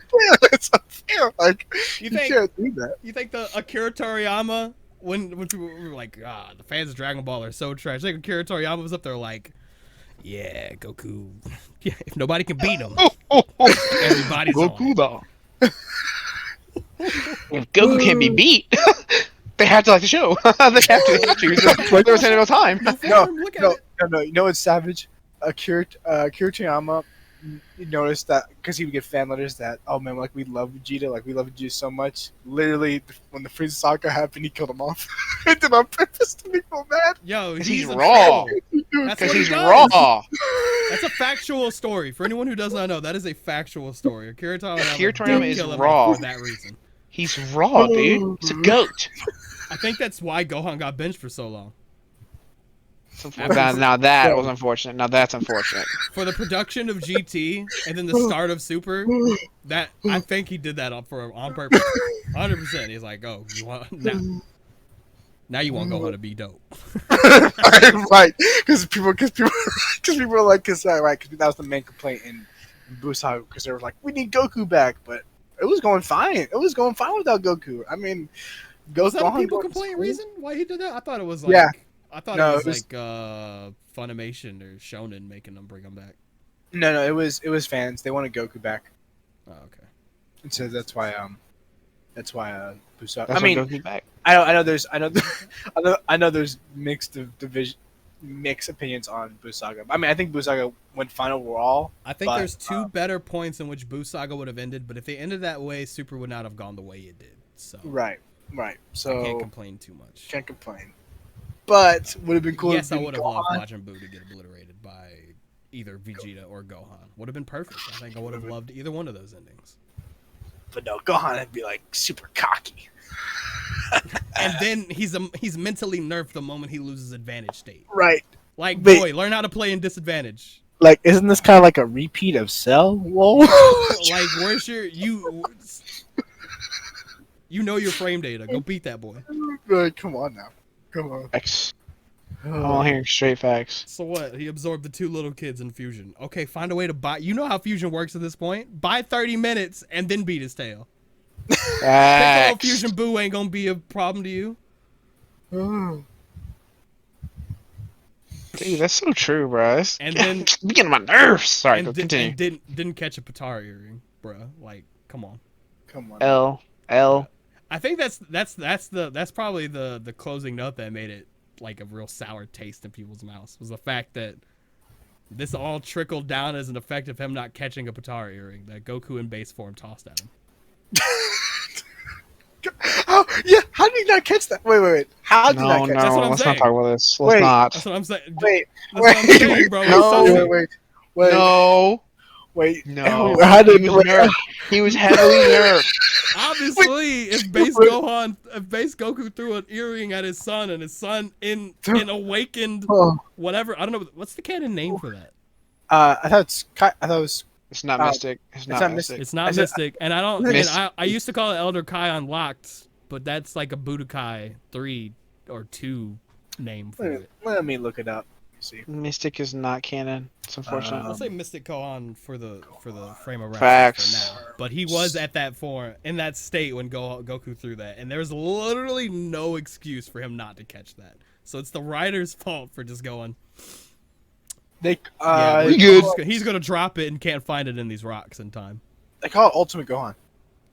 Speaker 3: it's unfair. Like,
Speaker 2: You
Speaker 3: you
Speaker 2: think
Speaker 3: can't do that.
Speaker 2: you think the Akira Toriyama when people were like, the fans of Dragon Ball are so trash. Like Akira Toriyama was up there like, yeah, Goku. Yeah, if nobody can beat him, everybody's
Speaker 1: Goku
Speaker 2: on.
Speaker 1: though. If Goku can't be beat, they have to like the show. they have to. So there was any time.
Speaker 2: No,
Speaker 3: No,
Speaker 2: look at
Speaker 3: no,
Speaker 2: it.
Speaker 3: no. You know what's savage? Akira Toriyama noticed that because he would get fan letters that, oh man, like we love Vegeta, like we love Vegeta so much. Literally, when the Frieza saga happened, he killed him off. He did on purpose to make him mad.
Speaker 2: Yo,
Speaker 1: Because
Speaker 2: he's
Speaker 1: he's
Speaker 2: a
Speaker 1: raw.
Speaker 2: troll. That's
Speaker 1: Because
Speaker 2: what he
Speaker 1: he's
Speaker 2: does.
Speaker 1: raw.
Speaker 2: That's a factual story. For anyone who does not know, that is a factual story. Akira Toriyama,
Speaker 1: Akira Toriyama
Speaker 2: did
Speaker 1: is
Speaker 2: kill him
Speaker 1: raw.
Speaker 2: for that reason.
Speaker 1: He's raw, dude. He's a goat.
Speaker 2: I think that's why Gohan got benched for so long.
Speaker 1: Now that was unfortunate. Now that's unfortunate.
Speaker 2: For the production of GT and then the start of Super, that I think he did that on purpose. 100%. He's like, oh, you want now you want Gohan to be dope.
Speaker 3: Right, because people are like, because that was the main complaint in Busaga, because they were like, we need Goku back, but it was going fine. It was going fine without Goku. I mean,
Speaker 2: Was that a
Speaker 3: Gohan
Speaker 2: people
Speaker 3: going
Speaker 2: complaint
Speaker 3: cool.
Speaker 2: reason why he did that? I thought it was like,
Speaker 3: Yeah.
Speaker 2: I thought
Speaker 3: No,
Speaker 2: it was
Speaker 3: it was-
Speaker 2: like Funimation or Shonen making them bring him back.
Speaker 3: No, it was fans. They wanted Goku back,
Speaker 2: Oh, okay.
Speaker 3: and so that's why Busaga.
Speaker 1: That's
Speaker 3: I mean,
Speaker 1: Goku's back.
Speaker 3: I know there's mixed opinions on Busaga. I mean, I think Busaga went fine overall.
Speaker 2: I think
Speaker 3: But,
Speaker 2: there's two better points in which Buu Saga would have ended, but if they ended that way, Super would not have gone the way it did. So
Speaker 3: Right.
Speaker 2: I
Speaker 3: So
Speaker 2: can't complain too much.
Speaker 3: can't complain. But would have been cool.
Speaker 2: Yes,
Speaker 3: if
Speaker 2: I would have
Speaker 3: Gohan-
Speaker 2: loved watching Buu to get obliterated by either Vegeta or Gohan. Would have been perfect. I think I would have loved either one of those endings.
Speaker 3: But no, Gohan would be like super cocky.
Speaker 2: And then he's mentally nerfed the moment he loses advantage state.
Speaker 3: Right.
Speaker 2: Like,
Speaker 3: But-
Speaker 2: boy, learn how to play in disadvantage.
Speaker 3: Like, isn't this kind of like a repeat of Cell? Whoa.
Speaker 2: Like, where's your you know your frame data. Go beat that boy.
Speaker 3: Like, come on now. Come on.
Speaker 1: Facts. I'm all hearing straight facts.
Speaker 2: So what? He absorbed the two little kids in Fusion. Okay, find a way to buy. You know how Fusion works at this point. Buy 30 minutes and then beat his tail. Piccolo
Speaker 1: Facts.
Speaker 2: Fusion Buu ain't gonna be a problem to you.
Speaker 1: Dude, that's so true, bro. It's,
Speaker 2: And then-
Speaker 1: we getting on my nerves. Sorry,
Speaker 2: and,
Speaker 1: continue.
Speaker 2: didn't catch a Patara earring, bruh. Like, come on.
Speaker 3: Come on.
Speaker 1: L.
Speaker 2: I think that's probably the closing note that made it like a real sour taste in people's mouths was the fact that this all trickled down as an effect of him not catching a Patara earring that Goku in base form tossed at him.
Speaker 3: Oh, yeah. How did he not catch that? Wait. How did he
Speaker 1: No,
Speaker 3: not catch
Speaker 2: That's what I'm
Speaker 1: let's
Speaker 2: saying.
Speaker 1: not talk about this. Let's
Speaker 3: Wait.
Speaker 1: not.
Speaker 2: That's what I'm saying.
Speaker 3: that? Wait.
Speaker 2: That's what I'm saying, bro. It's
Speaker 1: No.
Speaker 2: so sick.
Speaker 3: Wait.
Speaker 1: No.
Speaker 3: Wait.
Speaker 1: No.
Speaker 3: How did
Speaker 1: he was nerfed. He was heavily nerfed.
Speaker 2: Obviously, if base Goku threw an earring at his son and his son in awakened
Speaker 3: Oh.
Speaker 2: whatever, I don't know, what's the canon name for that?
Speaker 3: I thought it was.
Speaker 1: It's not
Speaker 3: Uh,
Speaker 1: Mystic. It's not
Speaker 3: not
Speaker 1: Mystic.
Speaker 2: It's not
Speaker 3: Is it-
Speaker 2: Mystic, and I don't.
Speaker 1: Mist-
Speaker 2: And I used to call it Elder Kai Unlocked, but that's like a Budokai 3 or 2 name for it.
Speaker 3: Let me look it up. See.
Speaker 1: Mystic is not canon. It's unfortunate.
Speaker 2: I'll say Mystic Kohan for the frame of reference
Speaker 1: Facts.
Speaker 2: for now. But he was at that form in that state when Goku threw that, and there's literally no excuse for him not to catch that. So it's the writer's fault for just going.
Speaker 3: They
Speaker 2: Yeah,
Speaker 1: we good.
Speaker 2: He's gonna drop it and can't find it in these rocks in time.
Speaker 3: They call it Ultimate Gohan.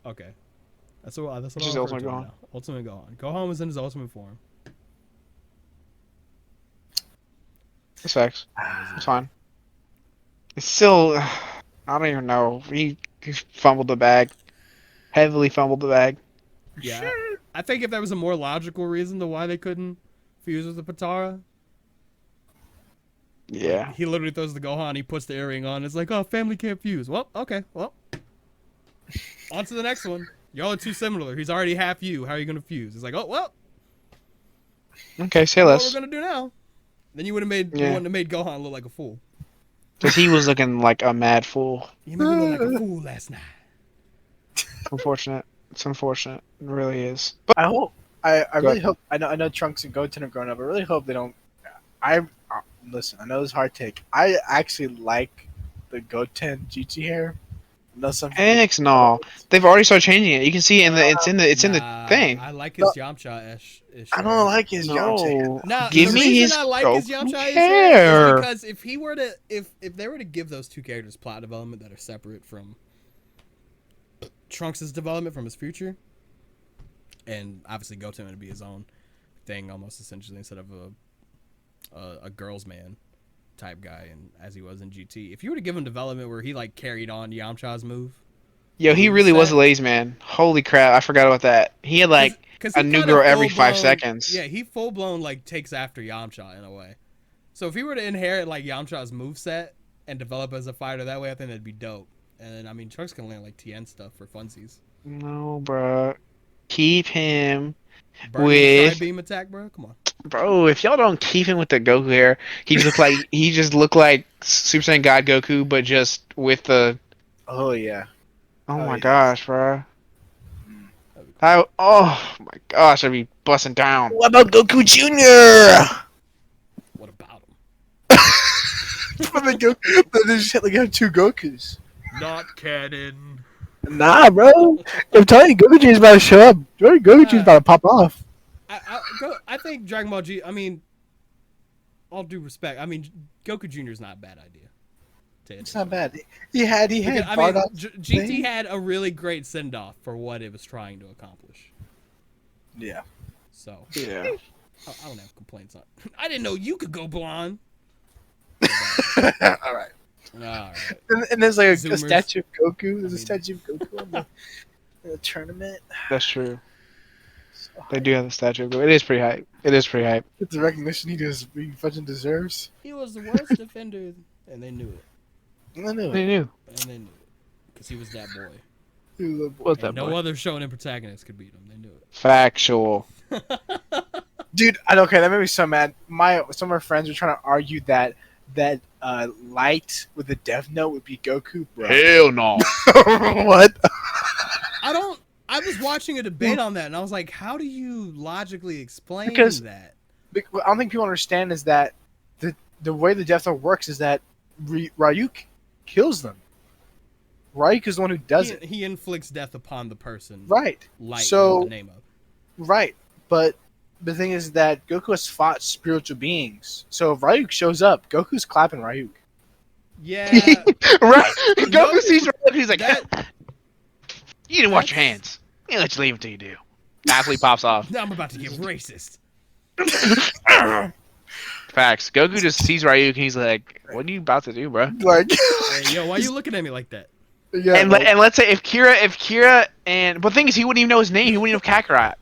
Speaker 2: Okay, that's what
Speaker 1: Just
Speaker 2: I'll refer
Speaker 1: Ultimate
Speaker 2: to him
Speaker 1: Gohan.
Speaker 2: now. Ultimate Gohan. Gohan was in his ultimate form.
Speaker 1: It's facts. It's fine. It's still. I don't even know. He fumbled the bag. Heavily fumbled the bag.
Speaker 2: Yeah, I think if there was a more logical reason to why they couldn't fuse with the Patara,
Speaker 1: Yeah.
Speaker 2: he literally throws the Gohan, he puts the earring on, it's like, oh, family can't fuse. Well, okay, well, on to the next one. Y'all are too similar. He's already half you. How are you gonna fuse? It's like, oh well,
Speaker 1: Okay, say
Speaker 2: I know what we're
Speaker 1: less.
Speaker 2: gonna do now. Then you would have made
Speaker 1: Yeah.
Speaker 2: wouldn't have made Gohan look like a fool.
Speaker 1: Because he was looking like a mad fool.
Speaker 2: You made me look like a fool last night.
Speaker 1: Unfortunate. It's unfortunate. It really is. But
Speaker 3: I hope. I
Speaker 1: Go
Speaker 3: really
Speaker 1: ahead.
Speaker 3: hope. I know Trunks and Goten are grown up. I really hope they don't. I listen. I know it's a hard take. I actually like the Goten GT hair. I know some people.
Speaker 1: Heck no. They've already started changing it. You can see it in the it's in the
Speaker 2: Nah,
Speaker 1: thing.
Speaker 2: I like his Yamcha ish.
Speaker 3: I don't like his Yamcha.
Speaker 1: No.
Speaker 2: Nah,
Speaker 1: Give
Speaker 2: the
Speaker 1: me
Speaker 2: reason
Speaker 1: his
Speaker 2: I like his
Speaker 1: Goku
Speaker 2: Yamcha
Speaker 1: hair.
Speaker 2: is because if he were to if they were to give those two characters plot development that are separate from Trunks' development from his future, and obviously Goten would be his own thing almost essentially instead of a girl's man type guy and as he was in GT. If you were to give him development where he like carried on Yamcha's move,
Speaker 1: Yo, he really was a
Speaker 2: Set.
Speaker 1: lazy man. Holy crap, I forgot about that. He had like
Speaker 2: because
Speaker 1: a new girl every 5 seconds.
Speaker 2: Yeah, he full blown like takes after Yamcha in a way. So if he were to inherit like Yamcha's moveset and develop as a fighter that way, I think that'd be dope. And then I mean Trunks can land like TN stuff for funsies.
Speaker 1: No, bro. Keep him
Speaker 2: Burning
Speaker 1: with
Speaker 2: tri-beam attack, bro. Come on.
Speaker 1: bro. If y'all don't keep him with the Goku hair, he just looked like Super Saiyan God Goku, but just with the.
Speaker 3: Oh yeah.
Speaker 1: Oh
Speaker 3: Oh,
Speaker 1: my
Speaker 3: yes.
Speaker 1: gosh, bro.
Speaker 2: That'd be cool.
Speaker 1: Oh my gosh, I'd be busting down.
Speaker 4: What about Goku Jr.?
Speaker 2: What about him?
Speaker 3: But they just like have two Gokus.
Speaker 2: Not canon.
Speaker 3: Nah, bro. I'm telling you, Goku Jr. is about to show up. Goku Jr. is about to pop off.
Speaker 2: I think Dragon Ball G. I mean, all due respect, I mean Goku Jr. is not a bad idea.
Speaker 3: It's not bad. He had
Speaker 2: Because, I mean,
Speaker 3: Bardock's
Speaker 2: GT
Speaker 3: thing.
Speaker 2: had a really great send off for what it was trying to accomplish.
Speaker 3: Yeah.
Speaker 2: So
Speaker 1: Yeah.
Speaker 2: I don't have complaints on. I didn't know you could go blonde.
Speaker 3: All right.
Speaker 2: All right.
Speaker 3: And there's like a
Speaker 2: Zoomers.
Speaker 3: statue of Goku. There's
Speaker 2: I
Speaker 3: a statue of Goku in the tournament.
Speaker 1: That's true.
Speaker 3: So
Speaker 1: They do have the statue of Goku. It is pretty hype. It is pretty hype.
Speaker 3: Get the recognition he fucking deserves.
Speaker 2: He was the worst defender, and they knew it.
Speaker 3: I knew
Speaker 1: They
Speaker 3: it.
Speaker 1: knew.
Speaker 2: And they knew it. Because he was that boy.
Speaker 3: He was a boy.
Speaker 1: What's
Speaker 2: And
Speaker 1: that
Speaker 2: no
Speaker 1: boy?
Speaker 2: other shonen protagonist could beat him. They knew
Speaker 1: Factual.
Speaker 2: it.
Speaker 3: Dude, okay, that made me so mad. Some of my friends were trying to argue that Light with the Death Note would be Goku, bro.
Speaker 1: Hell no.
Speaker 3: What?
Speaker 2: I was watching a debate on that, and I was like, how do you logically explain
Speaker 3: Because-
Speaker 2: that?
Speaker 3: What I don't think people understand is that the way the Death Note works is that Ryuk kills them. Ryuk is the one who does it.
Speaker 2: He inflicts death upon the person.
Speaker 3: Right.
Speaker 2: Light
Speaker 3: So-
Speaker 2: is the name of.
Speaker 3: Right. But the thing is that Goku has fought spiritual beings. So if Ryuk shows up, Goku's clapping Ryuk.
Speaker 2: Yeah.
Speaker 1: Right?
Speaker 2: No,
Speaker 1: Goku sees Ryuk, he's like,
Speaker 2: that-
Speaker 1: you didn't wash your hands. You let you leave until you do. Athlete pops off.
Speaker 2: Now I'm about to get racist.
Speaker 1: Facts. Goku just sees Ryuk and he's like, what are you about to do, bro?
Speaker 3: Like,
Speaker 2: Hey, yo, why you looking at me like that?
Speaker 3: yeah.
Speaker 1: And, and let's say if Kira but the thing is he wouldn't even know his name. He wouldn't even have Kakarot.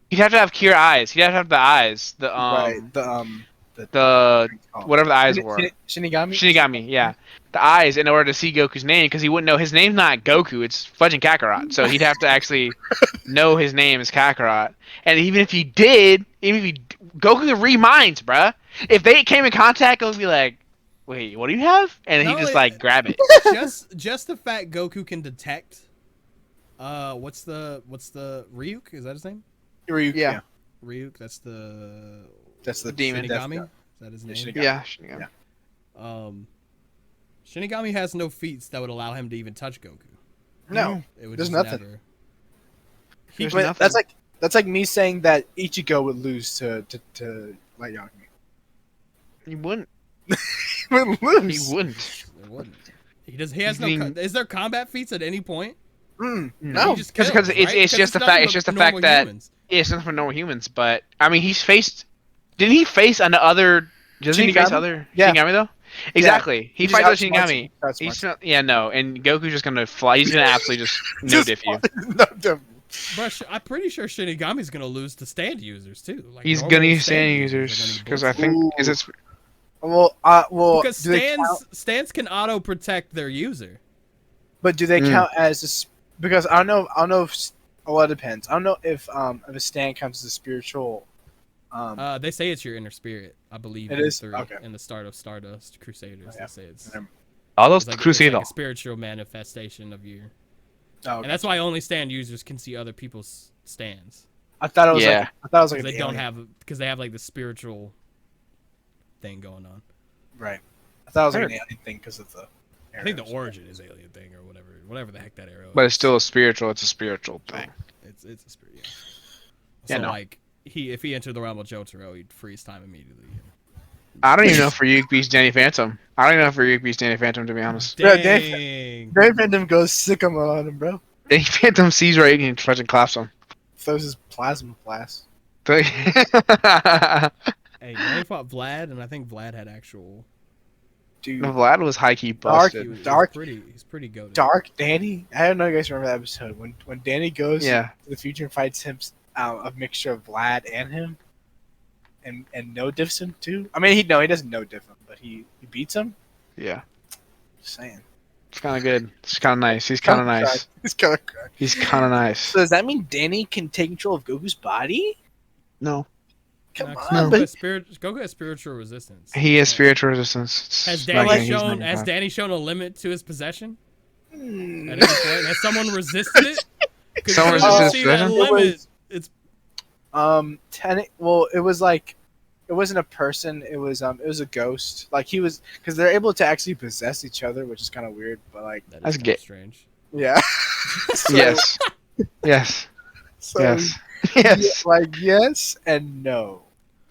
Speaker 1: He'd have to have Kira eyes. He'd have to have the eyes. The
Speaker 3: right.
Speaker 1: the whatever the eyes were.
Speaker 3: Shinigami.
Speaker 1: Shinigami, yeah. The eyes in order to see Goku's name because he wouldn't know his name's not Goku, it's fudging Kakarot. So he'd have to actually know his name is Kakarot. And even if he did, Goku could read minds, bruh. If they came in contact, it would be like, wait, what do you have? And
Speaker 2: No,
Speaker 1: he'd just
Speaker 2: it-
Speaker 1: like grab it.
Speaker 2: just the fact Goku can detect. What's the Ryuk? Is that his name?
Speaker 3: Ryuk,
Speaker 1: Yeah.
Speaker 2: Ryuk. That's the
Speaker 3: That's the
Speaker 1: Demon.
Speaker 3: Death
Speaker 2: Shinigami.
Speaker 3: Note.
Speaker 2: Is that his
Speaker 3: Yeah,
Speaker 2: name?
Speaker 3: Shinigami.
Speaker 1: Yeah, Shinigami.
Speaker 3: Yeah.
Speaker 2: Shinigami has no feats that would allow him to even touch Goku.
Speaker 3: No.
Speaker 2: It would
Speaker 3: There's
Speaker 2: just
Speaker 3: nothing.
Speaker 2: never.
Speaker 1: There's
Speaker 3: But
Speaker 1: nothing.
Speaker 3: that's like me saying that Ichigo would lose to Light Yagami.
Speaker 1: He wouldn't.
Speaker 3: He would
Speaker 1: He
Speaker 3: lose.
Speaker 1: wouldn't.
Speaker 2: It wouldn't. He does. He has
Speaker 1: You
Speaker 2: no.
Speaker 1: mean-
Speaker 2: Is there combat feats at any point?
Speaker 3: No.
Speaker 2: He just
Speaker 1: Because
Speaker 2: kills,
Speaker 1: it's
Speaker 2: right?
Speaker 1: just the
Speaker 2: nothing
Speaker 1: fact.
Speaker 2: but
Speaker 1: It's just the
Speaker 2: normal
Speaker 1: fact that
Speaker 2: humans.
Speaker 1: it's nothing for normal humans. But I mean, he's faced. Didn't he face another? Doesn't he face
Speaker 3: Shinigami?
Speaker 1: other
Speaker 3: Yeah.
Speaker 1: Shinigami though? Exactly. He
Speaker 3: He
Speaker 1: fights other
Speaker 3: just outsmarts
Speaker 1: Shinigami.
Speaker 3: him. Outsmarts
Speaker 1: He's
Speaker 3: him.
Speaker 1: not, yeah, no, and Goku's just gonna fly. He's gonna absolutely just no diff you.
Speaker 3: No diff.
Speaker 2: But I'm pretty sure Shinigami's gonna lose to stand users too. Like
Speaker 1: He's
Speaker 2: normal
Speaker 1: gonna use
Speaker 2: stand
Speaker 1: stand
Speaker 2: users are
Speaker 1: users
Speaker 2: gonna
Speaker 1: because
Speaker 2: get
Speaker 1: I think
Speaker 3: Ooh.
Speaker 1: is it.
Speaker 3: Well,
Speaker 2: because
Speaker 3: do they count?
Speaker 2: stands can auto protect their user.
Speaker 3: But do they
Speaker 1: Mm.
Speaker 3: count as because I don't know. I don't know if a lot depends. I don't know if a stand counts as a spiritual.
Speaker 2: They say it's your inner spirit. I believe
Speaker 3: It
Speaker 2: in
Speaker 3: is?
Speaker 2: 3
Speaker 3: Okay.
Speaker 2: in the start of Stardust Crusaders.
Speaker 3: Yeah.
Speaker 2: They say it's,
Speaker 1: All those
Speaker 2: it's like
Speaker 1: Crusader.
Speaker 2: a spiritual manifestation of your,
Speaker 3: Oh, okay.
Speaker 2: and that's why only stand users can see other people's stands.
Speaker 3: I thought it was
Speaker 1: Yeah.
Speaker 3: like I thought it was like
Speaker 2: Because
Speaker 3: an
Speaker 2: they don't
Speaker 3: alien.
Speaker 2: have because they have like the spiritual thing going on.
Speaker 3: Right. I thought it was like an alien thing because of the.
Speaker 2: I think the
Speaker 3: arrows.
Speaker 2: origin is alien thing or whatever the heck that arrow.
Speaker 1: But
Speaker 2: is.
Speaker 1: it's still a spiritual. It's a spiritual thing.
Speaker 2: It's a spirit. Yeah.
Speaker 1: Yeah,
Speaker 2: So
Speaker 1: no.
Speaker 2: like if he entered the realm of Jotaro, he'd freeze time immediately.
Speaker 1: I don't even know if Ryuk beats Danny Phantom. I don't even know if Ryuk beats Danny Phantom, to be honest.
Speaker 3: Bro,
Speaker 2: Dang.
Speaker 3: Very Phantom goes sick on him, bro.
Speaker 1: Danny Phantom sees Ryuk and fucking claps him.
Speaker 3: Throws his plasma blast.
Speaker 2: Hey, Danny fought Vlad, and I think Vlad had actual.
Speaker 3: Dude,
Speaker 1: Vlad was high key
Speaker 3: Dark-
Speaker 1: busted.
Speaker 2: He's pretty goated.
Speaker 3: Dark Danny. I don't know if you guys remember that episode when Danny goes
Speaker 1: Yeah.
Speaker 3: to the future and fights him, a mixture of Vlad and him, and no diffs him too. I mean, he doesn't no diff him, but he beats him.
Speaker 1: Yeah.
Speaker 3: Just saying.
Speaker 1: It's kind of good. It's kind of nice. He's kind of nice.
Speaker 3: He's kind of cracked.
Speaker 1: He's kind of nice.
Speaker 3: So does that mean Danny can take control of Goku's body?
Speaker 1: No.
Speaker 3: Come
Speaker 2: No,
Speaker 3: on,
Speaker 2: Goku,
Speaker 3: but
Speaker 2: has Goku has spiritual resistance.
Speaker 1: He has spiritual resistance. It's
Speaker 2: Has
Speaker 1: not
Speaker 2: Danny
Speaker 1: getting- he's
Speaker 2: shown
Speaker 1: not
Speaker 2: has
Speaker 1: getting
Speaker 2: Danny shown a limit to his possession
Speaker 3: Hmm.
Speaker 2: at any point? Has someone resisted it? 'Cause
Speaker 1: Someone
Speaker 2: as soon as you
Speaker 1: resisted
Speaker 2: see
Speaker 1: his
Speaker 2: that
Speaker 1: possession?
Speaker 2: limit. It's
Speaker 3: Well, it was like it wasn't a person. It was a ghost. Like he was because they're able to actually possess each other, which is kind of weird. But like,
Speaker 2: that is
Speaker 1: That's
Speaker 2: kinda
Speaker 1: gay.
Speaker 2: strange.
Speaker 3: yeah. So-
Speaker 1: Yes. Yes.
Speaker 3: So,
Speaker 1: Yes.
Speaker 3: yeah,
Speaker 1: Yes.
Speaker 3: like yes and no.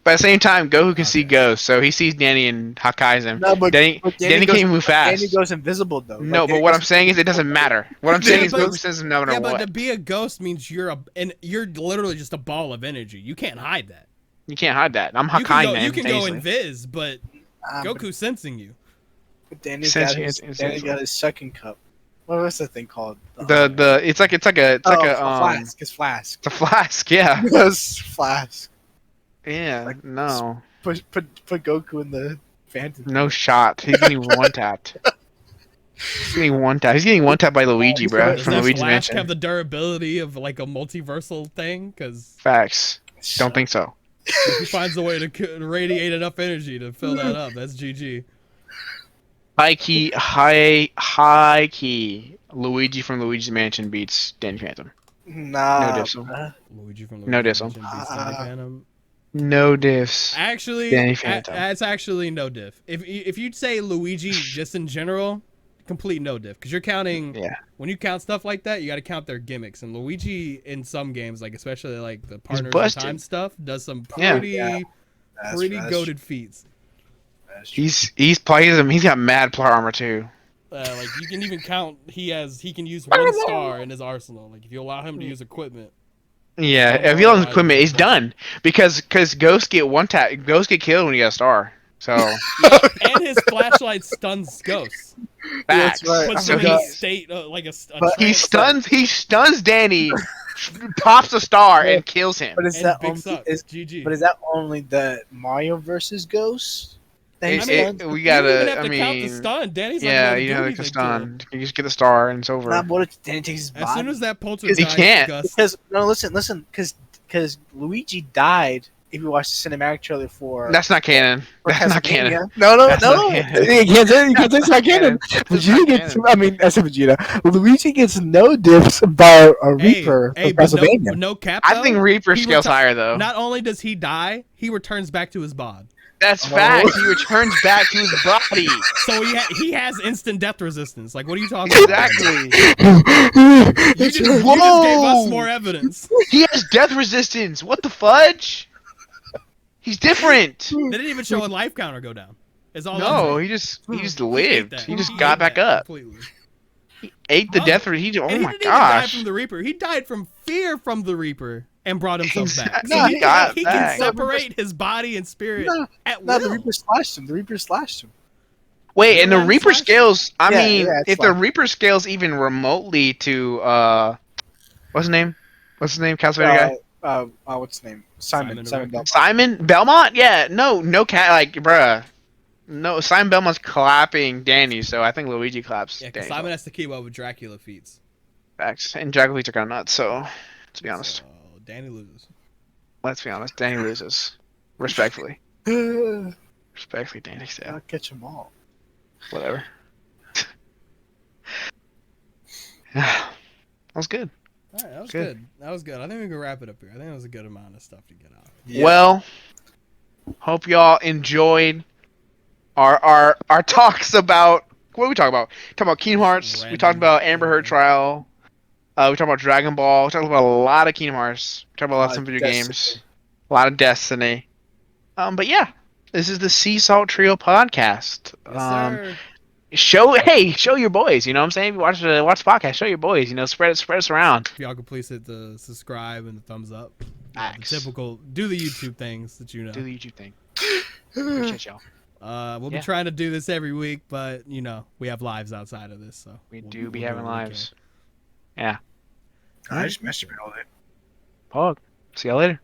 Speaker 1: But at the same time, Goku can see
Speaker 2: Okay.
Speaker 1: ghosts, so he sees Danny and Hakai's him.
Speaker 3: No, but
Speaker 1: Danny
Speaker 3: Danny
Speaker 1: can't
Speaker 3: goes-
Speaker 1: move fast.
Speaker 3: Danny goes invisible though.
Speaker 1: No,
Speaker 3: Like,
Speaker 1: but
Speaker 3: Danny
Speaker 1: what
Speaker 3: goes-
Speaker 1: I'm saying is it doesn't matter. What I'm saying is
Speaker 2: but-
Speaker 1: Goku says no matter
Speaker 2: Yeah, but
Speaker 1: what.
Speaker 2: to be a ghost means you're literally just a ball of energy. You can't hide that.
Speaker 1: You can't hide that. I'm
Speaker 2: You can
Speaker 1: Hakai
Speaker 2: go,
Speaker 1: man.
Speaker 2: you can go
Speaker 1: instantaneously.
Speaker 2: invis, but
Speaker 3: but
Speaker 2: Goku's sensing you.
Speaker 3: Danny
Speaker 1: Since
Speaker 3: got
Speaker 1: he
Speaker 3: his,
Speaker 1: is-
Speaker 3: Danny got his sucking cup. What was that thing called?
Speaker 1: The it's like a
Speaker 3: flask. His flask.
Speaker 1: it's a flask. Yeah.
Speaker 3: Yes, flask.
Speaker 1: Yeah.
Speaker 3: Like-
Speaker 1: No.
Speaker 3: Put Goku in the Phantom.
Speaker 1: No shot. He's getting one tapped. He's getting one tapped. He's getting one tapped by Luigi, bro,
Speaker 2: Does
Speaker 1: from
Speaker 2: that
Speaker 1: Luigi's
Speaker 2: flask
Speaker 1: Mansion.
Speaker 2: have the durability of like a multiversal thing? Because
Speaker 1: Facts. Don't think so.
Speaker 2: if he finds a way to radiate enough energy to fill that up, that's GG.
Speaker 1: High key. Luigi from Luigi's Mansion beats Danny Phantom.
Speaker 3: Nah.
Speaker 1: No diff.
Speaker 3: bruh.
Speaker 2: Luigi from
Speaker 1: No
Speaker 2: Luigi's
Speaker 1: diss him.
Speaker 2: Mansion beats Danny Phantom.
Speaker 1: No diffs.
Speaker 2: Actually,
Speaker 1: Danny Phantom.
Speaker 2: that's actually no diff. If you'd say Luigi just in general, complete no diff. Because you're counting
Speaker 1: Yeah.
Speaker 2: when you count stuff like that, you got to count their gimmicks. And Luigi in some games, like especially like the partners in
Speaker 1: busted.
Speaker 2: time stuff, does some
Speaker 1: Yeah.
Speaker 2: pretty
Speaker 3: That's-
Speaker 2: pretty
Speaker 3: that's
Speaker 2: goated feats.
Speaker 3: That's true.
Speaker 1: He's got mad plot armor too.
Speaker 2: Like you can even count he can use one star in his arsenal. Like if you allow him to use equipment.
Speaker 1: Yeah,
Speaker 2: Oh,
Speaker 1: if you let him
Speaker 2: I
Speaker 1: equipment,
Speaker 2: just
Speaker 1: it's done because ghosts get one tap. Ghosts get killed when you got a star. So
Speaker 2: And his flashlight stuns ghosts.
Speaker 1: facts.
Speaker 3: right.
Speaker 2: Puts
Speaker 1: So
Speaker 2: him in a
Speaker 1: he
Speaker 2: state like a
Speaker 3: But
Speaker 1: he stuns Danny, pops a star and kills him.
Speaker 3: But is
Speaker 2: and
Speaker 3: that
Speaker 2: big
Speaker 3: only,
Speaker 2: suck.
Speaker 3: is,
Speaker 2: GG.
Speaker 3: but is that only the Mario versus Ghost?
Speaker 1: It-
Speaker 3: Thanks,
Speaker 1: it-
Speaker 3: man.
Speaker 1: we
Speaker 2: you don't even
Speaker 1: gotta.
Speaker 2: have
Speaker 1: I
Speaker 2: to count the
Speaker 1: mean,
Speaker 2: stun. Danny's
Speaker 1: yeah,
Speaker 2: like,
Speaker 1: you know, like a
Speaker 2: the
Speaker 1: stun. You just get the star and it's over.
Speaker 3: Nah, what if Danny takes his body?
Speaker 2: As soon as that poltergeist
Speaker 1: He can't.
Speaker 2: gust,
Speaker 3: Because no, listen, because Luigi died. If you watch the cinematic trailer for
Speaker 1: That's not canon.
Speaker 3: for
Speaker 1: That's not
Speaker 3: Castlevania.
Speaker 1: canon.
Speaker 3: No,
Speaker 1: That's not canon.
Speaker 3: You can't say it's not canon.
Speaker 1: That's
Speaker 3: Vegeta
Speaker 1: not
Speaker 3: gets.
Speaker 1: canon.
Speaker 3: I mean, I said Vegeta. Luigi gets no diffs by a Reaper
Speaker 2: hey,
Speaker 3: from
Speaker 2: but
Speaker 3: Castlevania.
Speaker 2: no cap.
Speaker 1: I
Speaker 2: though,
Speaker 1: think Reaper
Speaker 2: he
Speaker 1: scales
Speaker 2: reti-
Speaker 1: higher though.
Speaker 2: Not only does he die, he returns back to his bod.
Speaker 1: That's
Speaker 3: Oh.
Speaker 1: fact. He returns back to his body.
Speaker 2: So he has instant death resistance. Like, what are you talking about?
Speaker 1: Exactly.
Speaker 2: You just gave us more evidence.
Speaker 1: He has death resistance. What the fudge? He's different.
Speaker 2: They didn't even show a life counter go down. Is all I'm
Speaker 1: No,
Speaker 2: saying.
Speaker 1: he just
Speaker 2: He ate
Speaker 1: lived.
Speaker 2: that.
Speaker 1: He just
Speaker 2: He
Speaker 1: got
Speaker 2: ate
Speaker 1: back
Speaker 2: that
Speaker 1: up.
Speaker 2: completely.
Speaker 1: Ate the
Speaker 2: Oh.
Speaker 1: death. Oh
Speaker 2: And
Speaker 1: my
Speaker 2: he didn't even die
Speaker 1: gosh.
Speaker 2: from the Reaper. He died from fear from the Reaper and brought himself back.
Speaker 1: Exactly.
Speaker 2: So
Speaker 1: He got
Speaker 2: he
Speaker 1: back.
Speaker 2: can separate his body and spirit
Speaker 3: No,
Speaker 2: at
Speaker 3: No,
Speaker 2: will.
Speaker 3: the Reaper slashed him. The Reaper slashed him.
Speaker 1: Wait, and the
Speaker 2: Real
Speaker 1: Reaper
Speaker 2: slash?
Speaker 1: scales. I
Speaker 3: Yeah,
Speaker 1: mean,
Speaker 3: yeah, it's
Speaker 1: if the
Speaker 3: fine.
Speaker 1: Reaper scales even remotely to what's his name? What's his name? Castlevania guy.
Speaker 3: What's his name? Simon
Speaker 2: Simon
Speaker 3: Belmont.
Speaker 1: Simon Belmont? Yeah. No cat. Like, bruh. No, Simon Belmont's clapping Danny, so I think Luigi claps
Speaker 2: Yeah, because
Speaker 1: Danny.
Speaker 2: Simon has to keep up with Dracula feats.
Speaker 1: Facts. And Dragon Fleets are kind of nuts, so to be honest.
Speaker 2: So Danny loses.
Speaker 1: Let's be honest. Danny loses. Respectfully. Respectfully, Danny. So,
Speaker 3: I'll catch them all.
Speaker 1: whatever. That was good.
Speaker 2: All right, that was
Speaker 1: Good.
Speaker 2: good. That was good. I think we can wrap it up here. I think that was a good amount of stuff to get out.
Speaker 3: Yeah.
Speaker 1: Well, hope y'all enjoyed our talks about what did we talk about? We talked about Kingdom Hearts. We talked about Amber Heard trial. We talked about Dragon Ball. We talked about a lot of Kingdom Hearts. We talked about lots of video games. A lot of Destiny. But yeah, this is the Sea Salt Trio podcast.
Speaker 2: Yes, sir.
Speaker 1: Show your boys. You know what I'm saying? If you watch the podcast, show your boys. You know, spread us around.
Speaker 2: If y'all could please hit the subscribe and the thumbs up. The
Speaker 1: Facts.
Speaker 2: typical, do the YouTube things that you know.
Speaker 1: Do the YouTube thing. Appreciate y'all.
Speaker 2: We'll be
Speaker 1: Yeah.
Speaker 2: trying to do this every week, but you know we have lives outside of this, so
Speaker 1: We
Speaker 2: we'll
Speaker 1: do be
Speaker 2: do
Speaker 1: having
Speaker 2: what we
Speaker 1: lives.
Speaker 3: I just messaged me all day.
Speaker 1: Pog. See y'all later.